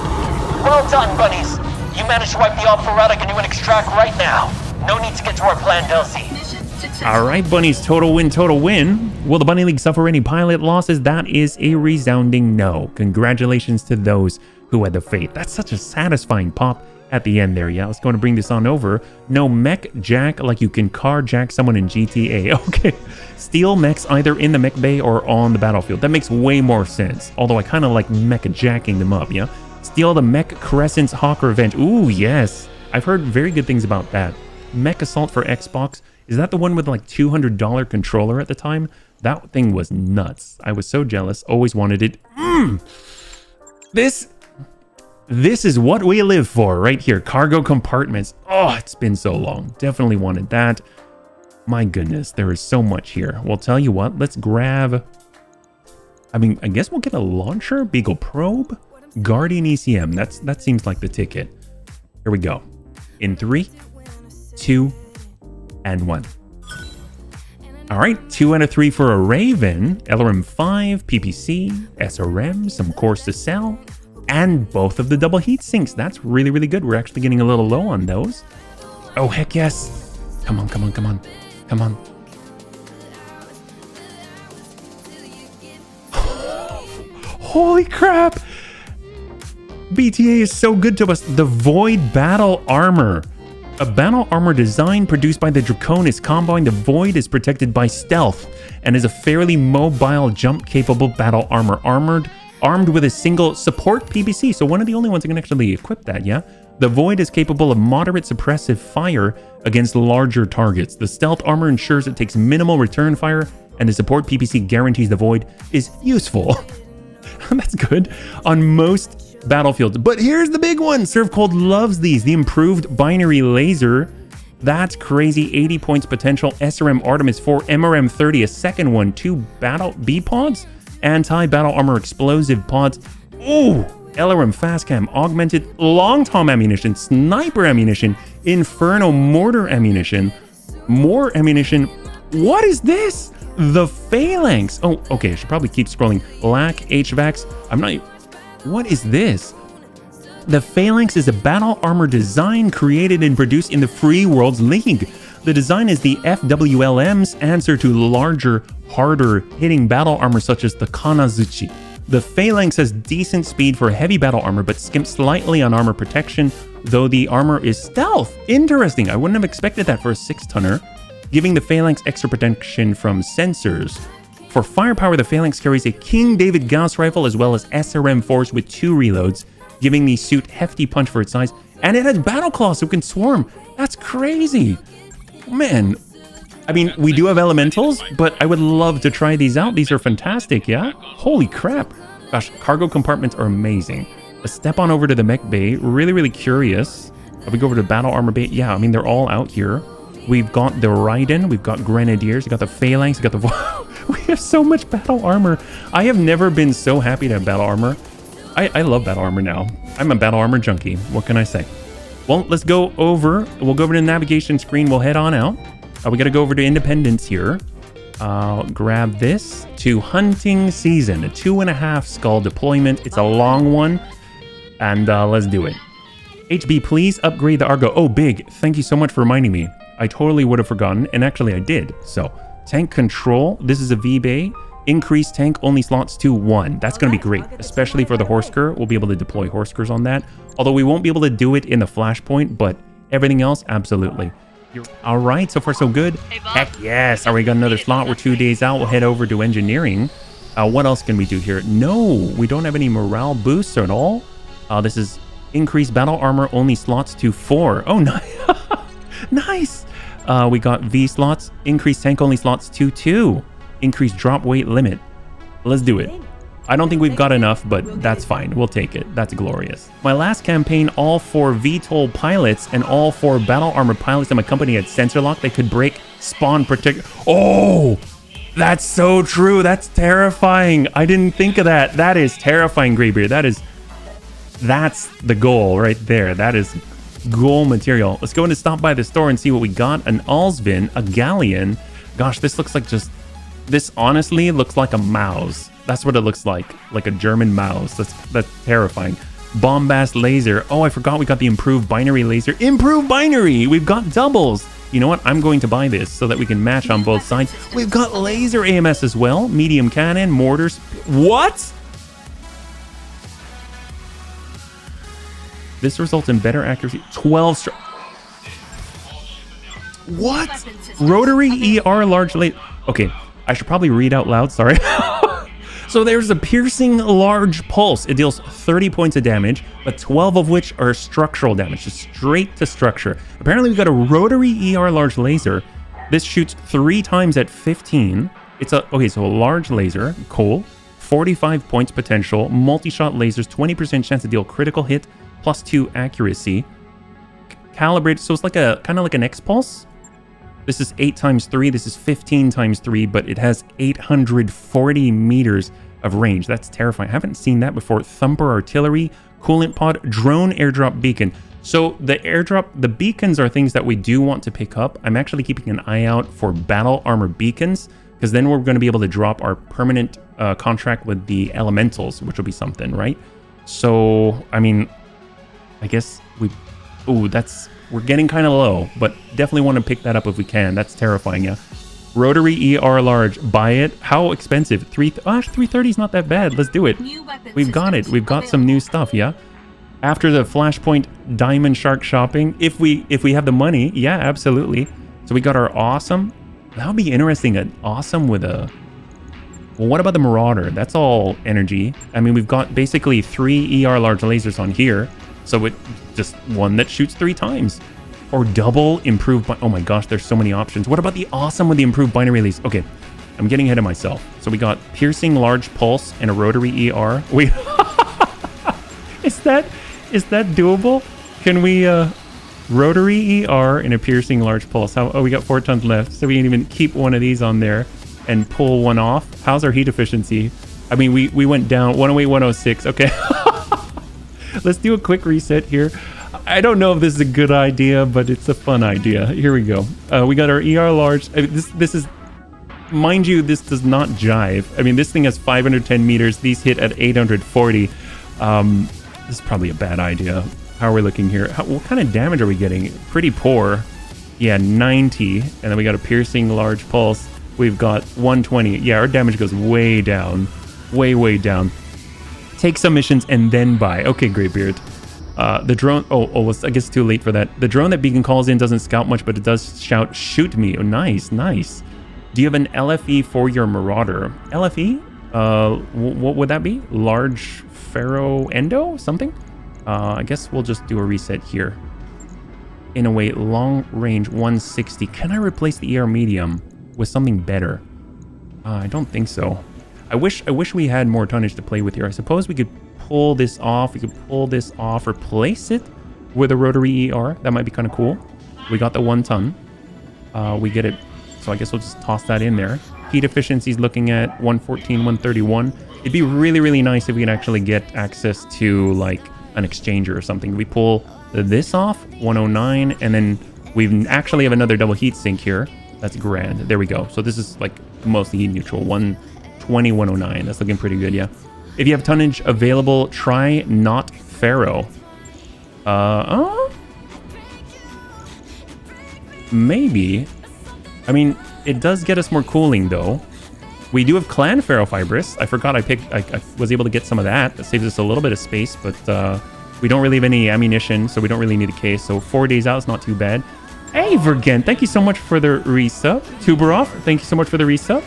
Well done, bunnies. You managed to wipe the operatic and you can extract right now. No need to get to our planned LC. All right, bunnies, total win, total win. Will the Bunny League suffer any pilot losses? That is a resounding no. Congratulations to those who had the faith. That's such a satisfying pop at the end there. Yeah, let's go and bring this on over. No mech jack like you can car jack someone in GTA. Okay. Steal mechs either in the mech bay or on the battlefield. That makes way more sense. Although I kind of like mecha jacking them up, yeah? Steal the Mech Crescent's Hawk Revenge. Ooh, yes. I've heard very good things about that. Mech Assault for Xbox. Is that the one with like $200 controller at the time? That thing was nuts. I was so jealous. Always wanted it. This is what we live for right here. Cargo compartments. Oh, it's been so long. Definitely wanted that. My goodness, there is so much here. Well, tell you what. Let's grab... I mean, I guess we'll get a launcher. Beagle Probe. Guardian ECM. That seems like the ticket. Here we go. In 3, 2, and 1. All right, 2 out of 3 for a Raven. LRM 5, PPC, SRM, some cores to sell, and both of the double heat sinks. That's really, really good. We're actually getting a little low on those. Oh, heck yes. Come on, come on, come on. Come on. Holy crap. BTA is so good to us. The Void Battle Armor. A battle armor design produced by the Draconis Combine. The Void is protected by stealth and is a fairly mobile jump-capable battle armor armed with a single support PPC. So one of the only ones that can actually equip that, yeah? The Void is capable of moderate suppressive fire against larger targets. The stealth armor ensures it takes minimal return fire, and the support PPC guarantees the Void is useful. That's good on most battlefields. But here's the big one. Serve Cold loves these. The improved binary laser. That's crazy. 80 points potential. SRM Artemis 4, MRM 30, a second one. 2 battle B pods, anti-battle armor explosive pods. Ooh, LRM fast cam, augmented long tom ammunition, sniper ammunition, inferno mortar ammunition, more ammunition. What is this? The phalanx. Oh, okay. I should probably keep scrolling. Lack HVACs. I'm not. What is this? The Phalanx is a battle armor design created and produced in the Free Worlds League. The design is the FWLM's answer to larger, harder hitting battle armor such as the Kanazuchi. The Phalanx has decent speed for heavy battle armor but skimps slightly on armor protection, though the armor is stealth. Interesting, I wouldn't have expected that for a 6-tonner, giving the Phalanx extra protection from sensors. For firepower, the Phalanx carries a King David Gauss rifle as well as SRM4s with 2 reloads, giving the suit hefty punch for its size, and it has battle claws so it can swarm. That's crazy. Man, I mean, we do have elementals, but I would love to try these out. These are fantastic, yeah? Holy crap. Gosh, cargo compartments are amazing. Let's step on over to the mech bay. Really, really curious. If we go over to battle armor bay, yeah, I mean, they're all out here. We've got the Raiden, we've got Grenadiers, we've got the Phalanx, we've got the... We have so much battle armor. I have never been so happy to have battle armor. I love battle armor now. I'm a battle armor junkie. What can I say? Well, let's go over. We'll go over to the navigation screen. We'll head on out. We got to go over to Independence here. Grab this to hunting season. A 2.5 skull deployment. It's a long one. And let's do it. HB, please upgrade the Argo. Oh, big. Thank you so much for reminding me. I totally would have forgotten. And actually, I did. So, tank control. This is a V-Bay. Increase tank only slots to 1. That's going to be great, especially for the Horsker. We'll be able to deploy Horskers on that. Although we won't be able to do it in the Flashpoint, but everything else, absolutely. All right, so far so good. Heck yes. All right, we got another slot. We're 2 days out. We'll head over to engineering. What else can we do here? No, we don't have any morale boosts at all. This is increased battle armor only slots to 4. Oh, nice. Nice. We got V slots. Increased tank only slots to 2. Increased drop weight limit. Let's do it. I don't think we've got enough, but that's fine. We'll take it. That's glorious. My last campaign, all 4 VTOL pilots and all 4 battle armor pilots in my company had sensor lock. They could break spawn protect. Oh, that's so true. That's terrifying. I didn't think of that. That is terrifying, Greybeard. That's the goal right there. That is goal material. Let's go in and stop by the store and see what we got. An Alsvin, a Galleon. Gosh, this looks like just... This honestly looks like a mouse. That's what it looks like a German mouse. That's terrifying. Bombast laser. Oh, I forgot we got the improved binary laser. Improved binary! We've got doubles. You know what? I'm going to buy this so that we can match on both sides. We've got laser AMS as well. Medium cannon, mortars. What? This results in better accuracy. 12 strike. What? Rotary ER large laser. Okay. I should probably read out loud, sorry. So there's a piercing large pulse. It deals 30 points of damage, but 12 of which are structural damage, just straight to structure. Apparently we've got a rotary ER large laser. This shoots 3 times at 15. It's a, okay, so a large laser, cool. 45 points potential, multi-shot lasers, 20% chance to deal critical hit, plus 2 accuracy. Calibrated, so it's like a, kind of like an X-Pulse. This is 8 times 3, this is 15 times 3, but it has 840 meters of range. That's terrifying. I haven't seen that before. Thumper artillery, coolant pod, drone airdrop beacon. So the airdrop, the beacons are things that we do want to pick up. I'm actually keeping an eye out for battle armor beacons, because then we're going to be able to drop our permanent contract with the elementals, which will be something, right? So, I mean, I guess we... Ooh, that's... We're getting kind of low, but definitely want to pick that up if we can. That's terrifying, yeah. Rotary ER large. Buy it. How expensive? 330 is not that bad. Let's do it. We've got it. We've got some new stuff, yeah. After the Flashpoint Diamond Shark shopping, if we have the money, yeah, absolutely. So we got our awesome. That would be interesting. An awesome with a... Well, what about the Marauder? That's all energy. I mean, we've got basically 3 ER large lasers on here. So it just one that shoots 3 times. Or double improved... Oh my gosh, there's so many options. What about the awesome with the improved binary release? Okay, I'm getting ahead of myself. So we got piercing large pulse and a rotary ER. Wait, is that doable? Can we Rotary ER and a piercing large pulse. Oh, we got 4 tons left, so we can even keep one of these on there and pull one off. How's our heat efficiency? I mean, we went down 108, 106. Okay. Let's do a quick reset here. I don't know if this is a good idea, but it's a fun idea. Here we go. We got our ER large. I mean, this is, mind you, this does not jive. I mean, this thing has 510 meters. These hit at 840. This is probably a bad idea. How are we looking here? What kind of damage are we getting? Pretty poor. Yeah, 90. And then we got a piercing large pulse. We've got 120. Yeah, our damage goes way down. Way down. Take some missions and then buy. Okay, Greybeard. The drone... Oh, I guess it's too late for that. The drone that Beacon calls in doesn't scout much, but it does shout, shoot me. Oh, nice. Do you have an LFE for your Marauder? LFE? What would that be? Large Pharaoh Endo? Something? I guess we'll just do a reset here. In a way, long range 160. Can I replace the ER medium with something better? I don't think so. I wish we had more tonnage to play with here. I suppose we could pull this off. We could pull this off, replace it with a rotary ER. That might be kind of cool. We got the 1 ton. We get it. So I guess we'll just toss that in there. Heat efficiency is looking at 114, 131. It'd be really nice if we can actually get access to like an exchanger or something. We pull this off, 109, and then we actually have another double heat sink here. That's grand. There we go. So this is like mostly heat neutral. 120, 109. That's looking pretty good, yeah. If you have tonnage available, try not Pharaoh. Maybe. I mean, it does get us more cooling though. We do have Clan Pharaoh Fibrous. I forgot I was able to get some of that. That saves us a little bit of space, but we don't really have any ammunition, so we don't really need a case. So 4 days out is not too bad. Hey, Vergen, thank you so much for the resub. Tuberoff, thank you so much for the resub.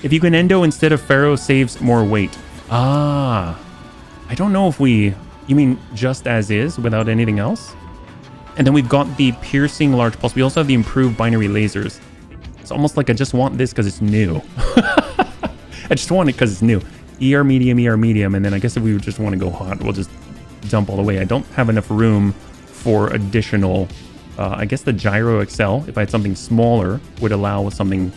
If you can endo instead of Pharaoh, saves more weight. I don't know if you mean just as is without anything else? And then we've got the piercing large pulse. We also have the improved binary lasers. It's almost like I just want this because it's new. I just want it because it's new. ER medium, and then I guess if we just want to go hot, we'll just dump all the way. I don't have enough room for additional... I guess the Gyro XL, if I had something smaller, would allow something...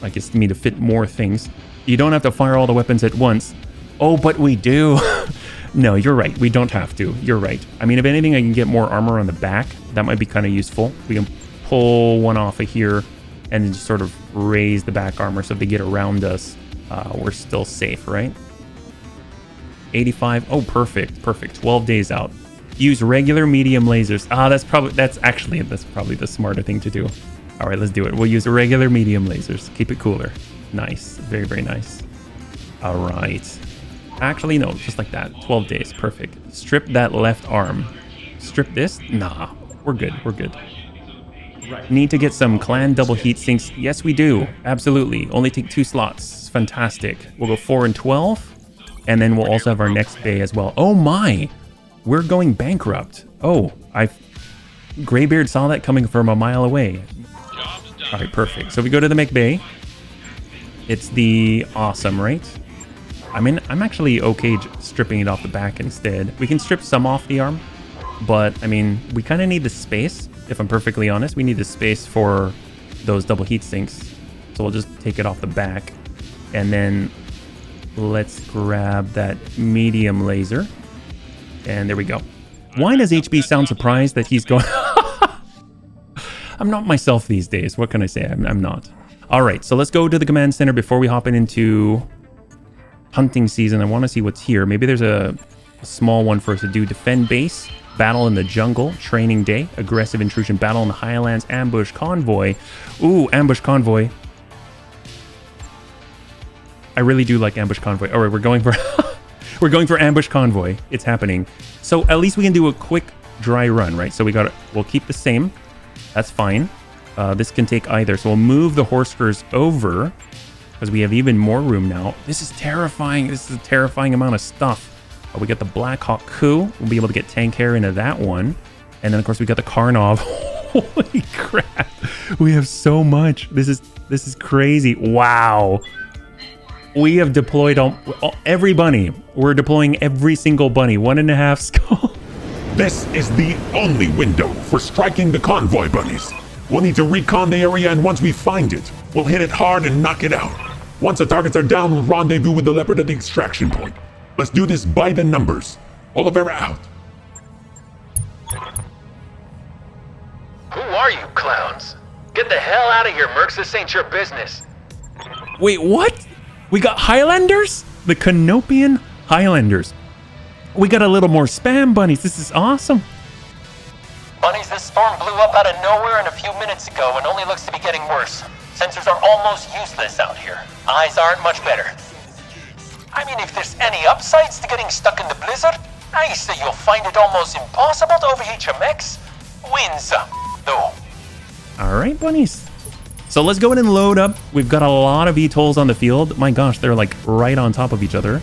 I guess me to fit more things. You don't have to fire all the weapons at once. Oh, but we do. No, you're right. We don't have to. You're right. I mean, if anything, I can get more armor on the back. That might be kind of useful. We can pull one off of here and then just sort of raise the back armor so if they get around us, we're still safe, right? 85. Oh, perfect. 12 days out. Use regular medium lasers. That's probably the smarter thing to do. All right, let's do it. We'll use regular medium lasers. Keep it cooler. Nice. Very nice. All right. Actually, no, just like that. 12 days. Perfect. Strip that left arm. Strip this? Nah, we're good. Right. Need to get some clan double heat sinks. Yes, we do. Absolutely. Only take 2 slots. Fantastic. We'll go 4 and 12. And then we'll also have our next bay as well. Oh my! We're going bankrupt. Oh, Greybeard saw that coming from a mile away. All right, perfect. So we go to the McBay. It's the awesome, right? I mean, I'm actually okay stripping it off the back instead. We can strip some off the arm, but I mean, we kind of need the space. If I'm perfectly honest, we need the space for those double heat sinks. So we'll just take it off the back, and then let's grab that medium laser. And there we go. Why does HB sound surprised that he's going... I'm not myself these days. What can I say? I'm not. All right, so let's go to the command center before we hop into hunting season. I want to see what's here. Maybe there's a small one for us to do. Defend base, battle in the jungle, training day, aggressive intrusion, battle in the highlands, ambush convoy. Ooh, ambush convoy. I really do like ambush convoy. All right, we're going for ambush convoy. It's happening. So at least we can do a quick dry run, right? So we'll keep the same. That's fine. This can take either. So we'll move the Horskers over because we have even more room now. This is terrifying. This is a terrifying amount of stuff. We got the Black Hawk Coup. We'll be able to get tank hair into that one. And then of course we got the Karnov. Holy crap. We have so much. This is crazy. Wow. We have deployed every bunny. We're deploying every single bunny. 1.5 skull. This is the only window for striking the convoy bunnies. We'll need to recon the area, and once we find it, we'll hit it hard and knock it out. Once the targets are down, we'll rendezvous with the leopard at the extraction point. Let's do this by the numbers. Oliveira out. Who are you clowns? Get the hell out of here, Mercs. This ain't your business. Wait, what? We got Highlanders? The Canopian Highlanders. We got a little more spam bunnies. This is awesome. Bunnies, this storm blew up out of nowhere a few minutes ago and only looks to be getting worse. Sensors are almost useless out here. Eyes aren't much better. I mean, if there's any upsides to getting stuck in the blizzard, I say you'll find it almost impossible to overheat your mechs. Wins, though. All right, bunnies. So let's go ahead and load up. We've got a lot of VTOLs on the field. My gosh, they're like right on top of each other.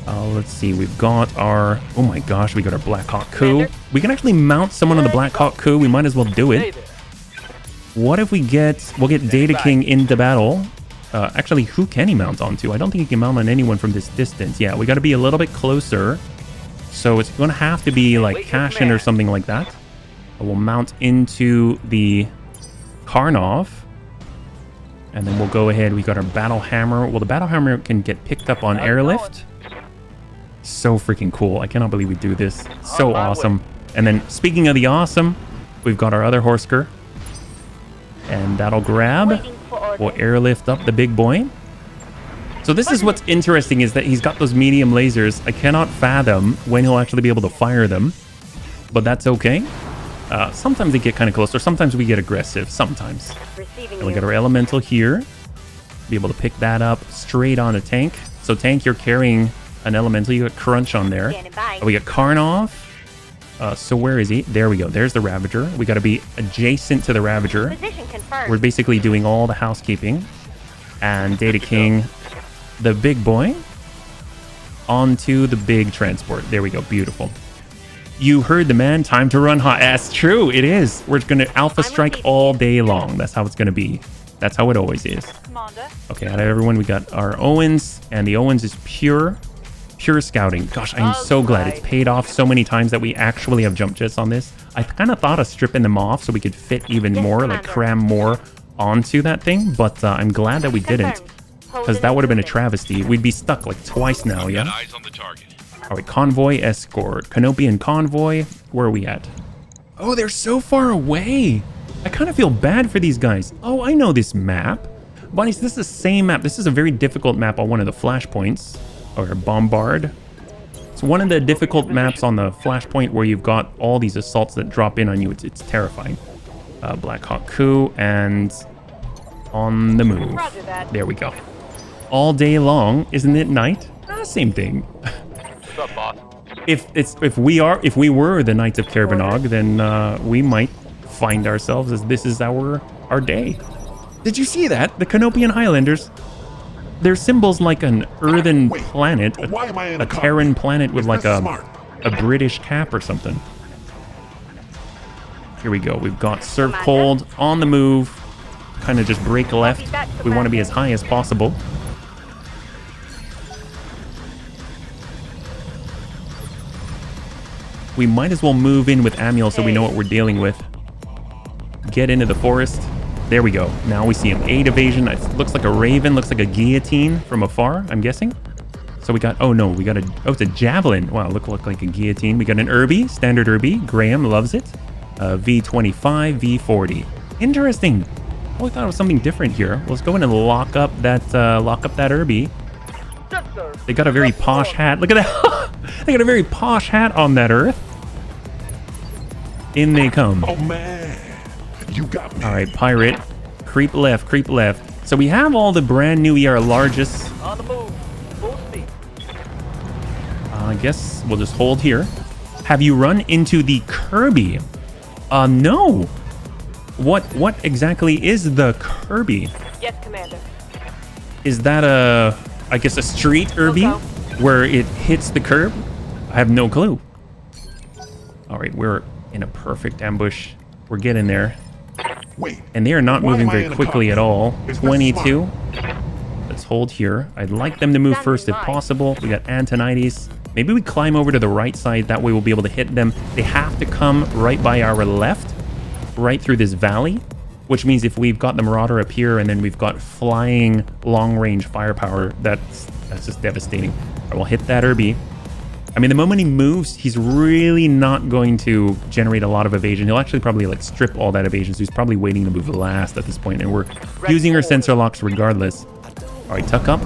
Let's see, we've got our, oh my gosh, we got our Black Hawk Coup. We can actually mount someone on the Black Hawk Coup. We might as well do it. What if we'll get Data King into battle. Actually, who can he mount onto? I don't think he can mount on anyone from this distance. Yeah, we got to be a little bit closer. So it's going to have to be like Cashin or something like that. We'll mount into the Karnov. And then we'll go ahead. We got our Battle Hammer. Well, the Battle Hammer can get picked up on airlift. So freaking cool. I cannot believe we do this. So awesome. And then speaking of the awesome, we've got our other Horsker. And that'll grab. We'll airlift up the big boy. So this is what's interesting, is that he's got those medium lasers. I cannot fathom when he'll actually be able to fire them. But that's okay. Sometimes they get kind of close, or sometimes we get aggressive. Sometimes. And we got our elemental here. Be able to pick that up straight on a tank. So tank, you're carrying an elemental. You got Crunch on there. We got Karnov. So where is he? There we go. There's the Ravager. We got to be adjacent to the Ravager. We're basically doing all the housekeeping. And Data King, the big boy, onto the big transport. There we go. Beautiful. You heard the man. Time to run hot. That's true. It is. We're going to alpha strike all day long. That's how it's going to be. That's how it always is. Okay, out of everyone, we got our Owens. And the Owens is pure scouting. Gosh, I'm so glad it's paid off so many times that we actually have jump jets on this. I kind of thought of stripping them off so we could fit even more, like cram more onto that thing. But I'm glad that we didn't, because that would have been a travesty. We'd be stuck like twice now, yeah? Eyes on the target. All right, Convoy Escort. Canopian Convoy. Where are we at? Oh, they're so far away. I kind of feel bad for these guys. Oh, I know this map. Bunnies, this is the same map. This is a very difficult map on one of the Flashpoints. Or Bombard. It's one of the difficult maps on the Flashpoint where you've got all these assaults that drop in on you. It's terrifying. Black Hawk Coup and on the move. There we go. All day long, isn't it night? Same thing. What's up, boss? If we were the Knights of Kerbenog, then we might find ourselves as this is our day. Did you see that? The Canopian Highlanders. Their symbol's like an earthen planet, a Terran planet with like a British cap or something. Here we go. We've got Serve Cold on the move. Kind of just break left. We want to be as high as possible. We might as well move in with Amiel so we know what we're dealing with. Get into the forest. There we go. Now we see him. 8 evasion. It looks like a raven. Looks like a guillotine from afar, I'm guessing. So we got, oh no, we got a, oh, it's a javelin. Wow, look like a guillotine. We got an Irby, standard Irby. Graham loves it. V25, V40. Interesting. Oh, I thought it was something different here. Let's go in and lock up that Irby. They got a very posh hat. Look at that. They got a very posh hat on that Earth. In they come. Oh man. You got me. All right, Pirate. Creep left, creep left. So we have all the brand new ER largest. On the move. Full speed. I guess we'll just hold here. Have you run into the Kirby? No. What exactly is the Kirby? Yes, Commander. Is that I guess a street Irby where it hits the curb? I have no clue. All right, we're in a perfect ambush. We're getting there. Wait. And they are not moving very quickly at all. Is that 22. Let's hold here. I'd like them to move first if possible. We got Antonides. Maybe we climb over to the right side. That way we'll be able to hit them. They have to come right by our left, right through this valley, which means if we've got the Marauder up here and then we've got flying long-range firepower, that's just devastating. All right, we'll hit that Irby. I mean, the moment he moves, he's really not going to generate a lot of evasion. He'll actually probably like strip all that evasion, so he's probably waiting to move last at this point, and we're using our sensor locks regardless. All right, tuck up.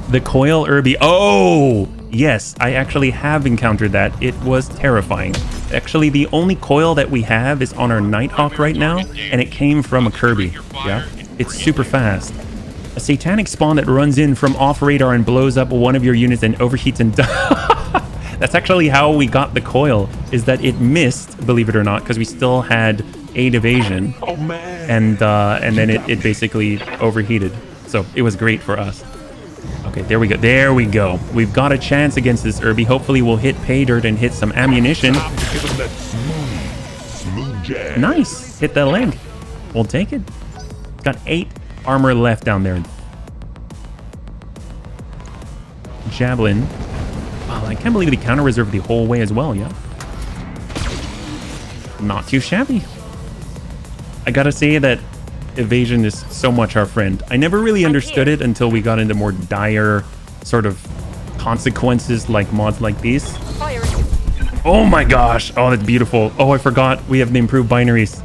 The coil Irby. Oh, yes, I actually have encountered that. It was terrifying. Actually, the only coil that we have is on our Nighthawk right now, and it came from a Kirby. Yeah, it's super fast. A satanic spawn that runs in from off radar and blows up one of your units and overheats and That's actually how we got the coil, is that it missed, believe it or not, because we still had 8 evasion. Oh man. And then it basically overheated. So it was great for us. Okay, there we go. There we go. We've got a chance against this Irby. Hopefully we'll hit pay dirt and hit some ammunition. Give him that smooth jab. Nice. Hit that leg. We'll take it. Got 8 armor left down there. Javelin. Wow, I can't believe the counter reserve the whole way as well, yeah. Not too shabby. I gotta say that evasion is so much our friend. I never really understood it until we got into more dire sort of consequences like mods like these. Oh my gosh. Oh, that's beautiful. Oh, I forgot we have the improved binaries.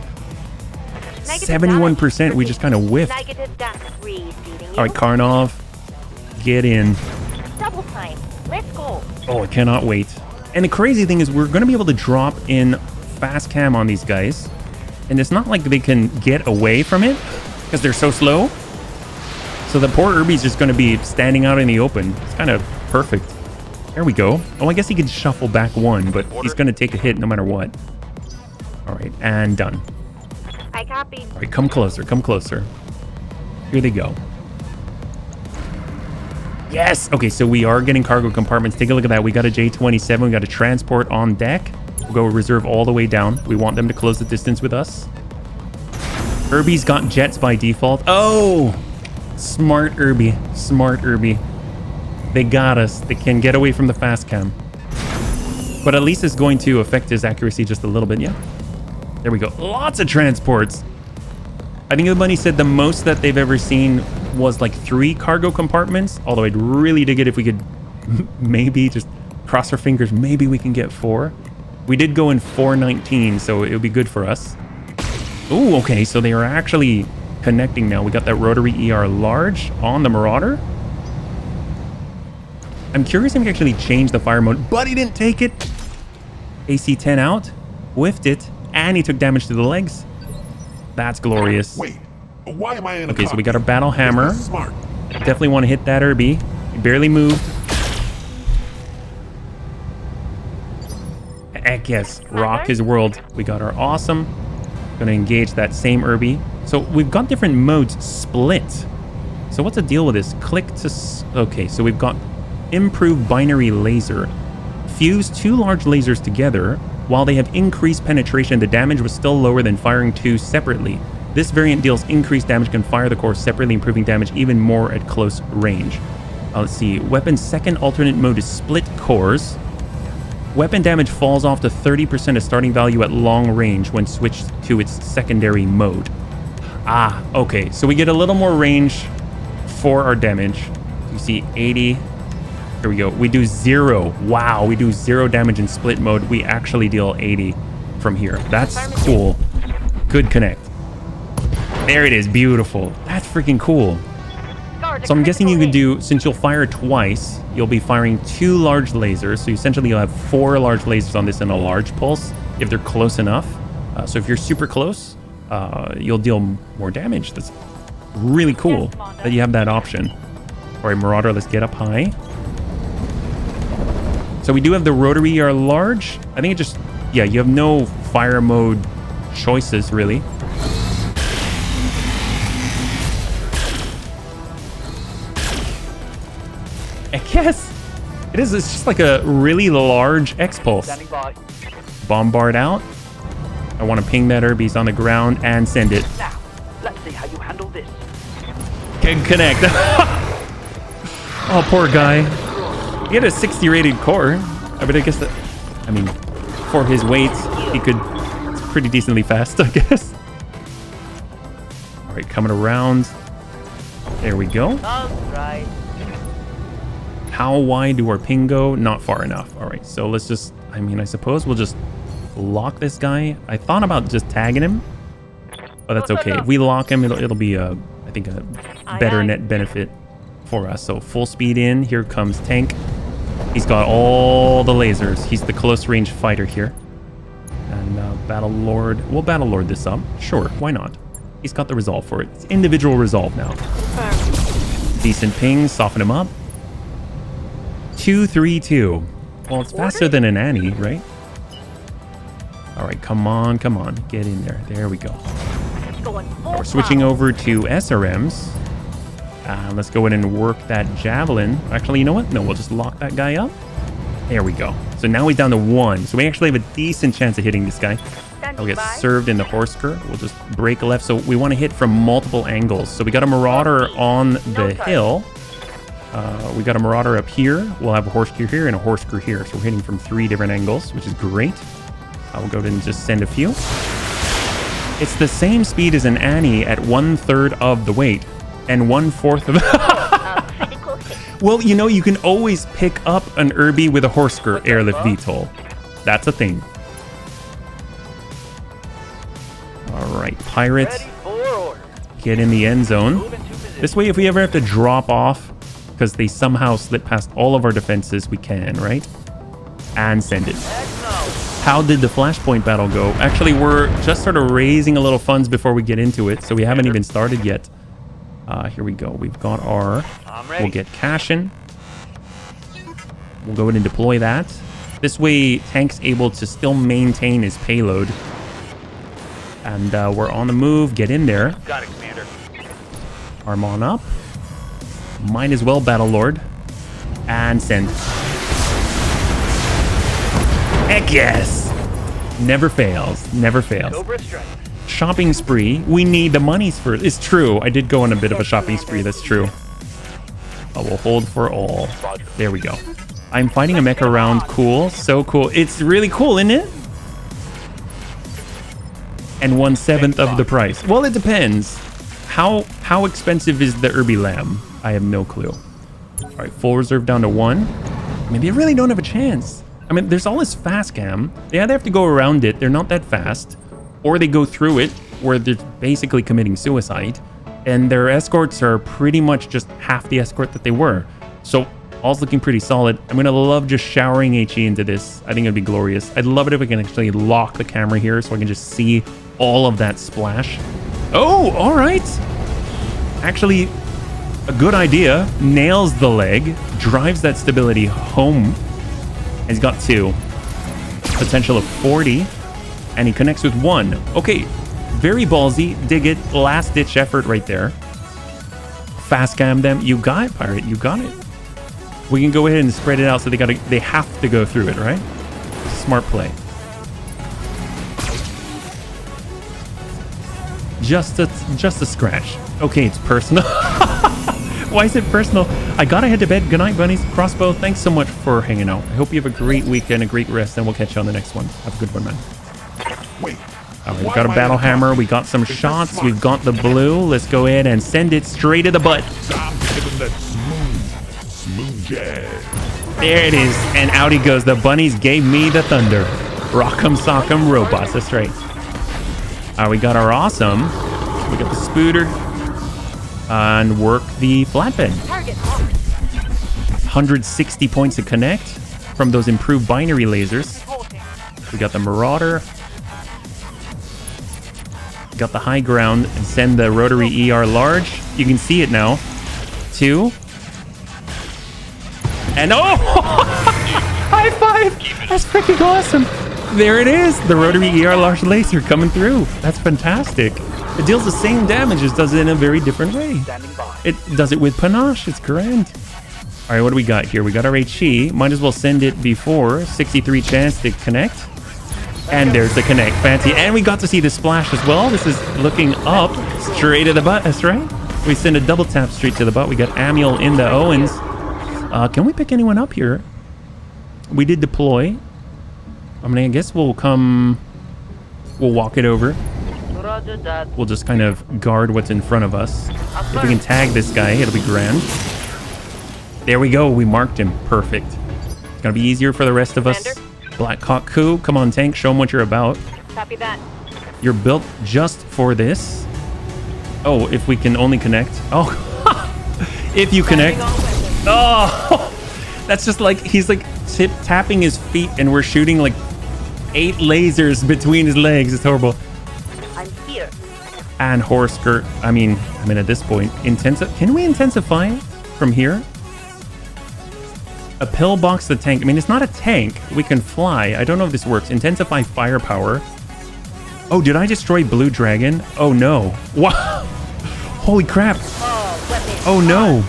71%. We just kind of whiffed. All right, Karnov, get in. Double time. Let's go. Oh, I cannot wait. And the crazy thing is we're going to be able to drop in fast cam on these guys. And it's not like they can get away from it because they're so slow. So the poor Irby's just going to be standing out in the open. It's kind of perfect. There we go. Oh, I guess he could shuffle back one, but he's going to take a hit no matter what. All right, and done. I copy. All right, come closer, come closer. Here they go. Yes! Okay, so we are getting cargo compartments. Take a look at that. We got a J-27. We got a transport on deck. We'll go reserve all the way down. We want them to close the distance with us. Irby's got jets by default. Oh! Smart Irby. Smart Irby. They got us. They can get away from the fast cam. But at least it's going to affect his accuracy just a little bit. Yeah. There we go. Lots of transports. I think the bunny said the most that they've ever seen was like 3 cargo compartments. Although I'd really dig it if we could maybe just cross our fingers. Maybe we can get 4. We did go in 419, so it would be good for us. Ooh, okay. So they are actually connecting now. We got that rotary ER large on the Marauder. I'm curious if we actually changed the fire mode, but he didn't take it. AC-10 out, whiffed it, and he took damage to the legs. That's glorious. Wait, why am I in a Okay, so we got our battle hammer. This is smart. Definitely want to hit that Irby. He barely moved. Heck yes, rock his world. We got our awesome. Gonna engage that same Irby. So we've got different modes split. So what's the deal with this? Click to... Okay, so we've got improved binary laser. Fuse 2 large lasers together. While they have increased penetration, the damage was still lower than firing 2 separately. This variant deals increased damage, can fire the core separately, improving damage even more at close range. Let's see. Weapon's second alternate mode is split cores. Weapon damage falls off to 30% of starting value at long range when switched to its secondary mode. Ah, okay. So we get a little more range for our damage. You see 80. Here we go. We do 0. Wow, we do 0 damage in split mode. We actually deal 80 from here. That's cool. Good connect. There it is. Beautiful. That's freaking cool. So I'm guessing you can do, since you'll fire twice, you'll be firing 2 large lasers. So essentially you'll have 4 large lasers on this and a large pulse if they're close enough. So if you're super close, you'll deal more damage. That's really cool that you have that option. All right, Marauder, let's get up high. So we do have the rotary ER large. I think it just, yeah, you have no fire mode choices really. I guess it is. It's just like a really large X-pulse. Standing by. Bombard out. I want to ping that Irby's on the ground and send it. Now, let's see how you handle this. Can connect. Oh, poor guy. He had a 60 rated core. I mean, I guess that, I mean, for his weight, he could, it's pretty decently fast, I guess. All right, coming around. There we go. All right. How wide do our ping go? Not far enough. All right, so let's just, I mean, I suppose we'll just lock this guy. I thought about just tagging him, but that's okay. If we lock him, it'll be I think a better net benefit for us. So full speed in. Here comes tank. He's got all the lasers. He's the close range fighter here. And Battle Lord. We'll Battle Lord this up. Sure, why not? He's got the resolve for it. It's individual resolve now. Decent ping. Soften him up. 232. Well, it's faster than an Annie, right? All right, come on, come on. Get in there. There we go. We're switching over to SRMs. Let's go in and work that javelin. Actually, you know what? No, we'll just lock that guy up. There we go. So now he's down to 1. So we actually have a decent chance of hitting this guy. He'll get served in the horse cur. We'll just break left. So we want to hit from multiple angles. So we got a marauder on the hill. We got a marauder up here. We'll have a horse crew here and a horse crew here. So we're hitting from 3 different angles, which is great. We'll go ahead and just send a few. It's the same speed as an Annie at 1/3 of the weight and 1/4 of... Well, you know, you can always pick up an Irby with a horse crew airlift VTOL. That's a thing. All right, pirates. Get in the end zone. This way, if we ever have to drop off, because they somehow slip past all of our defenses, we can, right? And send it. How did the Flashpoint battle go? Actually, we're just sort of raising a little funds before we get into it, so we haven't even started yet. Here we go. We've got our... We'll get cash in. We'll go ahead and deploy that. This way, tank's able to still maintain his payload. And we're on the move. Get in there. Got it, Commander. Arm on up. Might as well Battle Lord. And send. Heck yes! Never fails. Never fails. Cobra strike. Shopping spree. We need the monies for it. It's true. I did go on a bit of a shopping spree. That's true. I will hold for all. There we go. I'm fighting a mecha round. Cool. So cool. It's really cool, isn't it? And 1/7 of the price. Well, it depends. How expensive is the Irby Lamb? I have no clue. All right, full reserve down to 1. I mean, they really don't have a chance. I mean, there's all this fast cam. Yeah, they have to go around it. They're not that fast. Or they go through it, where they're basically committing suicide. And their escorts are pretty much just half the escort that they were. So, all's looking pretty solid. I'm going to love just showering HE into this. I think it'd be glorious. I'd love it if I can actually lock the camera here so I can just see all of that splash. Oh, all right. Actually, a good idea. Nails the leg, drives that stability home. And he's got 2. Potential of 40. And he connects with 1. Okay, very ballsy. Dig it. Last ditch effort right there. Fast cam them. You got it, Pirate. You got it. We can go ahead and spread it out so they have to go through it, right? Smart play. Just a scratch. Okay, it's personal. Why is it personal? I gotta head to bed. Good night, bunnies. Crossbow, thanks so much for hanging out. I hope you have a great weekend, a great rest, and we'll catch you on the next one. Have a good one, man. Wait. All right, we got a battle hammer. We got some shots. We've got the blue. Let's go ahead and send it straight to the butt. I'm giving that smooth jazz. There it is. And out he goes. The bunnies gave me the thunder. Rock'em sock'em robots. That's right. All right, we got our awesome. We got the spooter. And work the flatbed. 160 points to connect from those improved binary lasers. We got the Marauder. Got the high ground and send the rotary ER large. You can see it now. 2. And oh! High five! That's freaking awesome. There it is. The rotary ER large laser coming through. That's fantastic. It deals the same damage, just does it in a very different way. It does it with panache. It's grand. All right, what do we got here? We got our HE. Might as well send it before. 63 chance to connect. And there's the connect. Fancy. And we got to see the splash as well. This is looking up straight to the butt. That's right. We send a double tap straight to the butt. We got Amiel in the Owens. Can we pick anyone up here? We did deploy. I mean, I guess we'll walk it over. Roger that. We'll just kind of guard what's in front of us. If we can tag this guy, it'll be grand. There we go. We marked him. Perfect. It's going to be easier for the rest of us. Black Hawk Coup. Come on, tank. Show them what you're about. Copy that. You're built just for this. Oh, if we can only connect. Oh, if you connect. Oh, that's just like he's like tapping his feet and we're shooting like 8 lasers between his legs. It's horrible. I'm here. And horse skirt. I mean at this point, can we intensify from here? A pillbox the tank. I mean, it's not a tank. We can fly. I don't know if this works. Intensify firepower. Oh, did I destroy Blue Dragon? Oh no. Wow. Holy crap. Oh no.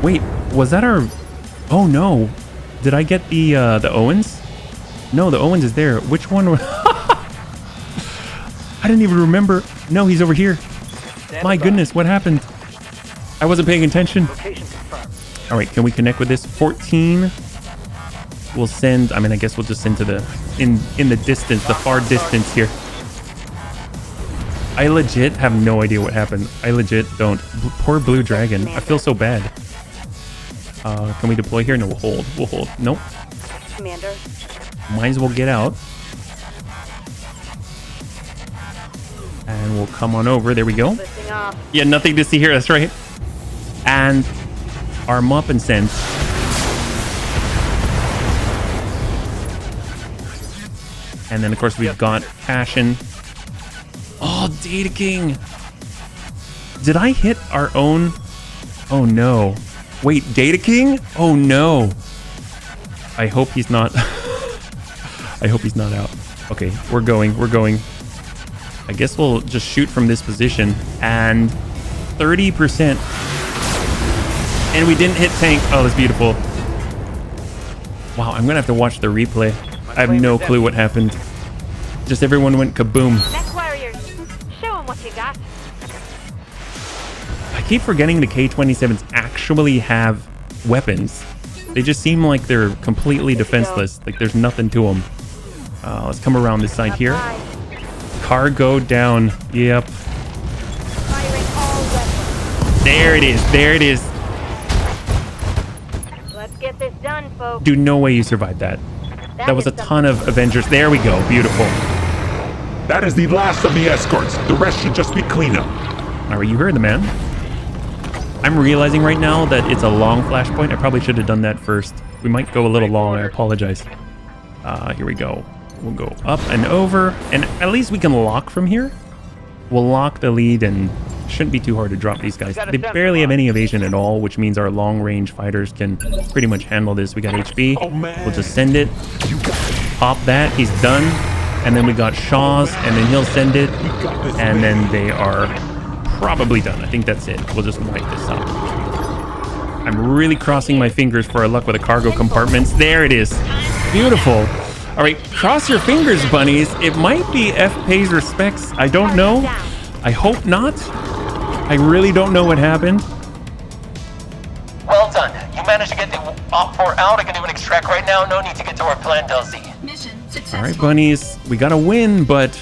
Wait, was that our... Oh no. Did I get the Owens? No, the Owens is there. Which one? I didn't even remember. No, he's over here. My goodness, what happened? I wasn't paying attention. All right, can we connect with this? 14. We'll send... I mean, I guess we'll just send to the... In the distance, the far distance here. I legit have no idea what happened. I legit don't. Poor Blue Dragon. I feel so bad. Can we deploy here? No, we'll hold. We'll hold. Nope. Commander. Might as well get out. And we'll come on over. There we go. Lifting off. Yeah, nothing to see here. That's right. And arm up and send. And then, of course, we've got Passion. Oh, Data King. Did I hit our own? Oh, no. Wait, Data King? Oh, no. I hope he's not. I hope he's not out. Okay, we're going. We're going. I guess we'll just shoot from this position. And 30%. And we didn't hit tank. Oh, that's beautiful. Wow, I'm going to have to watch the replay. I have no clue what happened. Just everyone went kaboom. Next warriors. Show them what you got. I keep forgetting the K-27s actually have weapons. They just seem like they're completely defenseless. Like there's nothing to them. Let's come around this side here. Cargo down. Yep. Firing all weapons. There it is. There it is. Let's get this done, folks. Dude, no way you survived that. That was a ton of Avengers. There we go. Beautiful. That is the last of the escorts. The rest should just be cleanup. All right, you heard the man. I'm realizing right now that it's a long flashpoint. I probably should have done that first. We might go a little long. I apologize. Here we go. We'll go up and over. And at least we can lock from here. We'll lock the lead and shouldn't be too hard to drop these guys. They barely have any evasion at all, which means our long-range fighters can pretty much handle this. We got HB. Oh, man. We'll just send it. Pop that. He's done. And then we got Shaw's, and then he'll send it. And then they are probably done. I think that's it. We'll just wipe this up. I'm really crossing my fingers for our luck with the cargo compartments. There it is. Beautiful. All right, cross your fingers, bunnies. It might be F pays respects. I don't know. I hope not. I really don't know what happened. Well done. You managed to get the Op-4 out. I can do an extract right now. No need to get to our planned LZ. Mission successful. All right, bunnies. We got to win, but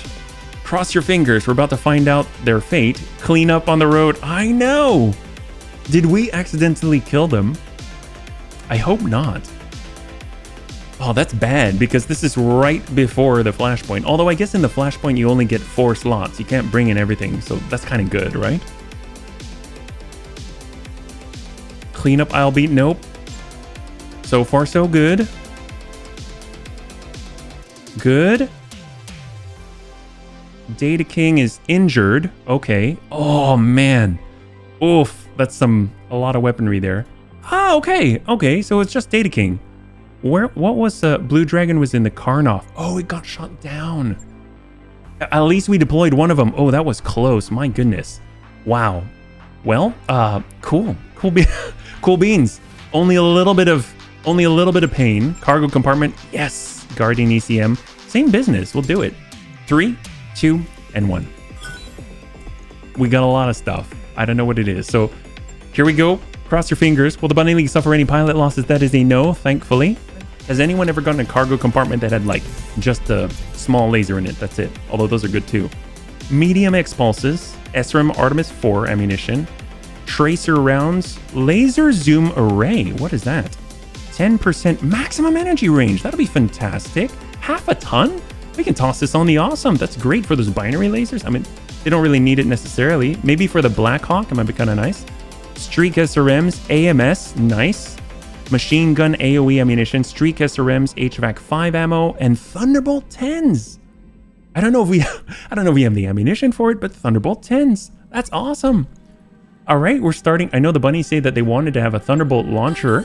cross your fingers. We're about to find out their fate. Clean up on the road. I know. Did we accidentally kill them? I hope not. Oh, that's bad because this is right before the flashpoint. Although I guess in the flashpoint you only get 4 slots. You can't bring in everything, so that's kind of good, right? Cleanup I'll beat. Nope. So far so good. Good. Data King is injured. Okay. Oh man. Oof. That's a lot of weaponry there. Ah, okay. Okay, so it's just Data King. What was Blue Dragon was in the Karnoff. Oh, it got shot down. At least we deployed one of them. Oh, that was close. My goodness. Wow. Well, cool. Cool beans. Only a little bit of pain. Cargo compartment. Yes. Guardian ECM. Same business. We'll do it. 3, 2, and 1. We got a lot of stuff. I don't know what it is. So here we go. Cross your fingers. Will the Bunny League suffer any pilot losses? That is a no, thankfully. Has anyone ever gotten a cargo compartment that had like just a small laser in it? That's it. Although those are good too. Medium X-Pulses, SRAM Artemis 4 ammunition, tracer rounds, laser zoom array. What is that? 10% maximum energy range. That'll be fantastic. Half a ton? We can toss this on the awesome. That's great for those binary lasers. I mean, they don't really need it necessarily. Maybe for the Black Hawk, it might be kind of nice. Streak SRMs, AMS, nice. Machine gun AoE ammunition, Streak SRMs, HVAC 5 ammo, and Thunderbolt 10s. I don't know if we have the ammunition for it, but Thunderbolt 10s. That's awesome. All right, we're starting. I know the bunnies say that they wanted to have a Thunderbolt launcher.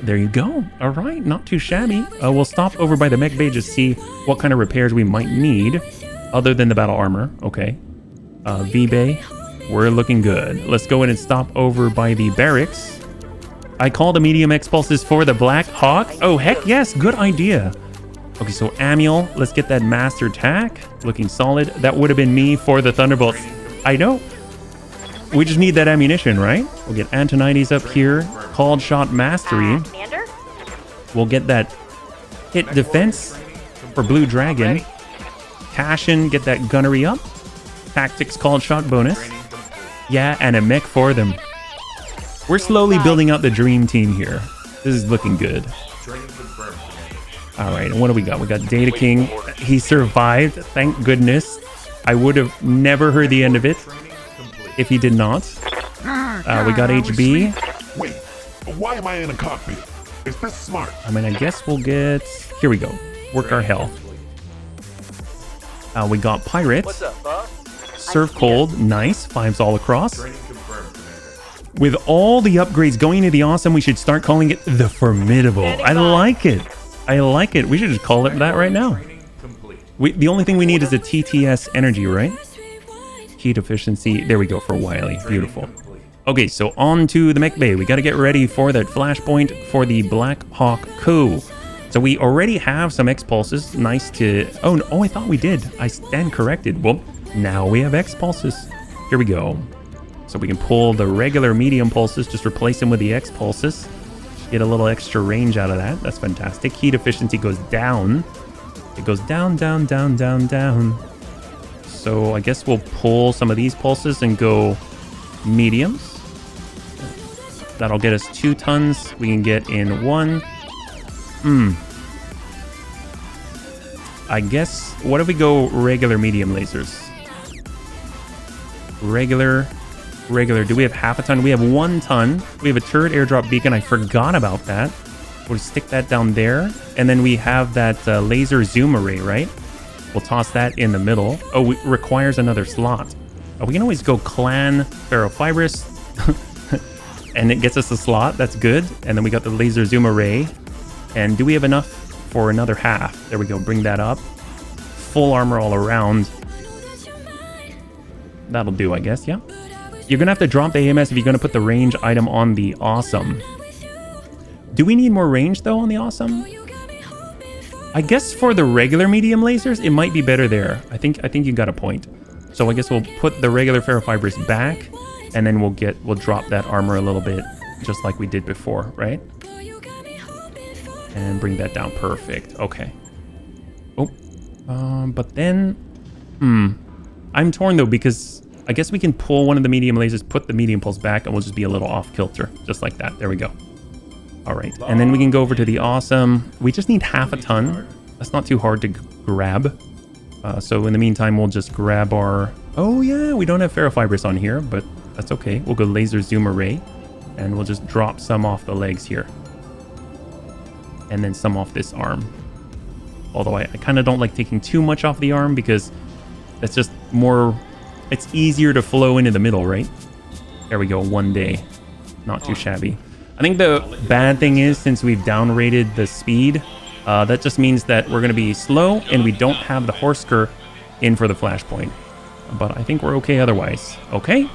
There you go. All right, not too shabby. We'll stop over by the mech bay just see what kind of repairs we might need other than the battle armor. Okay. V-Bay, we're looking good. Let's go in and stop over by the barracks. I call the medium X-Pulses for the Black Hawk. Oh, heck yes. Good idea. Okay, so Amiel, let's get that master tack. Looking solid. That would have been me for the Thunderbolt. I know. We just need that ammunition, right? We'll get Antonides up here. Called shot mastery. Commander? We'll get that hit defense for Blue Dragon. Cashin, get that gunnery up. Tactics called shot bonus. Yeah, and a mech for them. We're slowly building out the dream team here. This is looking good. All right, and what do we got? We got Data King. He survived, thank goodness. I would have never heard the end of it if he did not. We got HB. Wait, why am I in a cockpit? Is this smart? I mean, I guess we'll get... Here we go. Work our hell. We got Pirate. What's up, boss? Surf Cold. Nice. 5s all across. With all the upgrades going into the awesome, we should start calling it the Formidable. I like it. I like it. We should just call it that right now. The only thing we need is a TTS energy, right? Heat efficiency. There we go for Wily. Beautiful. Okay, so on to the mech bay. We got to get ready for that flashpoint for the Black Hawk coup. So we already have some X-Pulses. Nice to... Oh, no, I thought we did. I stand corrected. Well, now we have X-Pulses. Here we go. So we can pull the regular medium pulses, just replace them with the X-Pulses. Get a little extra range out of that. That's fantastic. Heat efficiency goes down. It goes down, down, down, down, down. So I guess we'll pull some of these pulses and go mediums. That'll get us 2 tons. We can get in 1. I guess, what if we go regular medium lasers? Regular. Do we have half a ton? We have 1 ton. We have a turret airdrop beacon. I forgot about that. We'll stick that down there. And then we have that laser zoom array, right? We'll toss that in the middle. Oh, it requires another slot. We can always go clan ferrofibrous. And it gets us a slot. That's good. And then we got the laser zoom array. And do we have enough for another half? There we go. Bring that up. Full armor all around. That'll do, I guess. Yeah. You're going to have to drop the AMS if you're going to put the range item on the awesome. Do we need more range, though, on the awesome? I guess for the regular medium lasers, it might be better there. I think you got a point. So I guess we'll put the regular ferrofibrous back, and then we'll drop that armor a little bit, just like we did before, right? And bring that down. Perfect. Okay. Oh. But then... I'm torn, though, because I guess we can pull one of the medium lasers, put the medium pulse back, and we'll just be a little off kilter. Just like that. There we go. All right. And then we can go over to the awesome. We just need half a ton. That's not too hard to grab. So in the meantime, we'll just grab our... Oh, yeah. We don't have ferrofibrous on here, but that's okay. We'll go laser zoom array, and we'll just drop some off the legs here. And then some off this arm. Although I kind of don't like taking too much off the arm because that's just more... It's easier to flow into the middle, right? There we go. 1 day. Not too shabby. I think the bad thing is, since we've downrated the speed, that just means that we're going to be slow and we don't have the Horsker in for the flashpoint. But I think we're okay otherwise. Okay.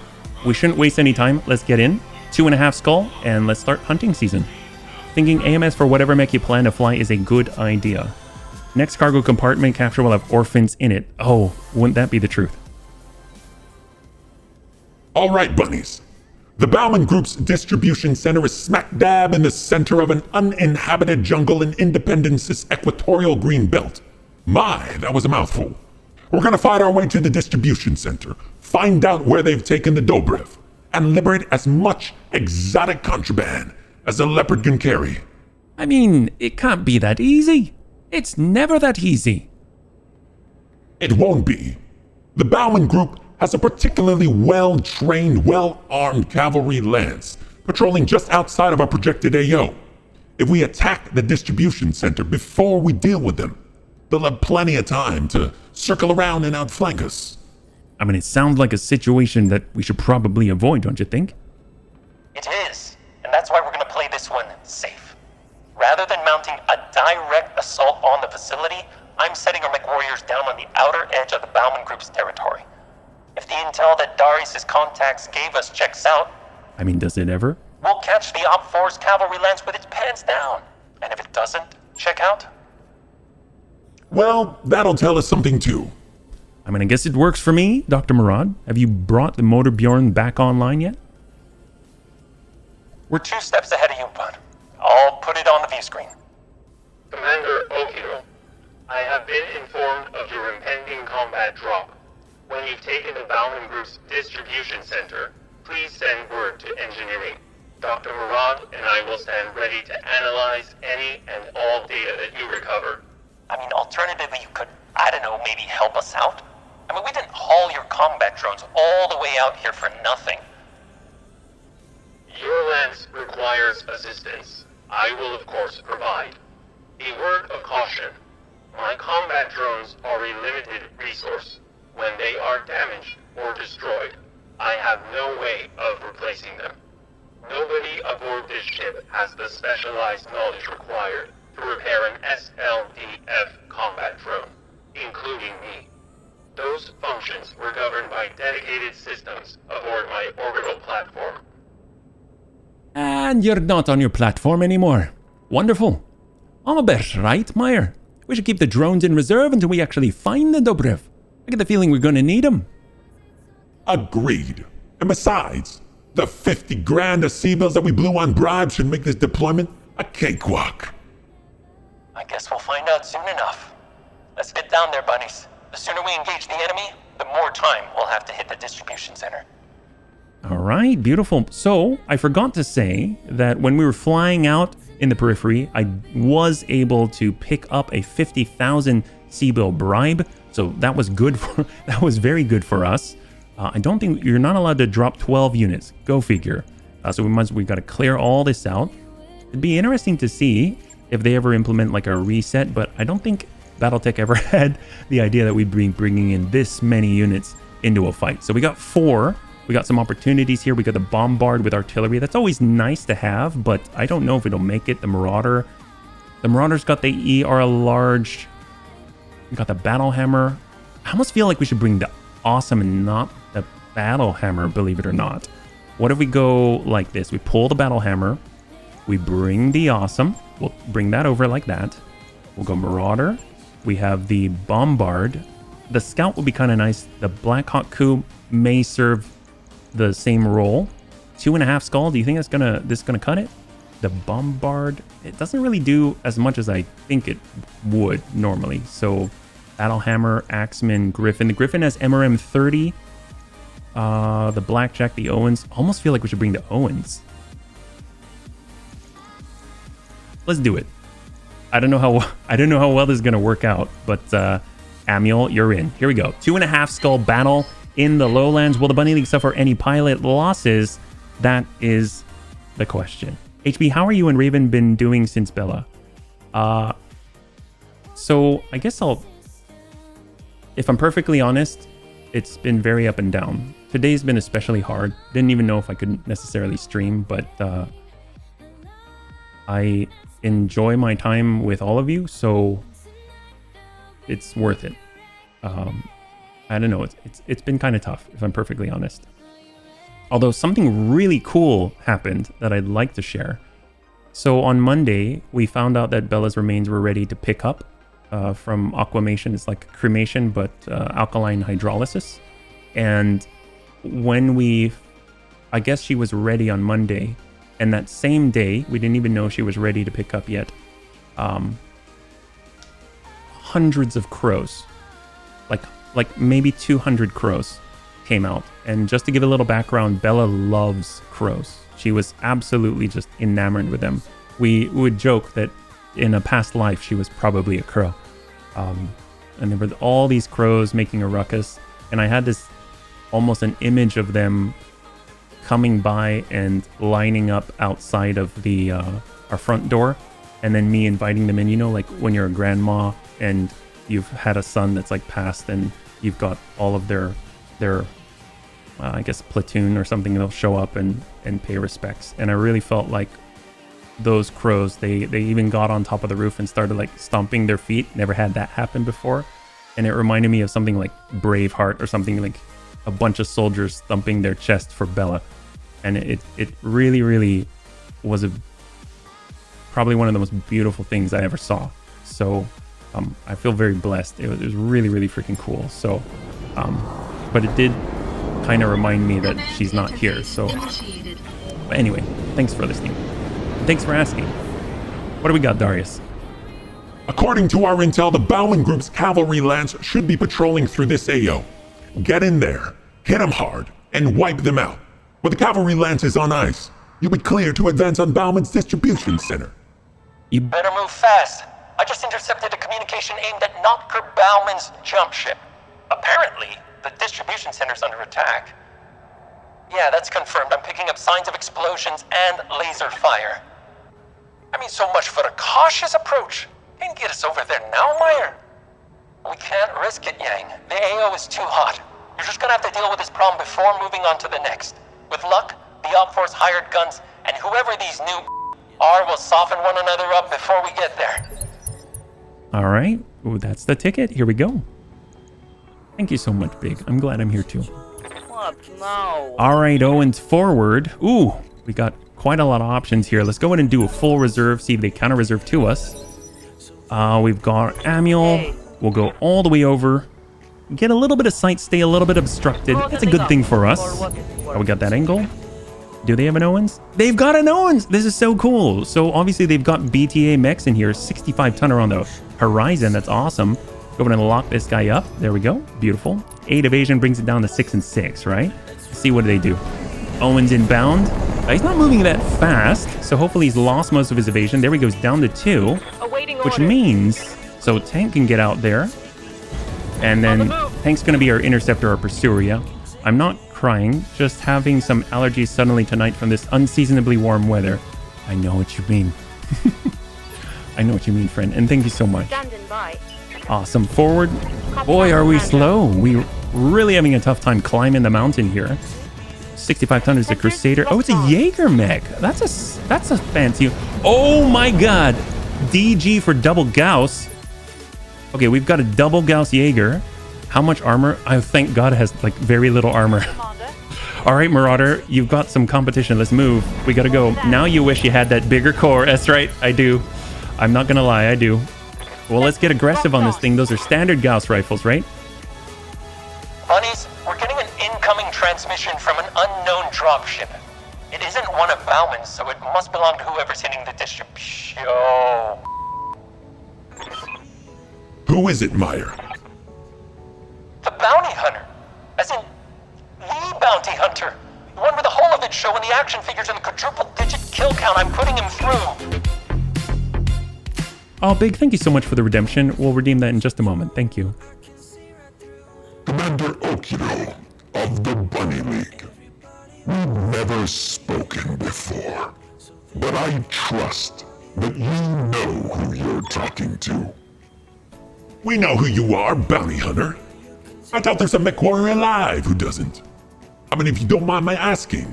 We shouldn't waste any time. Let's get in. 2.5 skull and let's start hunting season. Thinking AMS for whatever mech you plan to fly is a good idea. Next cargo compartment capture will have orphans in it. Oh, wouldn't that be the truth? All right, bunnies. The Bauman Group's distribution center is smack dab in the center of an uninhabited jungle in Independence's equatorial green belt. My, that was a mouthful. We're gonna fight our way to the distribution center, find out where they've taken the Dobrev, and liberate as much exotic contraband as a leopard can carry. I mean, it can't be that easy. It's never that easy. It won't be. The Bauman Group has a particularly well-trained, well-armed cavalry lance patrolling just outside of our projected AO. If we attack the distribution center before we deal with them, they'll have plenty of time to circle around and outflank us. I mean, it sounds like a situation that we should probably avoid, don't you think? It is, and that's why we're gonna play this one safe. Rather than mounting a direct assault on the facility, I'm setting our MechWarriors down on the outer edge of the Bauman Group's territory. If the intel that Darius' contacts gave us checks out, I mean, does it ever? we'll catch the Op 4's cavalry lance with its pants down. And if it doesn't check out, Well, that'll tell us something too. I mean, I guess it works for me, Dr. Murad. Have you brought the Motor Bjorn back online yet? we're 2 steps ahead of you, bud. I'll put it on the view screen. Commander Okiro, I have been informed of your impending combat drop. When you've taken the Bauman Group's distribution center, please send word to engineering. Dr. Murad and I will stand ready to analyze any and all data that you recover. I mean, alternatively, you could, I don't know, maybe help us out? I mean, we didn't haul your combat drones all the way out here for nothing. Your lance requires assistance. I will, of course, provide. A word of caution. My combat drones are a limited resource. When they are damaged or destroyed, I have no way of replacing them. Nobody aboard this ship has the specialized knowledge required to repair an SLDF combat drone, including me. Those functions were governed by dedicated systems aboard my orbital platform. And you're not on your platform anymore. Wonderful. I'm a bit right, Meyer. We should keep the drones in reserve until we actually find the Dobrev. I get the feeling we're gonna need them. Agreed. And besides, the 50 grand of C-bills that we blew on bribes should make this deployment a cakewalk. I guess we'll find out soon enough. Let's get down there, bunnies. The sooner we engage the enemy, the more time we'll have to hit the distribution center. All right, beautiful. So I forgot to say that when we were flying out in the periphery, I was able to pick up a 50,000 C-bill bribe. So that was good for, that was very good for us. I don't think you're not allowed to drop 12 units. Go figure. So we've got to clear all this out. It'd be interesting to see if they ever implement like a reset, but I don't think Battletech ever had the idea that we'd be bringing in this many units into a fight. So we got 4. We got some opportunities here. We got the Bombard with artillery. That's always nice to have, but I don't know if it'll make it. The Marauder. The Marauder's got the ER large. We got the Battle Hammer. I almost feel like we should bring the Awesome and not the Battle Hammer, believe it or not. What if we go like this? We pull the Battle Hammer. We bring the Awesome. We'll bring that over like that. We'll go Marauder. We have the Bombard. The Scout will be kind of nice. The Black Hawk Coup may serve the same role. 2.5 skull. Do you think this gonna cut it? The Bombard, it doesn't really do as much as I think it would normally. So Battle Hammer, Axeman, Griffin. The Griffin has MRM 30. The Blackjack, the Owens. Almost feel like we should bring the Owens. Let's do it. I don't know how well this is gonna work out, but Amiel, you're in. Here we go. 2.5 skull battle in the lowlands. Will the Bunny League suffer any pilot losses? That is the question. HB, how are you and Raven been doing since Bella? So I guess if I'm perfectly honest, it's been very up and down. Today's been especially hard. Didn't even know if I could necessarily stream, but I enjoy my time with all of you, so it's worth it. I don't know, it's been kind of tough, if I'm perfectly honest. Although something really cool happened that I'd like to share. So on Monday, we found out that Bella's remains were ready to pick up from aquamation. It's like cremation, but alkaline hydrolysis. And when I guess she was ready on Monday. And that same day, we didn't even know she was ready to pick up yet. Hundreds of crows, like maybe 200 crows came out. And just to give a little background, Bella loves crows. She was absolutely just enamored with them. We would joke that in a past life, she was probably a crow. And there were all these crows making a ruckus. And I had this almost an image of them coming by and lining up outside of the our front door, and then me inviting them in. You know, like when you're a grandma and you've had a son that's like passed, and you've got all of their I guess platoon or something. They'll show up and pay respects. And I really felt like those crows. They even got on top of the roof and started like stomping their feet. Never had that happen before, and it reminded me of something like Braveheart or something, like a bunch of soldiers thumping their chest for Bella. And it really was probably one of the most beautiful things I ever saw. So I feel very blessed. It was really freaking cool. So, but it did kind of remind me that she's not here. So but anyway, thanks for listening. Thanks for asking. What do we got, Darius? According to our intel, the Bowman Group's cavalry lance should be patrolling through this AO. Get in there, hit them hard, and wipe them out. When the cavalry lance is on ice, you'll be clear to advance on Bowman's distribution center. You better move fast. I just intercepted a communication aimed at Notker Bowman's jump ship. Apparently, the distribution center's under attack. Yeah, that's confirmed. I'm picking up signs of explosions and laser fire. I mean, so much for a cautious approach. Can't get us over there now, Meyer. We can't risk it, Yang. The AO is too hot. You're just gonna have to deal with this problem before moving on to the next. With luck, the Op Force hired guns, and whoever these new are will soften one another up before we get there. All right. Ooh, that's the ticket. Here we go. Thank you so much, Big. I'm glad I'm here too. What? No. All right, Owens forward. Ooh, we got quite a lot of options here. Let's go ahead and do a full reserve, see if they counter reserve to us. We've got Amiel. Hey. We'll go all the way over. Get a little bit of sight, stay a little bit obstructed. That's a good thing for us. Oh, we got that angle. Do they have an Owens? They've got an Owens! This is so cool. So obviously they've got BTA mechs in here. 65 tonner on the horizon. That's awesome. Go ahead and lock this guy up. There we go. Beautiful. 8 evasion brings it down to 6 and 6, right? Let's see what do they do. Owens inbound. He's not moving that fast, so hopefully he's lost most of his evasion. There he goes, down to 2. Awaiting Which orders. means, so Tank can get out there. And then Tank's going to be our interceptor or pursuer, yeah? I'm not crying, just having some allergies suddenly tonight from this unseasonably warm weather. I know what you mean. I know what you mean, friend. And thank you so much. Standing by. Awesome. Forward. Boy, are we slow. We're really having a tough time climbing the mountain here. 65 ton is a Crusader. Oh, it's a Jaeger mech. That's a fancy. Oh my God. DG for double Gauss. Okay, we've got a double Gauss Jaeger. How much armor? I thank God it has like very little armor. Commander. All right, Marauder, you've got some competition. Let's move. We gotta go. Now you wish you had that bigger core. That's right, I do. I'm not gonna lie, I do. Well, let's get aggressive on this thing. Those are standard Gauss rifles, right? Bunnies, we're getting an incoming transmission from an unknown dropship. It isn't one of Bauman's, so it must belong to whoever's hitting the distribution. Who is it, Meyer? The bounty hunter. As in, the bounty hunter. The one with the whole of it showing the action figures and the quadruple digit kill count I'm putting him through. Oh, Big, thank you so much for the redemption. We'll redeem that in just a moment. Thank you. Commander Okiro of the Bunny League. We've never spoken before, but I trust that you know who you're talking to. We know who you are, bounty hunter. I doubt there's a mech warrior alive who doesn't. I mean, if you don't mind my asking,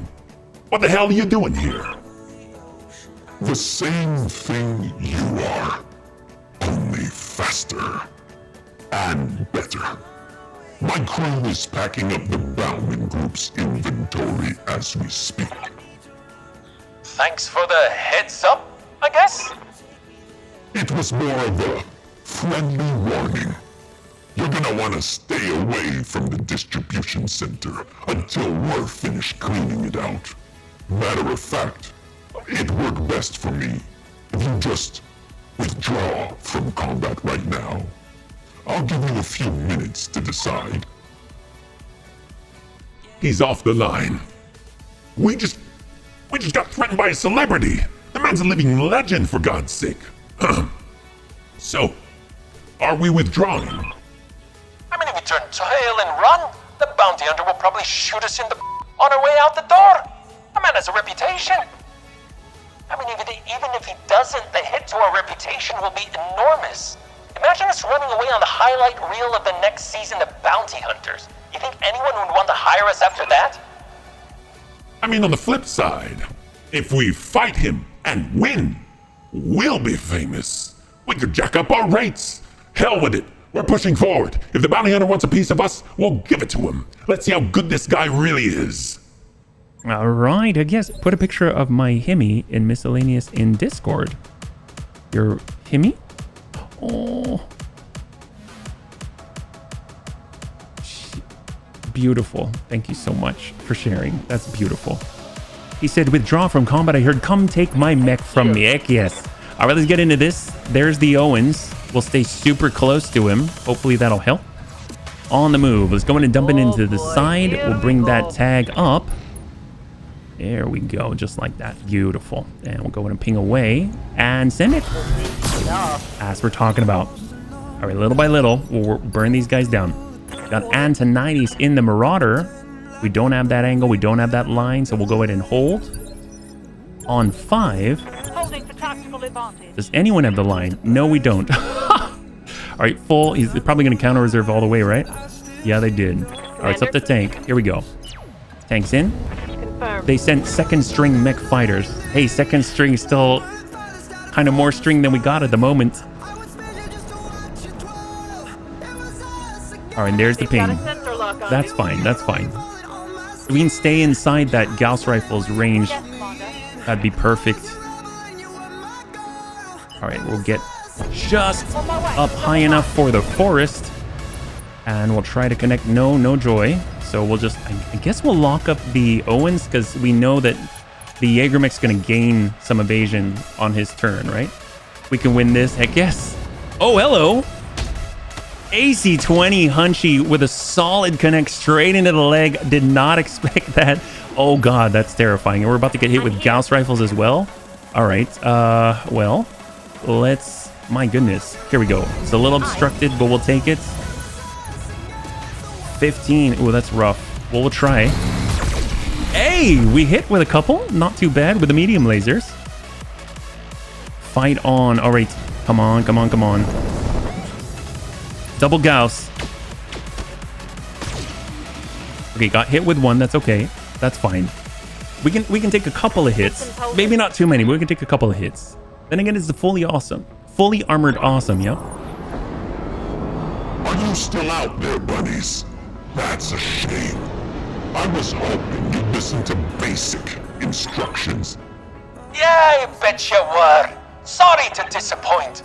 what the hell are you doing here? The same thing you are, only faster and better. My crew is packing up the Bowman Group's inventory as we speak. Thanks for the heads up, I guess? It was more of a friendly warning. You're gonna want to stay away from the distribution center until we're finished cleaning it out. Matter of fact, it'd work best for me if you just withdraw from combat right now. I'll give you a few minutes to decide. He's off the line. We just got threatened by a celebrity. The man's a living legend, for God's sake. So, are we withdrawing? I mean, if we turn tail and run, the bounty hunter will probably shoot us in the on our way out the door. The man has a reputation. I mean, even if he doesn't, the hit to our reputation will be enormous. Imagine us running away on the highlight reel of the next season of Bounty Hunters. You think anyone would want to hire us after that? I mean, on the flip side, if we fight him and win, we'll be famous. We could jack up our rates. Hell with it. We're pushing forward. If the bounty hunter wants a piece of us, we'll give it to him. Let's see how good this guy really is. All right, I guess put a picture of my Himi in miscellaneous in Discord. Your Himi? Oh. Beautiful. Thank you so much for sharing. That's beautiful. He said, withdraw from combat. I heard, come take my mech from me. Heck yes. All right, let's get into this. There's the Owens. We'll stay super close to him. Hopefully that'll help. On the move. Let's go in and dump it into the side. We'll bring that tag up. There we go. Just like that. Beautiful. And we'll go in and ping away and send it. As we're talking about. All right, little by little, we'll burn these guys down. Got Antonides in the Marauder. We don't have that angle. We don't have that line. So we'll go ahead and hold. On 5. Holding for tactical advantage. Does anyone have the line? No, we don't. All right, full. He's probably going to counter reserve all the way, right? Yeah, they did. All right, it's up to tank. Here we go. Tank's in. Confirmed. They sent second string mech fighters. Hey, second string is still kind of more string than we got at the moment. All right, and there's the Got a ping. sensor lock on That's you. fine. That's fine. We can stay inside that Gauss rifle's range. Yes, Commander. That'd be perfect. All right, we'll get just up high enough for the forest. And we'll try to connect. No joy. So we'll just, I guess we'll lock up the Owens because we know that the Jägermech's going to gain some evasion on his turn, right? We can win this. Heck yes. Oh, hello. AC-20 Hunchy with a solid connect straight into the leg. Did not expect that. Oh God, that's terrifying. And we're about to get hit with Gauss rifles as well. All right. Well, let's, my goodness. Here we go. It's a little obstructed, but we'll take it. 15. Oh, that's rough. Well, we'll try. Hey, we hit with a couple. Not too bad with the medium lasers. Fight on. All right. Come on, come on, come on. Double Gauss. Okay, got hit with one. That's okay. That's fine. We can take a couple of hits. Maybe not too many, but we can take a couple of hits. Then again, it's the fully awesome. Fully armored awesome, yep. Are you still out there, bunnies? That's a shame. I was hoping you'd listen to basic instructions. Yeah, I bet you were. Sorry to disappoint.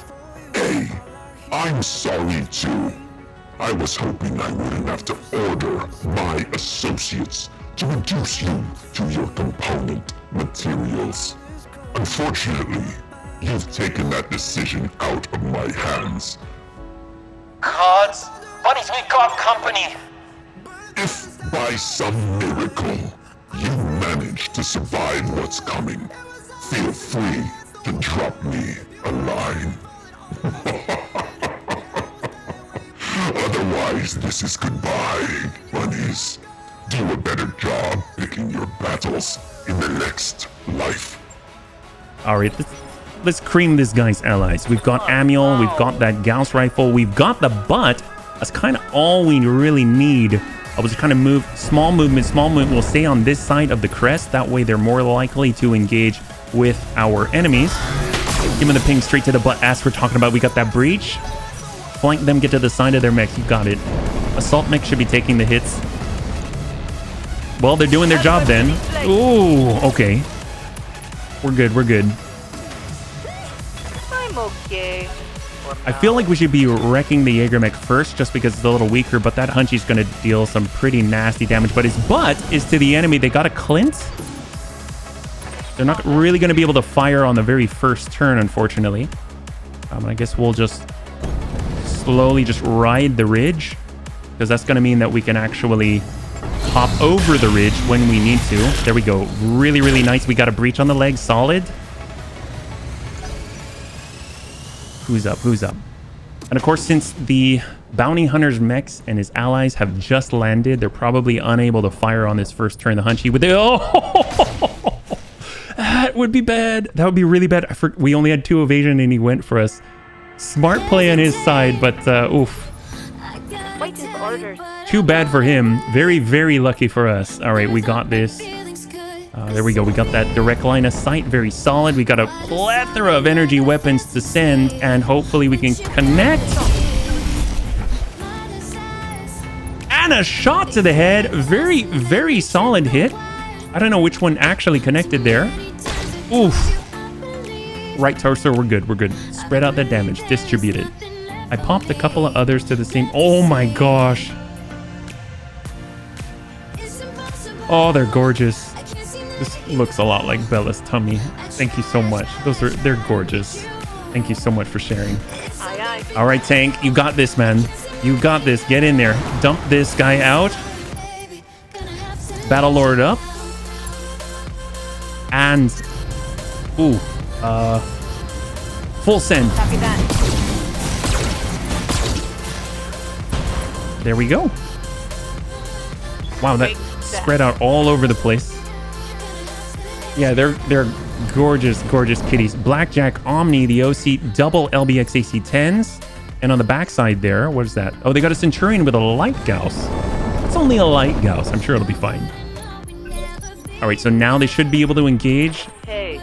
Hey, I'm sorry too. I was hoping I wouldn't have to order my associates to reduce you to your component materials. Unfortunately, you've taken that decision out of my hands. Gods, buddies, we got company. If by some miracle you manage to survive what's coming, feel free to drop me a line. Otherwise, this is goodbye, bunnies. Do a better job picking your battles in the next life. All right, let's cream this guy's allies. We've got Amiel, we've got that Gauss rifle, we've got the butt. That's kind of all we really need. I was kind of move, small movement. We'll stay on this side of the crest. That way they're more likely to engage with our enemies. Give them the ping straight to the butt as we're talking about. We got that breach. Flank them, get to the side of their mech. You got it. Assault mech should be taking the hits. Well, they're doing their job then. Ooh, okay. We're good, we're good. I'm okay. I feel like we should be wrecking the Jaeger mech first just because it's a little weaker, but that Hunchy's going to deal some pretty nasty damage. But his butt is to the enemy. They got a Clint. They're not really going to be able to fire on the very first turn, unfortunately. I guess we'll just slowly just ride the ridge, because that's going to mean that we can actually hop over the ridge when we need to. There we go. Really, really nice. We got a breach on the leg. Solid. Who's up? Who's up? And of course, since the bounty hunter's mechs and his allies have just landed, they're probably unable to fire on this first turn. The Hunchy with the... Oh! That would be bad. That would be really bad. We only had 2 evasion and he went for us. Smart play on his side, but oof. Waiting for orders. Too bad for him. Very, very lucky for us. All right, we got this. There we go. We got that direct line of sight. Very solid. We got a plethora of energy weapons to send, and hopefully we can connect. And a shot to the head. Very, very solid hit. I don't know which one actually connected there. Oof. Right torso, we're good. We're good. Spread out that damage. Distribute it. I popped a couple of others to the same... Oh my gosh. Oh, they're gorgeous. This looks a lot like Bella's tummy. Thank you so much. They're gorgeous. Thank you so much for sharing. Aye, aye. All right, Tank. You got this, man. You got this. Get in there. Dump this guy out. Battle Lord up. And... Ooh. Full send. Copy that. There we go. Wow, that spread out all over the place. Yeah, they're gorgeous, gorgeous kitties. Blackjack, Omni, the OC, double LBX AC-10s. And on the backside there, what is that? Oh, they got a Centurion with a light Gauss. It's only a light Gauss. I'm sure it'll be fine. All right, so now they should be able to engage. Hey.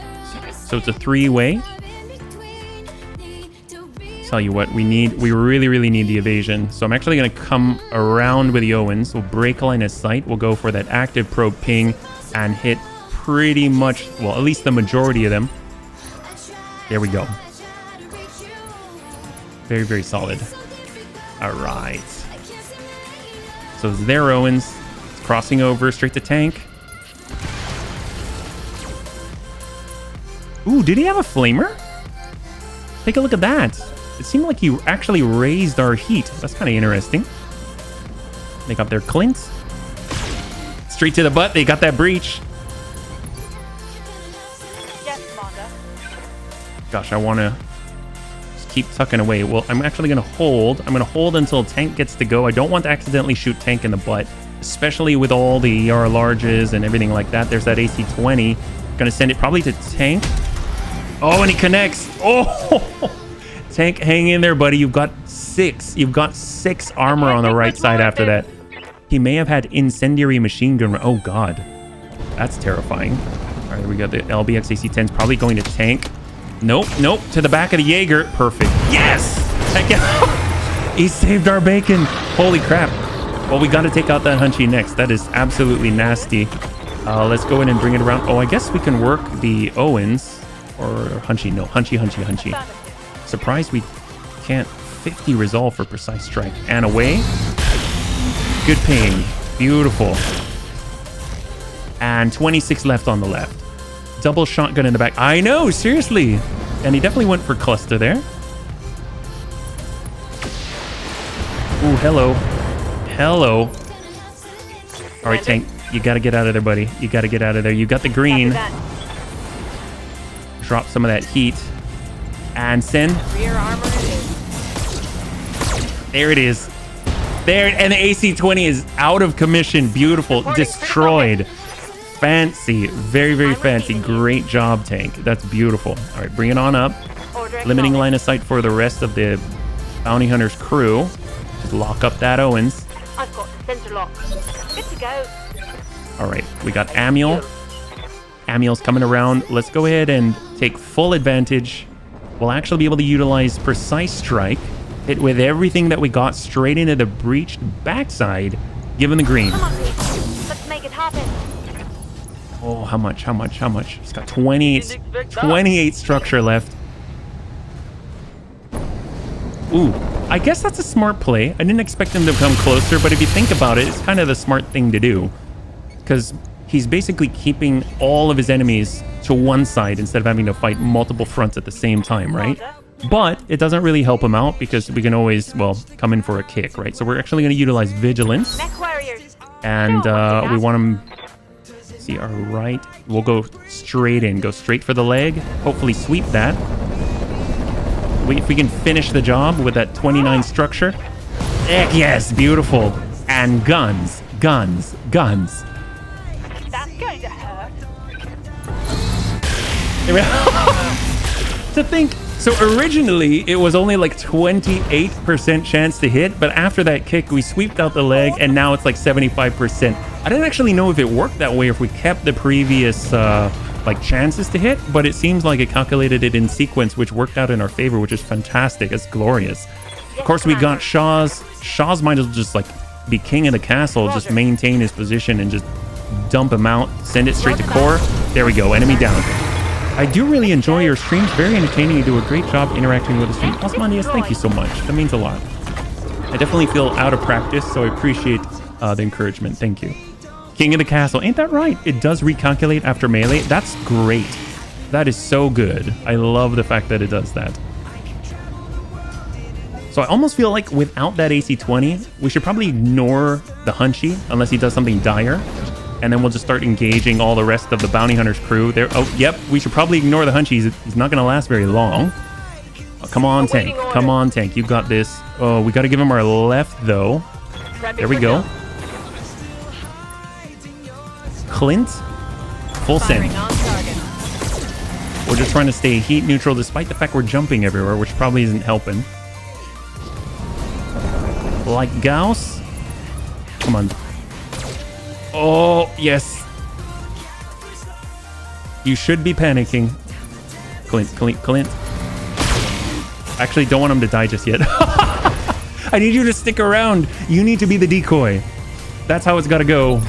So it's a 3-way. Tell you what, we really, really need the evasion. So I'm actually going to come around with the Owens. We'll break line of sight. We'll go for that active probe ping and hit pretty much, well, at least the majority of them. There we go. Very, very solid. All right. So it's their Owens. It's crossing over straight to tank. Ooh, did he have a flamer? Take a look at that. It seemed like he actually raised our heat. That's kind of interesting. They got their Clint. Straight to the butt. They got that breach. Yes, Commander. Gosh, I want to just keep tucking away. Well, I'm actually going to hold. I'm going to hold until tank gets to go. I don't want to accidentally shoot tank in the butt, especially with all the ER larges and everything like that. There's that AC-20. Going to send it probably to tank. Oh, and he connects. Oh, tank, hang in there, buddy. You've got 6. You've got 6 armor on the right side after that. He may have had incendiary machine gun. Oh, God. That's terrifying. All right, we got the LBX AC-10s probably going to tank. Nope, nope. To the back of the Jaeger. Perfect. Yes! Heck yeah. He saved our bacon. Holy crap. Well, we got to take out that Hunchy next. That is absolutely nasty. Let's go in and bring it around. Oh, I guess we can work the Owens. Or Hunchy. No, Hunchy. Surprised we can't 50 resolve for precise strike. And away. Good ping. Beautiful. And 26 left on the left. Double shotgun in the back. I know, seriously. And he definitely went for cluster there. Ooh, hello. Hello. All right, tank. You got to get out of there, buddy. You got to get out of there. You got the green. Drop some of that heat. And send. Rear armor it is. There it is. There. And the AC-20 is out of commission. Beautiful. Destroyed. Fancy. Very, very fancy. Great job, tank. That's beautiful. All right, bring it on up. Limiting line of sight for the rest of the bounty hunter's crew. Just lock up that Owens. I've got the center lock. Good to go. All right, we got Amiel. Amiel's coming around. Let's go ahead and take full advantage. We'll actually be able to utilize precise strike. Hit with everything that we got straight into the breached backside. Give him the green. Come on, Pete. Let's make it happen. Oh, how much? He's got 28 structure left. Ooh, I guess that's a smart play. I didn't expect him to come closer, but if you think about it, it's kind of the smart thing to do. Because he's basically keeping all of his enemies to one side instead of having to fight multiple fronts at the same time, right? But it doesn't really help him out because we can always, well, come in for a kick, right? So we're actually going to utilize vigilance. Mech warriors. And we want him... See, our right. We'll go straight in. Go straight for the leg. Hopefully sweep that. If we can finish the job with that 29 structure. Heck yes, beautiful. And guns, guns, guns. That's going to hurt. To think, so originally it was only like 28% chance to hit, but after that kick we sweeped out the leg and now it's like 75%. I didn't actually know if it worked that way or if we kept the previous like chances to hit, but it seems like it calculated it in sequence, which worked out in our favor, which is fantastic. It's glorious. Of course, we got Shaw's. Shaw's might as well just like be king of the castle, just maintain his position and just dump him out, send it straight to core. There we go, enemy down. I do really enjoy your streams, very entertaining. You do a great job interacting with the stream. Osmandius, thank you so much. That means a lot. I definitely feel out of practice, so I appreciate the encouragement. Thank you. King of the castle, ain't that right? It does recalculate after melee. That's great. That is so good. I love the fact that it does that. So I almost feel like without that AC-20, we should probably ignore the Hunchy unless he does something dire. And then we'll just start engaging all the rest of the bounty hunter's crew. There. Oh, yep. We should probably ignore the Hunchy. He's not going to last very long. Oh, come on, tank. Come on, tank. You got this. Oh, we got to give him our left, though. There we go. Clint, full send. We're just trying to stay heat neutral despite the fact we're jumping everywhere, which probably isn't helping. Like Gauss. Come on. Oh, yes. You should be panicking. Clint. Actually, don't want him to die just yet. I need you to stick around. You need to be the decoy. That's how it's got to go.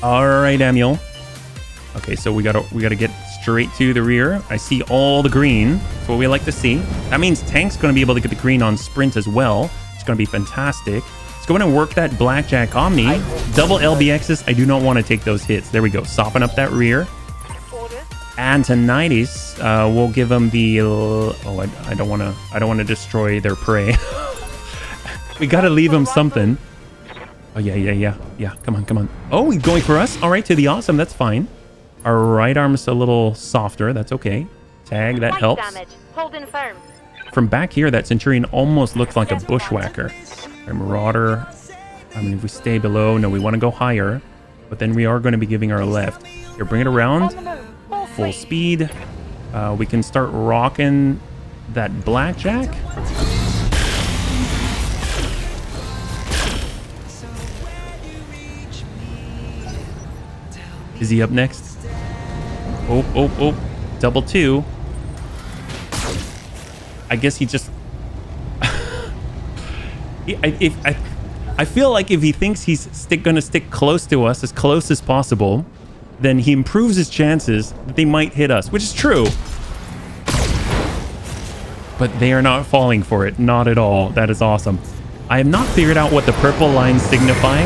All right, Amiel. Okay, so we gotta get straight to the rear. I see all the green. That's what we like to see. That means tank's gonna be able to get the green on sprint as well. It's gonna be fantastic. Let's go in and work that Blackjack Omni. Double LBXs. I do not want to take those hits. There we go. Soften up that rear. Antonides, we'll give them the. Oh, I don't want to destroy their prey. We gotta leave them something. Oh, yeah. Come on. Oh, he's going for us. All right, to the awesome. That's fine. Our right arm's a little softer. That's okay. Tag, that helps. Holding firm. From back here, that Centurion almost looks like a bushwhacker. Our Marauder. I mean, if we stay below, no, we want to go higher. But then we are going to be giving our left. Here, bring it around. Full speed. We can start rocking that Blackjack. Is he up next? Oh. Double two. I guess he just... I feel like if he thinks he's gonna stick close to us, as close as possible, then he improves his chances that they might hit us, which is true. But they are not falling for it. Not at all. That is awesome. I have not figured out what the purple lines signify.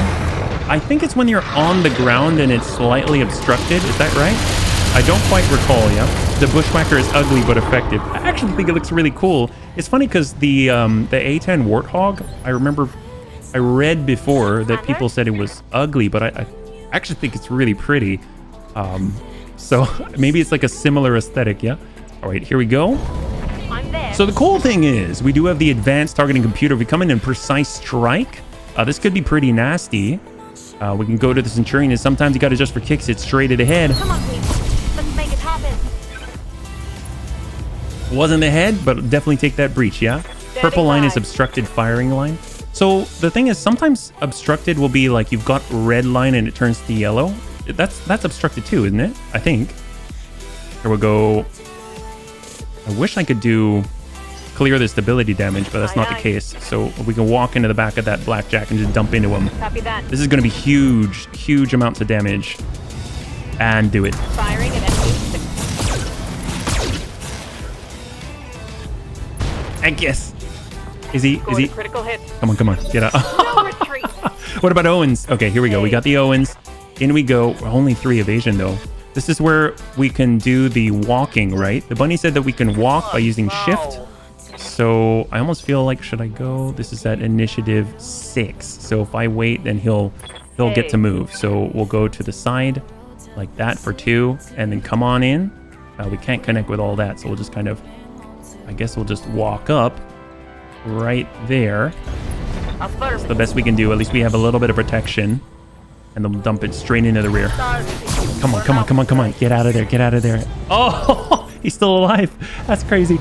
I think it's when you're on the ground and it's slightly obstructed. Is that right? I don't quite recall, yeah. The Bushwhacker is ugly but effective. I actually think it looks really cool. It's funny because the A10 Warthog, I remember I read before that people said it was ugly, but I actually think it's really pretty. So maybe it's like a similar aesthetic, yeah? All right, here we go. I'm there. So the cool thing is we do have the advanced targeting computer. We come in precise strike. This could be pretty nasty. We can go to the Centurion, and sometimes you got to just for kicks it straight at the head. Come on, please. Let's make it happen. Wasn't the head, but definitely take that breach, yeah? Purple line is obstructed firing line. So the thing is, sometimes obstructed will be like you've got red line and it turns to yellow. That's obstructed too, isn't it? I think. Here we go. I wish I could do clear the stability damage, but that's not the case. So we can walk into the back of that Blackjack and just dump into him. Copy that. This is going to be huge amounts of damage. And do it. Firing at enemy. I guess. Is he? Scored a critical hit. Come on, get out. No retreat. What about Owens? Okay, here we go. We got the Owens. In we go. Only 3 evasion though. This is where we can do the walking, right? The bunny said that we can walk by using shift. So I almost feel like, should I go? This is at initiative 6. So if I wait, then he'll get to move. So we'll go to the side like that for 2 and then come on in. We can't connect with all that. So we'll just kind of, I guess we'll just walk up right there. That's the best we can do. At least we have a little bit of protection. And then we'll dump it straight into the rear. Come on. Get out of there. Oh, he's still alive. That's crazy.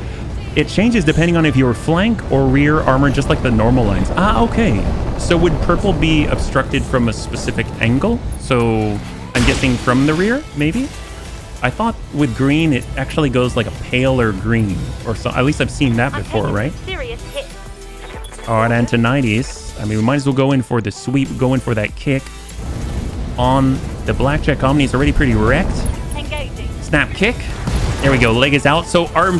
It changes depending on if you're flank or rear armor, just like the normal lines. Ah, okay. So would purple be obstructed from a specific angle? So I'm guessing from the rear, maybe? I thought with green, it actually goes like a paler green. Or so. At least I've seen that before, right? Serious hit. All right, Antonides. I mean, we might as well go in for the sweep, go in for that kick. On the Blackjack Omni is already pretty wrecked. Engaging. Snap kick. There we go. Leg is out. So our...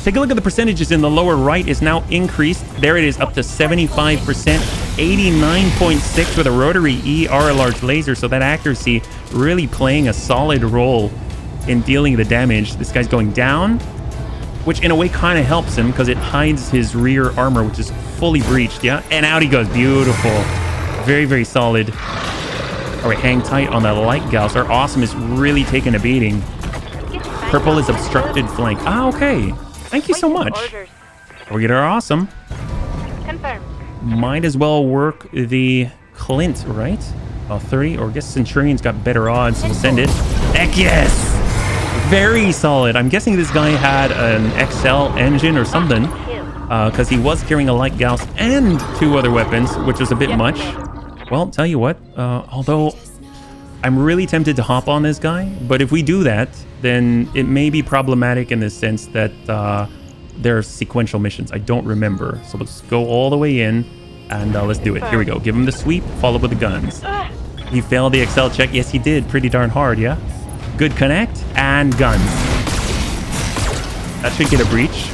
Take a look at the percentages in the lower right is now increased. There it is, up to 75%, 89.6 with a rotary ER large laser. So that accuracy really playing a solid role in dealing the damage. This guy's going down, which in a way kind of helps him because it hides his rear armor, which is fully breached. Yeah, and out he goes. Beautiful. Very, very solid. All right, hang tight on that light gauss. Our awesome is really taking a beating. Purple is obstructed flank. Ah, okay. Thank you so much. We get our awesome. Confirmed. Might as well work the Clint, right? 30, or I guess Centurion's got better odds, so we'll send it. Heck yes! Very solid. I'm guessing this guy had an XL engine or something, because he was carrying a light Gauss and 2 other weapons, which was a bit much. Well, tell you what, although I'm really tempted to hop on this guy, but if we do that, then it may be problematic in the sense that there are sequential missions. I don't remember. So let's go all the way in and let's do it. Here we go. Give him the sweep, follow with the guns. He failed the XL check. Yes, he did. Pretty darn hard, yeah? Good connect and guns. That should get a breach.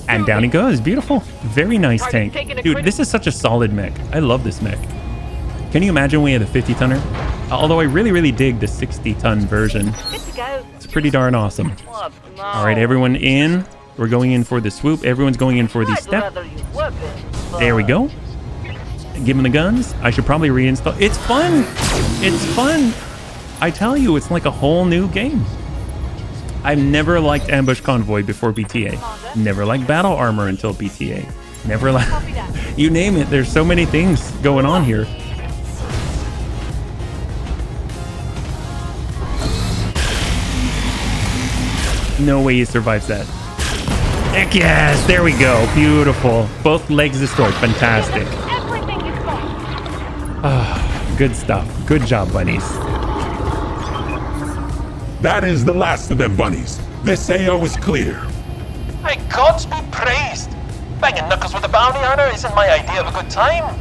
And down he goes. Beautiful. Very nice tank. Dude, this is such a solid mech. I love this mech. Can you imagine we had a 50-tonner? Although I really, really dig the 60-ton version. Good to go. It's pretty darn awesome. All right, everyone in. We're going in for the swoop. Everyone's going in for the step. There we go. Give him the guns. I should probably reinstall. It's fun. It's fun. I tell you, it's like a whole new game. I've never liked Ambush Convoy before BTA. Never liked Battle Armor until BTA. Never liked... You name it. There's so many things going on here. No way he survives that. Heck yes, there we go. Beautiful. Both legs destroyed. Fantastic. Good stuff. Good job, bunnies. That is the last of them, bunnies. This AO is clear. May gods be praised. Banging knuckles with a bounty hunter isn't my idea of a good time.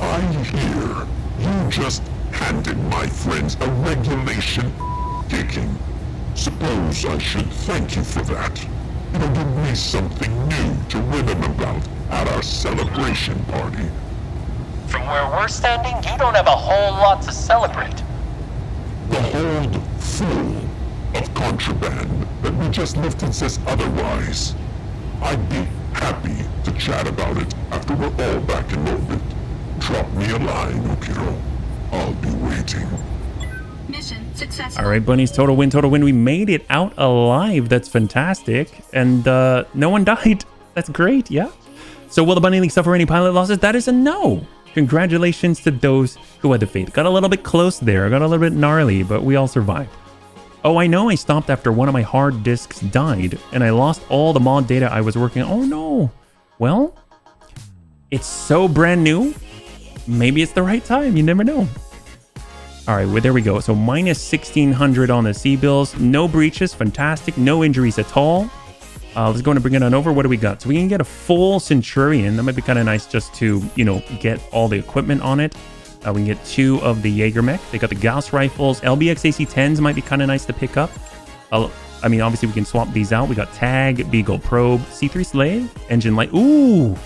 I'm here. You just handed my friends a regulation kicking. Suppose I should thank you for that. It'll give me something new to rhythm about at our celebration party. From where we're standing, you don't have a whole lot to celebrate. The hold full of contraband that we just lifted says otherwise. I'd be happy to chat about it after we're all back in orbit. Drop me a line, Okiro. I'll be waiting. Mission successful. All right, bunnies, total win, total win. We made it out alive. That's fantastic. And no one died. That's great, yeah? So will the Bunny League suffer any pilot losses? That is a no. Congratulations to those who had the fate. Got a little bit close there. Got a little bit gnarly, but we all survived. Oh, I know I stopped after one of my hard disks died, and I lost all the mod data I was working on. Oh, no. Well, it's so brand new. Maybe it's the right time. You never know. All right, well, there we go. So minus 1,600 on the C-bills. No breaches. Fantastic. No injuries at all. Let's go and bring it on over. What do we got? So we can get a full Centurion. That might be kind of nice just to, you know, get all the equipment on it. We can get 2 of the Jaeger mech. They got the Gauss rifles. LBX AC-10s might be kind of nice to pick up. I mean, obviously we can swap these out. We got tag, beagle, probe, C3 slave, engine light. Ooh.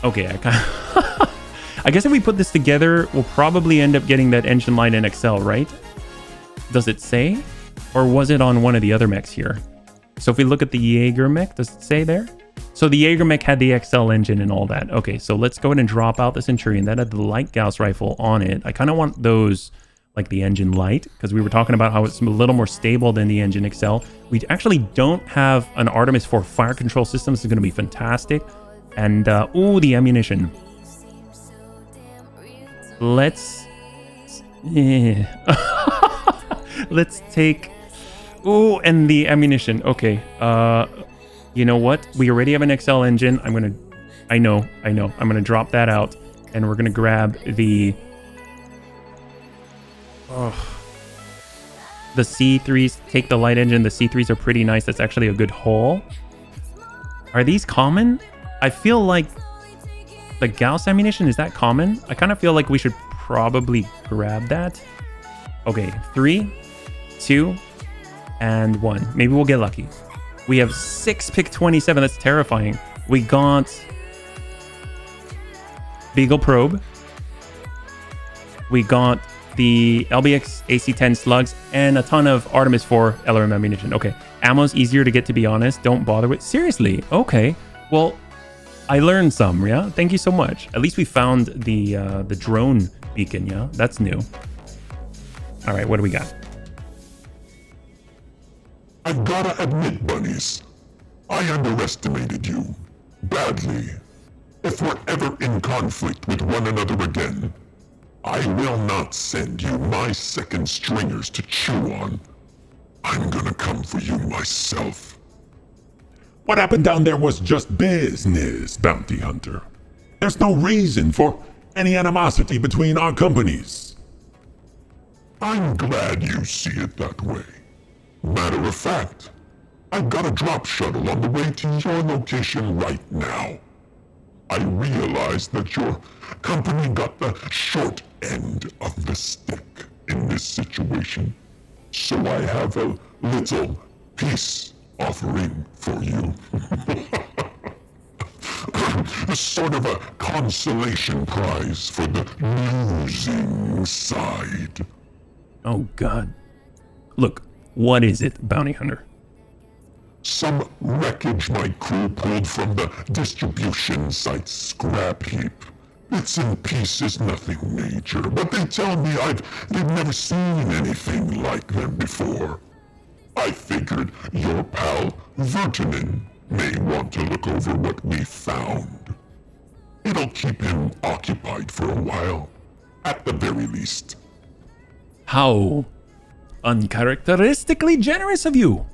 Okay, I guess if we put this together, we'll probably end up getting that engine light in Excel, right? Does it say? Or was it on one of the other mechs here? So if we look at the Jaeger mech, does it say there? So the Jaeger mech had the XL engine and all that. Okay, so let's go ahead and drop out the Centurion. That had the light Gauss rifle on it. I kind of want those, like the engine light, because we were talking about how it's a little more stable than the engine XL. We actually don't have an Artemis 4 fire control system. This is going to be fantastic. And, ooh, the ammunition. Let's... let's take... Ooh, and the ammunition. Okay. You know what? We already have an XL engine. I'm gonna... I know. I'm gonna drop that out. And we're gonna grab the... the C3s. Take the light engine. The C3s are pretty nice. That's actually a good haul. Are these common? I feel like... the Gauss ammunition, is that common? I kind of feel like we should probably grab that. Okay, 3, 2, and 1. Maybe we'll get lucky. We have 6 pick 27. That's terrifying. We got Beagle Probe. We got the LBX AC-10 slugs and a ton of Artemis 4 LRM ammunition. Okay, ammo's easier to get, to be honest. Don't bother with... Seriously? Okay. Well, I learned some, yeah? Thank you so much. At least we found the drone beacon, yeah? That's new. All right, what do we got? I've gotta admit, bunnies, I underestimated you. Badly. If we're ever in conflict with one another again, I will not send you my second stringers to chew on. I'm gonna come for you myself. What happened down there was just business, Bounty Hunter. There's no reason for any animosity between our companies. I'm glad you see it that way. Matter of fact, I've got a drop shuttle on the way to your location right now. I realize that your company got the short end of the stick in this situation, so I have a little peace offering for you. Sort of a consolation prize for the losing side. Oh, God. Look, what is it, Bounty Hunter? Some wreckage my crew pulled from the distribution site's scrap heap. Bits and pieces, nothing major, but they tell me they've never seen anything like them before. I figured your pal Vertinen may want to look over what we found. It'll keep him occupied for a while, at the very least. How uncharacteristically generous of you.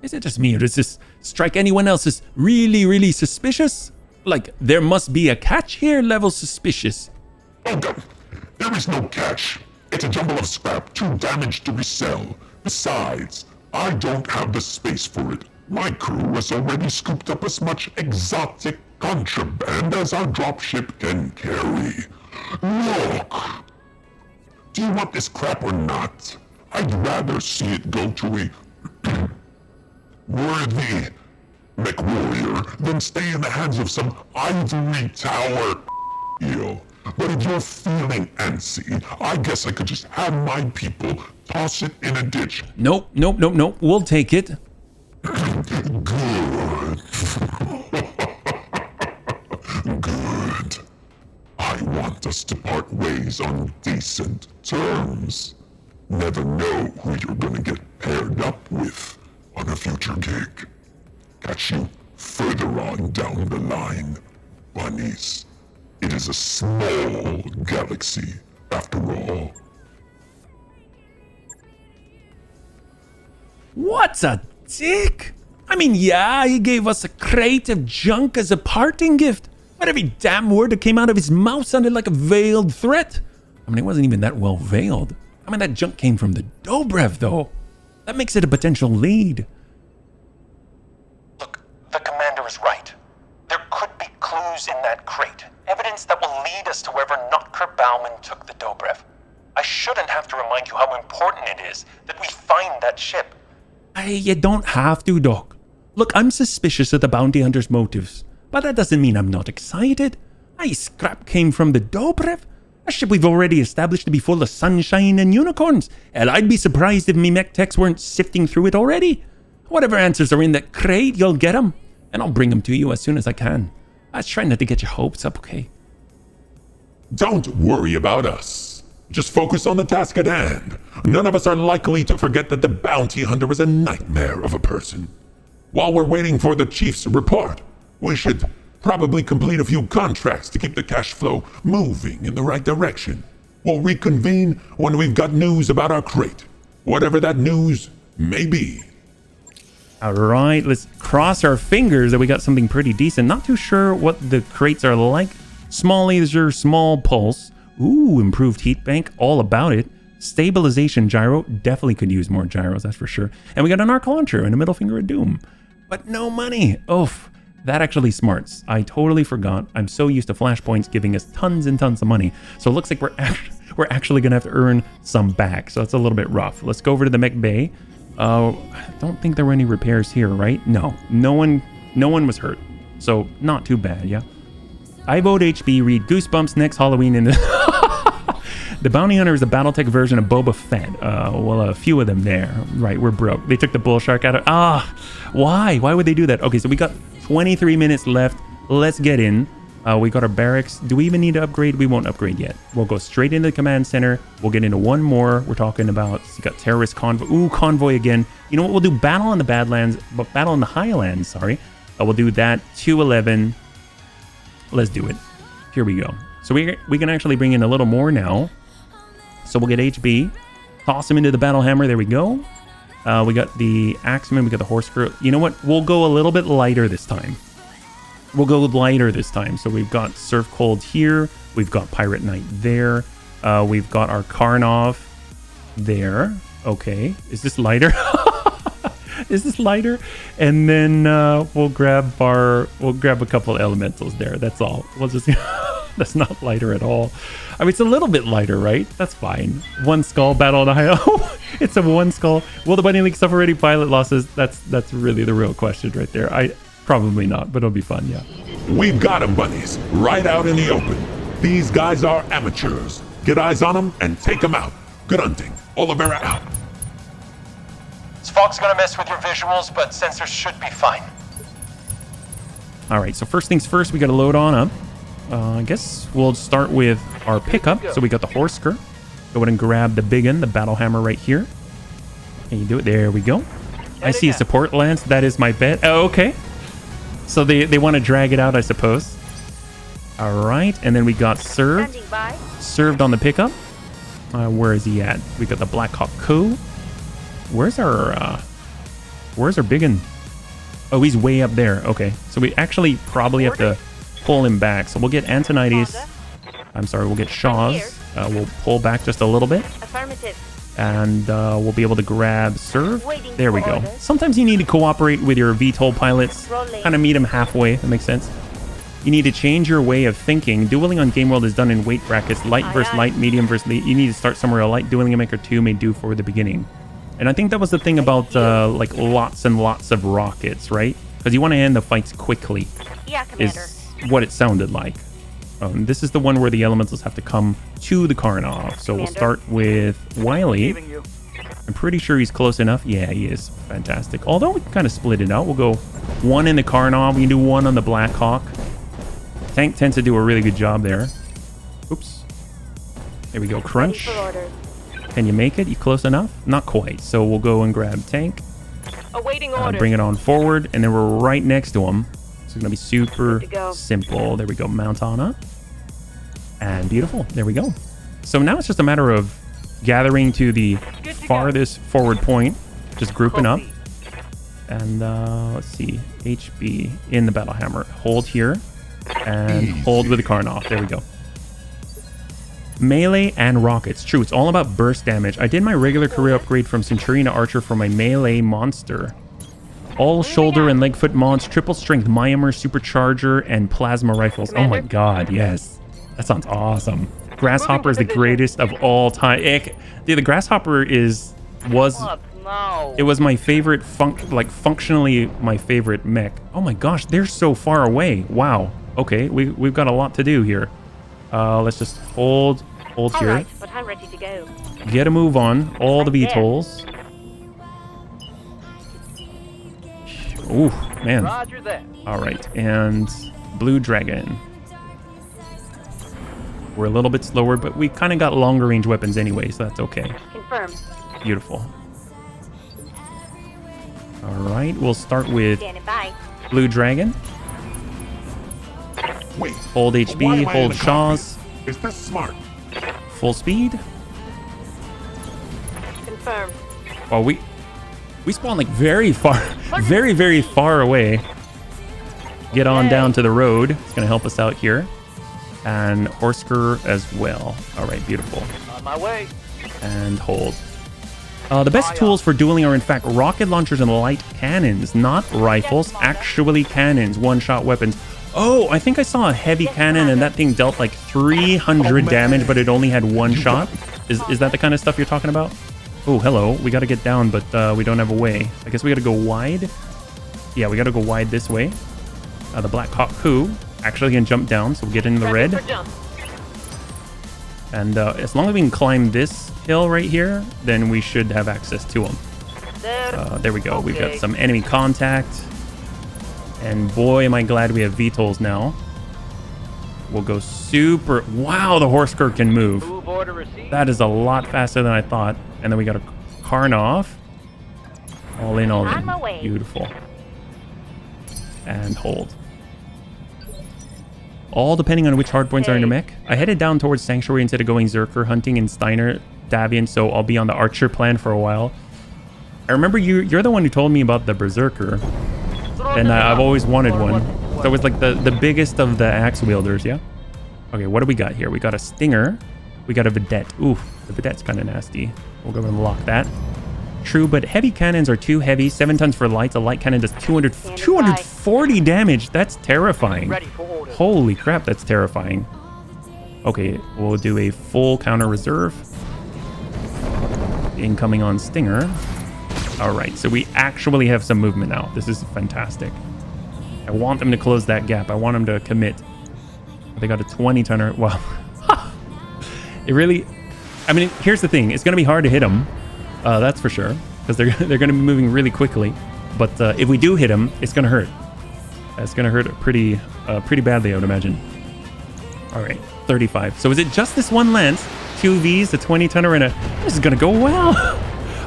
Is it just me, or does this strike anyone else as really, really suspicious? Like, there must be a catch here level suspicious. Oh God, there is no catch. It's a jumble of scrap, too damaged to resell. Besides, I don't have the space for it. My crew has already scooped up as much exotic contraband as our dropship can carry. Look! Do you want this crap or not? I'd rather see it go to a worthy MechWarrior than stay in the hands of some ivory tower deal. But if you're feeling antsy, I guess I could just have my people toss it in a ditch. Nope. We'll take it. Good. Good. I want us to part ways on decent terms. Never know who you're gonna get paired up with on a future gig. Catch you further on down the line, bunnies. It is a small galaxy, after all. What a dick! I mean, yeah, he gave us a crate of junk as a parting gift, but every damn word that came out of his mouth sounded like a veiled threat. I mean, it wasn't even that well veiled. I mean, that junk came from the Dobrev, though. That makes it a potential lead. Look, the commander is right. There could be clues in that crate. Evidence that will lead us to wherever Notker Bauman took the Dobrev. I shouldn't have to remind you how important it is that we find that ship. You don't have to, Doc. Look, I'm suspicious of the bounty hunter's motives, but that doesn't mean I'm not excited. Scrap came from the Dobrev, a ship we've already established to be full of sunshine and unicorns. And I'd be surprised if me mech techs weren't sifting through it already. Whatever answers are in that crate, you'll get them, and I'll bring them to you as soon as I can. I was trying not to get your hopes up, okay? Don't worry about us. Just focus on the task at hand. None of us are likely to forget that the bounty hunter was a nightmare of a person. While we're waiting for the chief's report, we should probably complete a few contracts to keep the cash flow moving in the right direction. We'll reconvene when we've got news about our crate, whatever that news may be. All right, let's cross our fingers that we got something pretty decent. Not too sure what the crates are like. Small laser, small pulse. Ooh, improved heat bank, all about it. Stabilization gyro, definitely could use more gyros, that's for sure. And we got an arc launcher and a middle finger of doom. But no money. Oof, that actually smarts. I totally forgot. I'm so used to Flashpoints giving us tons and tons of money. So it looks like we're actually gonna have to earn some back. So it's a little bit rough. Let's go over to the mech bay. I don't think there were any repairs here, right? No one was hurt. So not too bad, yeah. I vote HB, read Goosebumps next Halloween in the... The bounty hunter is the Battletech version of Boba Fett. Well, a few of them there. Right, we're broke. They took the bull shark out of... Why? Why would they do that? Okay, so we got 23 minutes left. Let's get in. We got our barracks. Do we even need to upgrade? We won't upgrade yet. We'll go straight into the command center. We'll get into one more. We're talking about... You got terrorist convoy. Ooh, convoy again. You know what? We'll do battle in the Badlands... But battle in the Highlands, sorry. We'll do that. 211. Let's do it. Here we go. So we can actually bring in a little more now. So we'll get HB. Toss him into the battle hammer. There we go. We got the axeman. We got the horse crew. You know what? We'll go a little bit lighter this time. We'll go lighter this time. So we've got Surf Cold here. We've got Pirate Knight there. We've got our Karnov there. Okay. Is this lighter? Is this lighter? And then we'll grab a couple elementals there. That's all. We'll just that's not lighter at all. I mean, it's a little bit lighter, right? That's fine. One skull battle on a high. Oh, it's a one skull. Will the Bunny League suffer any pilot losses? That's really the real question right there. Probably not, but it'll be fun, yeah. We've got them, bunnies, right out in the open. These guys are amateurs. Get eyes on them and take them out. Good hunting. Olivera out. This fog's gonna mess with your visuals, but sensors should be fine. All right, so first things first, we got to load on up. I guess we'll start with our pickup. So we got the Horsker. Go ahead and grab the big one, the battle hammer right here. Can you do it? There we go. I see a support lance. That is my bet. Oh, okay. So they want to drag it out, I suppose. All right, and then we got served. Served on the pickup. Where is he at? We got the Blackhawk Co. Where's our big one? Oh, he's way up there. Okay, so we actually probably have to pull him back. So we'll get Antonides. I'm sorry, we'll get Shaw's. We'll pull back just a little bit. Affirmative. And we'll be able to grab serve. There we go. Sometimes you need to cooperate with your VTOL pilots. Kind of meet them halfway. That makes sense. You need to change your way of thinking. Dueling on Game World is done in weight brackets. Light versus light, medium versus light. You need to start somewhere. A light dueling maker 2 may do for the beginning. And I think that was the thing about like lots and lots of rockets, right? Because you want to end the fights quickly. Yeah, Commander. Is what it sounded like. This is the one where the elementals have to come to the Karnov. So we'll start with Wiley. I'm pretty sure he's close enough. Yeah, he is. Fantastic. Although we can kind of split it out. We'll go one in the Karnov. We can do one on the Blackhawk. Tank tends to do a really good job there. Oops. There we go. Crunch. Can you make it? You close enough? Not quite. So we'll go and grab Tank. Awaiting order. Bring it on forward. And then we're right next to him. So it's going to be super simple. There we go. Mount on up. And beautiful. There we go. So now it's just a matter of gathering to the farthest forward point. Just grouping up. And let's see. HB in the battle hammer. Hold here. And hold with the Karnov. There we go. Melee and rockets. True, it's all about burst damage. I did my regular career upgrade from Centurion to Archer for my melee monster. All shoulder and leg foot mods, triple strength Myanmar supercharger, and plasma rifles. Oh my god, yes. That sounds awesome. Grasshopper is the greatest of all time. Dude, the Grasshopper was no. It was my favorite, functionally my favorite mech. Oh my gosh, they're so far away. Wow. Okay, we've got a lot to do here. Let's just hold All here. right, but I'm ready to go. Get a move on. All the VTOLs. Ooh, man. Roger that. All right, and Blue Dragon. We're a little bit slower, but we kind of got longer range weapons anyway, so that's okay. Confirmed. Beautiful. All right, we'll start with Standing by. Blue Dragon. Wait. Hold why HB, am I in hold the Shaw's. cockpit? Is this smart? Full speed. Confirmed. Well, we spawn like very far, very, very far away. Get on down to the road. It's gonna help us out here. And Horsker as well. All right, beautiful. On my way. And hold. The best tools for dueling are in fact rocket launchers and light cannons, not rifles, actually cannons, one-shot weapons. Oh, I think I saw a heavy cannon and that thing dealt like 300 damage, but it only had one shot. Is that the kind of stuff you're talking about? Oh, hello. We got to get down, but we don't have a way. I guess we got to go wide. Yeah, we got to go wide this way. The Black Hawk Coup actually can jump down, so we'll get into the red. And as long as we can climb this hill right here, then we should have access to them. There we go. We've got some enemy contact. And boy, am I glad we have VTOLs now. We'll go super... Wow, the Horsker can move. Move order received. That is a lot faster than I thought. And then we got a Karnov. All in, all On in. my way. Beautiful. And hold. All depending on which hardpoints are in your mech. I headed down towards Sanctuary instead of going Zerker hunting in Steiner, Davian, so I'll be on the Archer plan for a while. I remember you're the one who told me about the Berserker. And I've always wanted one. So it was like the biggest of the axe wielders, yeah? Okay, what do we got here? We got a Stinger. We got a Vedette. Ooh, the Vedette's kind of nasty. We'll go and lock that. True, but heavy cannons are too heavy. 7 tons for lights. A light cannon does 240 damage. That's terrifying. Ready for order. Holy crap, that's terrifying. Okay, we'll do a full counter reserve. Incoming on Stinger. All right, so we actually have some movement now. This is fantastic. I want them to close that gap. I want them to commit. They got a 20-tonner. Wow. It really... I mean, here's the thing. It's going to be hard to hit them. That's for sure. Because they're going to be moving really quickly. But if we do hit them, it's going to hurt. It's going to hurt pretty badly, I would imagine. All right, 35. So is it just this one lance? 2 Vs, a 20-tonner, and a... This is going to go well.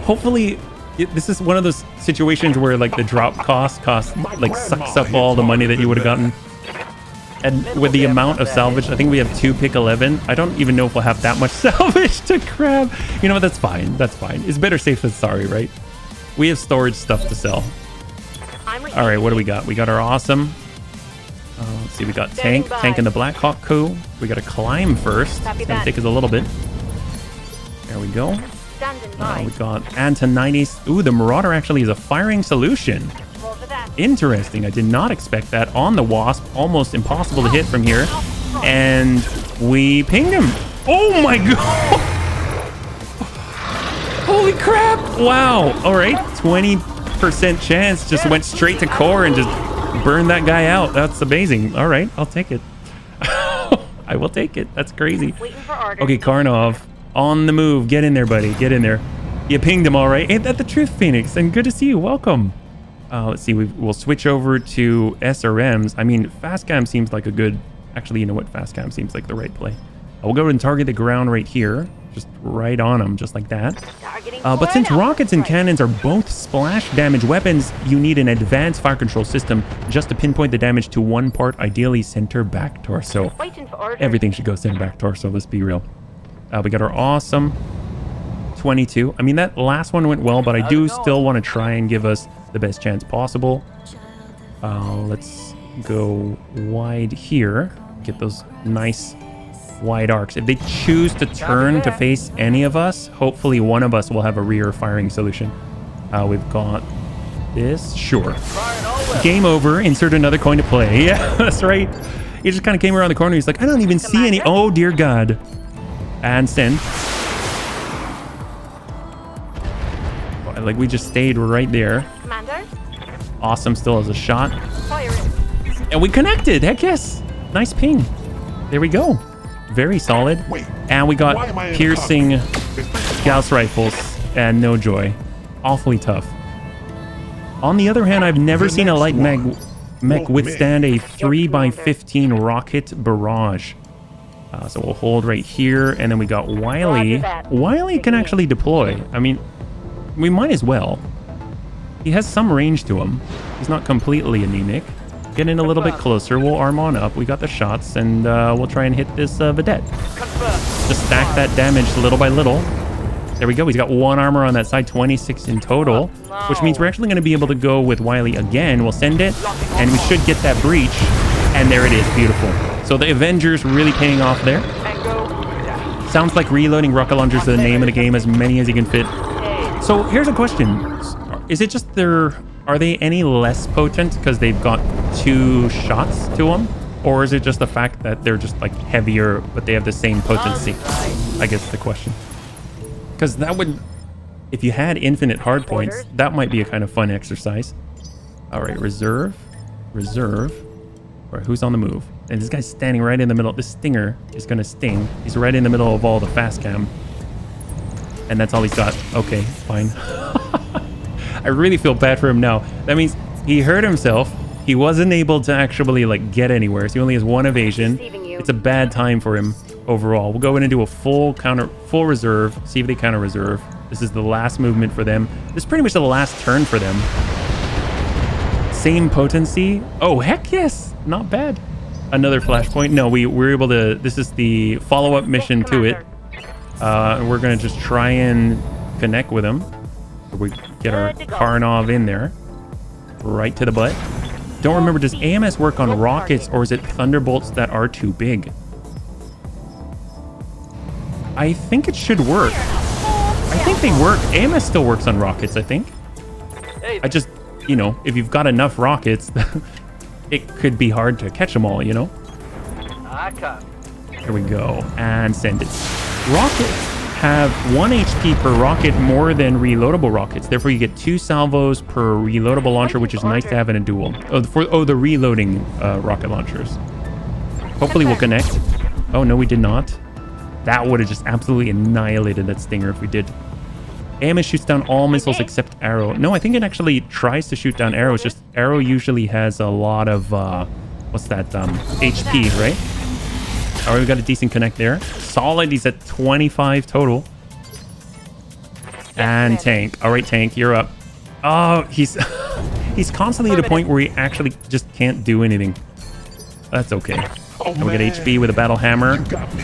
Hopefully... This is one of those situations where like the drop cost like sucks up all the money that you would have gotten. And with the amount of salvage, I think we have 2 pick 11. I don't even know if we'll have that much salvage to grab. You know what? That's fine. That's fine. It's better safe than sorry, right? We have storage stuff to sell. All right, what do we got? We got our awesome. Let's see. We got tank in the Black Hawk Coup. We got to climb first. It's gonna take us a little bit. There we go. We got Antonides. Ooh, the Marauder actually is a firing solution. Interesting. I did not expect that on the Wasp. Almost impossible to hit from here. And we pinged him. Oh my god. Holy crap. Wow. All right. 20% chance. Just went straight to core and just burned that guy out. That's amazing. All right. I'll take it. I will take it. That's crazy. Okay, Karnov. On the move. Get in there, buddy. Get in there. You pinged him all right. Ain't that the truth, Phoenix? And good to see you. Welcome. Let's see. We'll switch over to SRMs. I mean, fast cam seems like a good... Actually, you know what? Fast cam seems like the right play. We'll go and target the ground right here. Just right on them, just like that. But since rockets and cannons are both splash damage weapons, you need an advanced fire control system just to pinpoint the damage to one part, ideally center back torso. Everything should go center back torso, let's be real. We got our awesome 22. I mean, that last one went well, but I do still want to try and give us the best chance possible. Let's go wide here. Get those nice wide arcs. If they choose to turn to face any of us, hopefully one of us will have a rear firing solution. We've got this. Sure. Game over. Insert another coin to play. Yeah, that's right. He just kind of came around the corner. He's like, I don't even see any. Oh, dear God. And send. Oh, I Like, we just stayed right there. Commander, Awesome still has a shot. fire it. And we connected. Heck yes. Nice ping. There we go. Very solid. Wait, And we why got am I in the piercing cockpit? Gauss rifles and no joy. Awfully tough. On the other hand, I've never The seen a next light mech won't withstand a 3x15 rocket barrage. So we'll hold right here, and then we got Wiley. Roger that. Wiley can actually deploy. I mean, we might as well. He has some range to him. He's not completely anemic. Get in a little bit closer. We'll arm on up. We got the shots, and we'll try and hit this vedette. Just stack that damage little by little. There we go. He's got 1 armor on that side, 26 in total, which means we're actually going to be able to go with Wiley again. We'll send it, and we should get that breach. And there it is. Beautiful. So the Avengers really paying off there. Sounds like reloading rocket launchers is the name of the game, as many as you can fit. So here's a question. Is it just are they any less potent because they've got 2 shots to them? Or is it just the fact that they're just like heavier, but they have the same potency? I guess the question. Because that would, if you had infinite hard points, that might be a kind of fun exercise. All right, reserve. All right, who's on the move? And this guy's standing right in the middle. This stinger is going to sting. He's right in the middle of all the fast cam. And that's all he's got. Okay, fine. I really feel bad for him now. That means he hurt himself. He wasn't able to actually like get anywhere. So he only has 1 evasion. It's a bad time for him overall. We'll go in and do a full reserve. See if they counter reserve. This is the last movement for them. This is pretty much the last turn for them. Same potency. Oh, heck yes. Not bad. Another flashpoint. No, we're able to... This is the follow-up mission to it. And we're going to just try and connect with him. We get our Karnov in there. Right to the butt. Don't remember, does AMS work on rockets, or is it Thunderbolts that are too big? I think it should work. I think they work. AMS still works on rockets, I think. I just, you know, if you've got enough rockets, it could be hard to catch them all, you know? There we go. And send it. Rockets have 1 HP per rocket more than reloadable rockets. Therefore, you get 2 salvos per reloadable launcher, which is nice to have in a duel. Oh, the reloading rocket launchers. Hopefully, we'll connect. Oh, no, we did not. That would have just absolutely annihilated that stinger if we did. AMS shoots down all missiles except Arrow. No, I think it actually tries to shoot down arrows. Just Arrow usually has a lot of, what's that, HP, right? All right, we got a decent connect there. Solid, he's at 25 total. And tank. All right, tank, you're up. Oh, he's he's constantly at a point where he actually just can't do anything. That's okay. Oh, and we get man. HP with a battle hammer. You got me.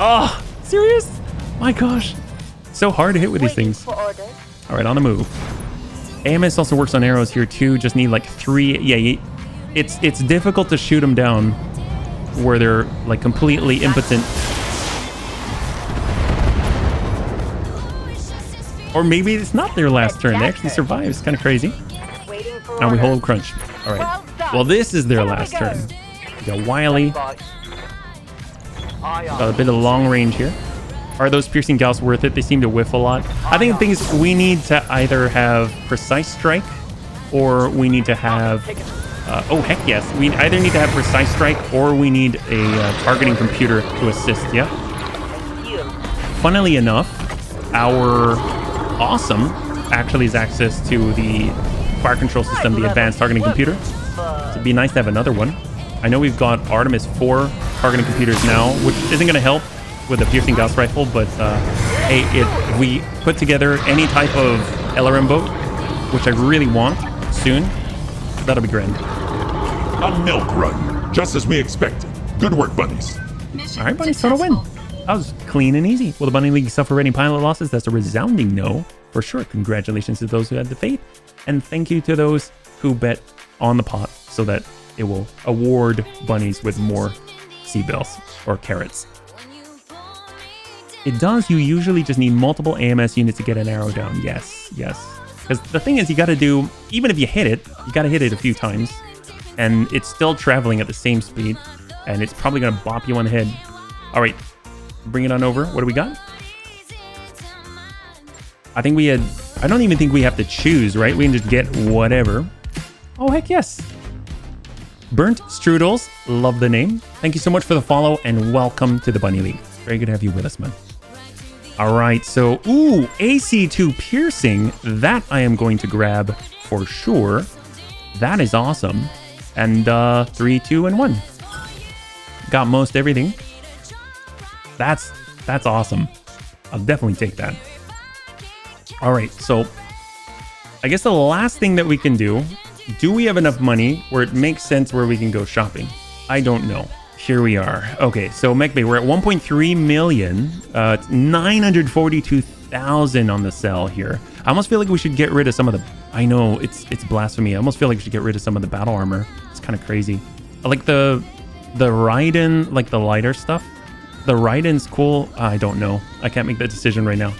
Oh, serious? My gosh. So hard to hit with these things. For orders. All right, on the move. AMS also works on arrows here too. Just need like 3. Yeah, it's difficult to shoot them down where they're like completely impotent. Or maybe it's not their last turn. They actually survive. It's kind of crazy. Waiting for Now we orders. hold crunch. All right. Well, this is their last turn. We got Wiley. Got a bit of long range here. Are those piercing gauss worth it? They seem to whiff a lot. I think the thing is we need to either have precise strike or we need to have... oh, heck yes. We either need to have precise strike or we need a targeting computer to assist, yeah? Funnily enough, our Awesome actually has access to the fire control system, the advanced targeting computer. So it'd be nice to have another one. I know we've got Artemis 4 targeting computers now, which isn't going to help with a piercing gauss rifle, but hey, if we put together any type of LRM boat, which I really want soon, that'll be grand. A milk run, just as we expected. Good work, buddies. Mission All right, buddies, total win. successful. That was clean and easy. Will the Bunny League suffer any pilot losses? That's a resounding no, for sure. Congratulations to those who had the faith, and thank you to those who bet on the pot so that it will award bunnies with more seatbelts or carrots. It does. You usually just need multiple AMS units to get an arrow down. Yes, yes. Because the thing is, you got to do, even if you hit it, you got to hit it a few times. And it's still traveling at the same speed. And it's probably going to bop you on the head. All right, bring it on over. What do we got? I think we had... I don't even think we have to choose, right? We can just get whatever. Oh, heck yes. Burnt Strudels. Love the name. Thank you so much for the follow and welcome to the Bunny League. Very good to have you with us, man. All right, so... Ooh, AC2 Piercing. That I am going to grab for sure. That is awesome. And 3, 2, and 1. Got most everything. That's awesome. I'll definitely take that. All right, so I guess the last thing that we can do we have enough money where it makes sense where we can go shopping? I don't know. Here we are. Okay, so MechBay, we're at 1.3 million. It's 942,000 on the sell here. I almost feel like we should get rid of some of the... I know, it's blasphemy. I almost feel like we should get rid of some of the battle armor. It's kind of crazy. Like the Raiden, like the lighter stuff. The Raiden's cool. I don't know. I can't make that decision right now.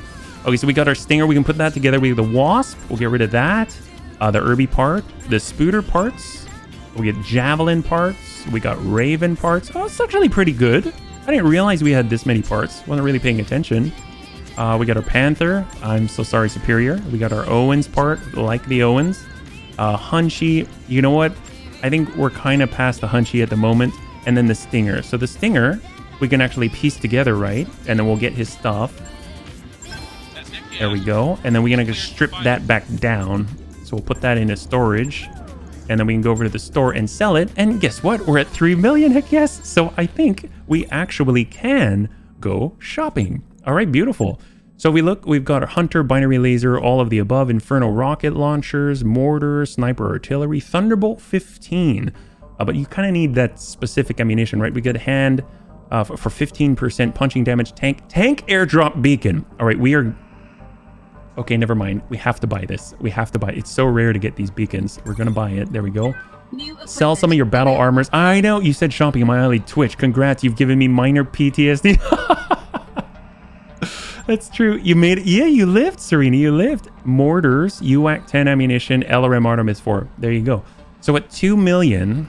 Okay, so we got our Stinger. We can put that together. We have the Wasp. We'll get rid of that. The Irby part. The Spooter parts. We get Javelin parts. We got Raven parts. Oh, it's actually pretty good. I didn't realize we had this many parts. Wasn't really paying attention. We got our Panther. I'm so sorry, Superior. We got our Owens part. Like the Owens. Hunchy. You know what? I think we're kind of past the Hunchy at the moment. And then the Stinger. So the Stinger, we can actually piece together, right? And then we'll get his stuff. There we go. And then we're going to strip that back down. So we'll put that into storage. And then we can go over to the store and sell it. And guess what? We're at 3 million. Heck yes. So I think we actually can go shopping. All right, beautiful. So we've got a Hunter, Binary Laser, all of the above, Inferno rocket launchers, mortar, sniper artillery, Thunderbolt 15. But you kind of need that specific ammunition, right? We got hand for 15% punching damage, tank airdrop beacon. All right, we are... Okay, never mind. We have to buy this. We have to buy it. It's so rare to get these beacons. We're going to buy it. There we go. Sell some of your battle armors. I know. You said shopping in my alley. Twitch. Congrats. You've given me minor PTSD. That's true. You made it. Yeah, you lived, Serena. You lived. Mortars, UAC 10 ammunition, LRM Artemis 4. There you go. So at 2 million,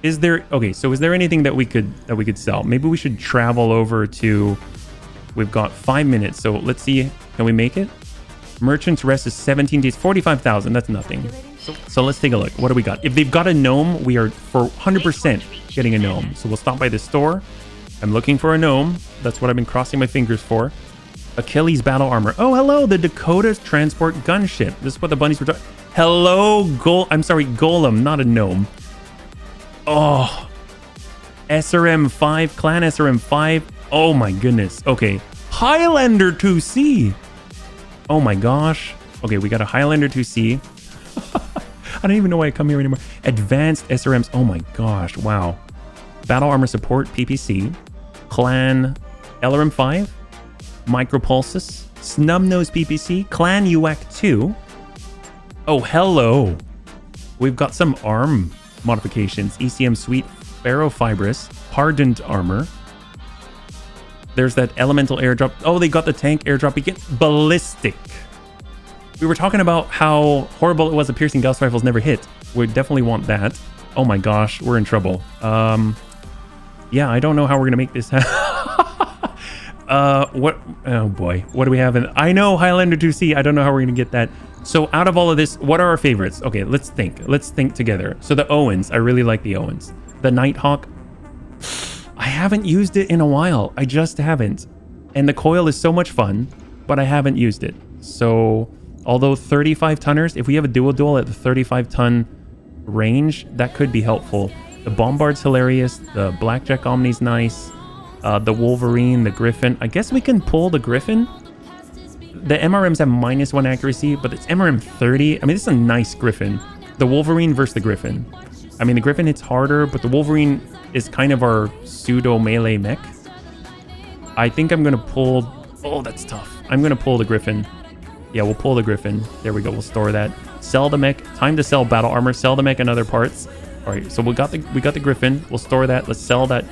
is there... Okay, so is there anything that we could sell? Maybe we should travel over to... We've got 5 minutes. So let's see. Can we make it? Merchant's Rest is 17 days, 45,000. That's nothing. So let's take a look. What do we got? If they've got a gnome, we are for 100% getting a gnome. So we'll stop by the store. I'm looking for a gnome. That's what I've been crossing my fingers for. Achilles battle armor. Oh, hello, the Dakota's transport gunship. This is what the bunnies were talking. Hello, Golem, not a gnome. Oh, SRM 5, Clan SRM 5. Oh my goodness. Okay, Highlander 2C. Oh my gosh. Okay, we got a Highlander 2C. I don't even know why I come here anymore. Advanced SRMs. Oh my gosh. Wow. Battle armor support, PPC. Clan LRM 5. Micropulses. Snubnose PPC. Clan UAC 2. Oh, hello. We've got some arm modifications. ECM Suite. Ferrofibrous. Hardened armor. There's that elemental airdrop. Oh, they got the tank airdrop beacon. Ballistic. We were talking about how horrible it was that piercing gauss rifles never hit. We definitely want that. Oh my gosh, we're in trouble. Yeah, I don't know how we're gonna make this happen. What? Oh boy, what do we have? I know Highlander 2C. I don't know how we're gonna get that. So out of all of this, what are our favorites? Okay, let's think. Let's think together. So the Owens, I really like the Owens. The Nighthawk. I haven't used it in a while. I just haven't. And the coil is so much fun, but I haven't used it. So, although 35 tonners, if we have a dual at the 35 ton range, that could be helpful. The Bombard's hilarious. The Blackjack Omni's nice. The Wolverine, the Griffin. I guess we can pull the Griffin. The MRMs have -1 accuracy, but it's MRM 30. I mean, this is a nice Griffin. The Wolverine versus the Griffin. I mean, the Griffin hits harder, but the Wolverine is kind of our pseudo melee mech. I think I'm going to pull... Oh, that's tough. I'm going to pull the Griffin. Yeah, we'll pull the Griffin. There we go. We'll store that. Sell the mech. Time to sell battle armor. Sell the mech and other parts. All right, so we got the Griffin. We'll store that. Let's sell that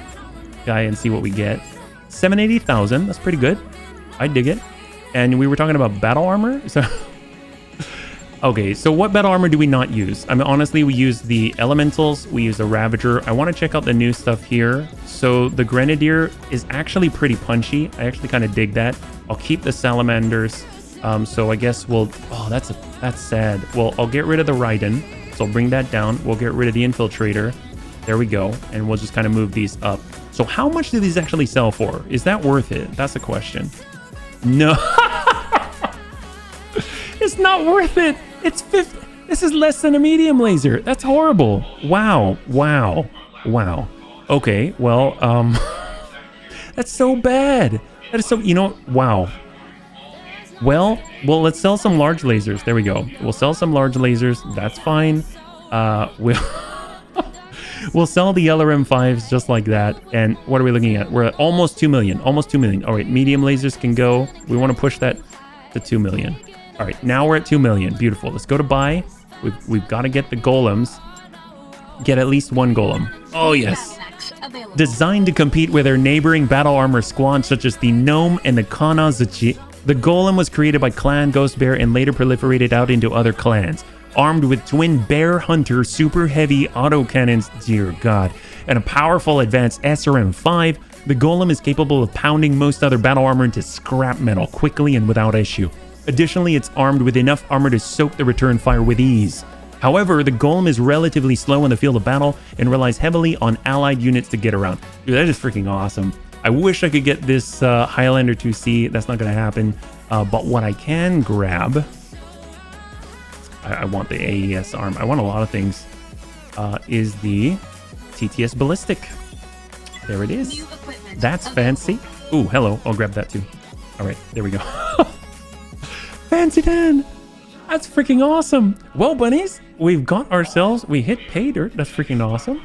guy and see what we get. 780,000. That's pretty good. I dig it. And we were talking about battle armor. So... Okay, so what battle armor do we not use? I mean, honestly, we use the Elementals, we use the Ravager. I want to check out the new stuff here. So the Grenadier is actually pretty punchy. I actually kind of dig that. I'll keep the Salamanders. So I guess we'll... Oh, that's sad. Well, I'll get rid of the Raiden. So I'll bring that down. We'll get rid of the Infiltrator. There we go. And we'll just kind of move these up. So how much do these actually sell for? Is that worth it? That's the question. No. It's not worth it. It's 50. This is less than a medium laser. That's horrible. Wow. Wow. Wow. Okay. Well, that's so bad. That is so, you know, wow. Well, let's sell some large lasers. There we go. We'll sell some large lasers. That's fine. We'll sell the LRM5s just like that. And what are we looking at? We're at almost 2 million. Almost 2 million. All right, medium lasers can go. We want to push that to 2 million. All right, now we're at 2 million. Beautiful. Let's go to buy. We've got to get the golems. Get at least one golem. Oh, yes. Designed to compete with their neighboring battle armor squads such as the Gnome and the Kanazuchi, the golem was created by Clan Ghost Bear and later proliferated out into other clans. Armed with twin Bear Hunter super heavy autocannons, dear god, and a powerful advanced SRM-5, the golem is capable of pounding most other battle armor into scrap metal quickly and without issue. Additionally, it's armed with enough armor to soak the return fire with ease. However, the golem is relatively slow in the field of battle and relies heavily on allied units to get around. Dude, that is freaking awesome. I wish I could get this Highlander 2C. That's not going to happen. But what I can grab... I want the AES arm. I want a lot of things. Is the TTS Ballistic. There it is. That's fancy. Ooh, hello. I'll grab that too. All right, there we go. Fancy Dan. That's freaking awesome. Well, bunnies, we've got ourselves... We hit pay dirt. That's freaking awesome.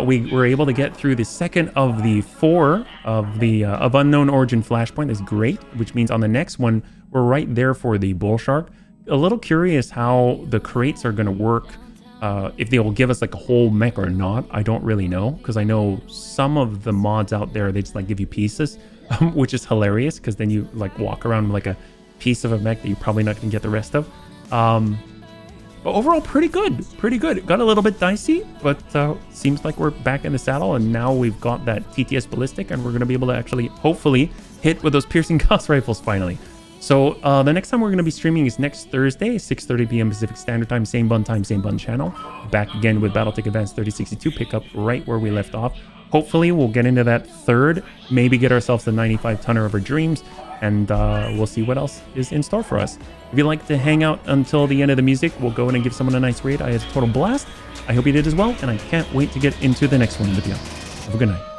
We were able to get through the second of the 4 of the of unknown origin Flashpoint. That's great, which means on the next one, we're right there for the Bull Shark. A little curious how the crates are going to work, if they will give us like a whole mech or not. I don't really know, because I know some of the mods out there, they just like give you pieces, which is hilarious, because then you like walk around with like a piece of a mech that you're probably not going to get the rest of. But overall, pretty good. Pretty good. Got a little bit dicey, but seems like we're back in the saddle, and now we've got that TTS Ballistic, and we're going to be able to actually, hopefully, hit with those piercing Gauss rifles finally. So the next time we're going to be streaming is next Thursday, 6:30 p.m. Pacific Standard Time, same bun channel. Back again with Battletech Advanced 3062, pick up right where we left off. Hopefully we'll get into that third, maybe get ourselves the 95 tonner of our dreams, and we'll see what else is in store for us. If you'd like to hang out until the end of the music, we'll go in and give someone a nice raid. I had a total blast. I hope you did as well, and I can't wait to get into the next one with you. Have a good night.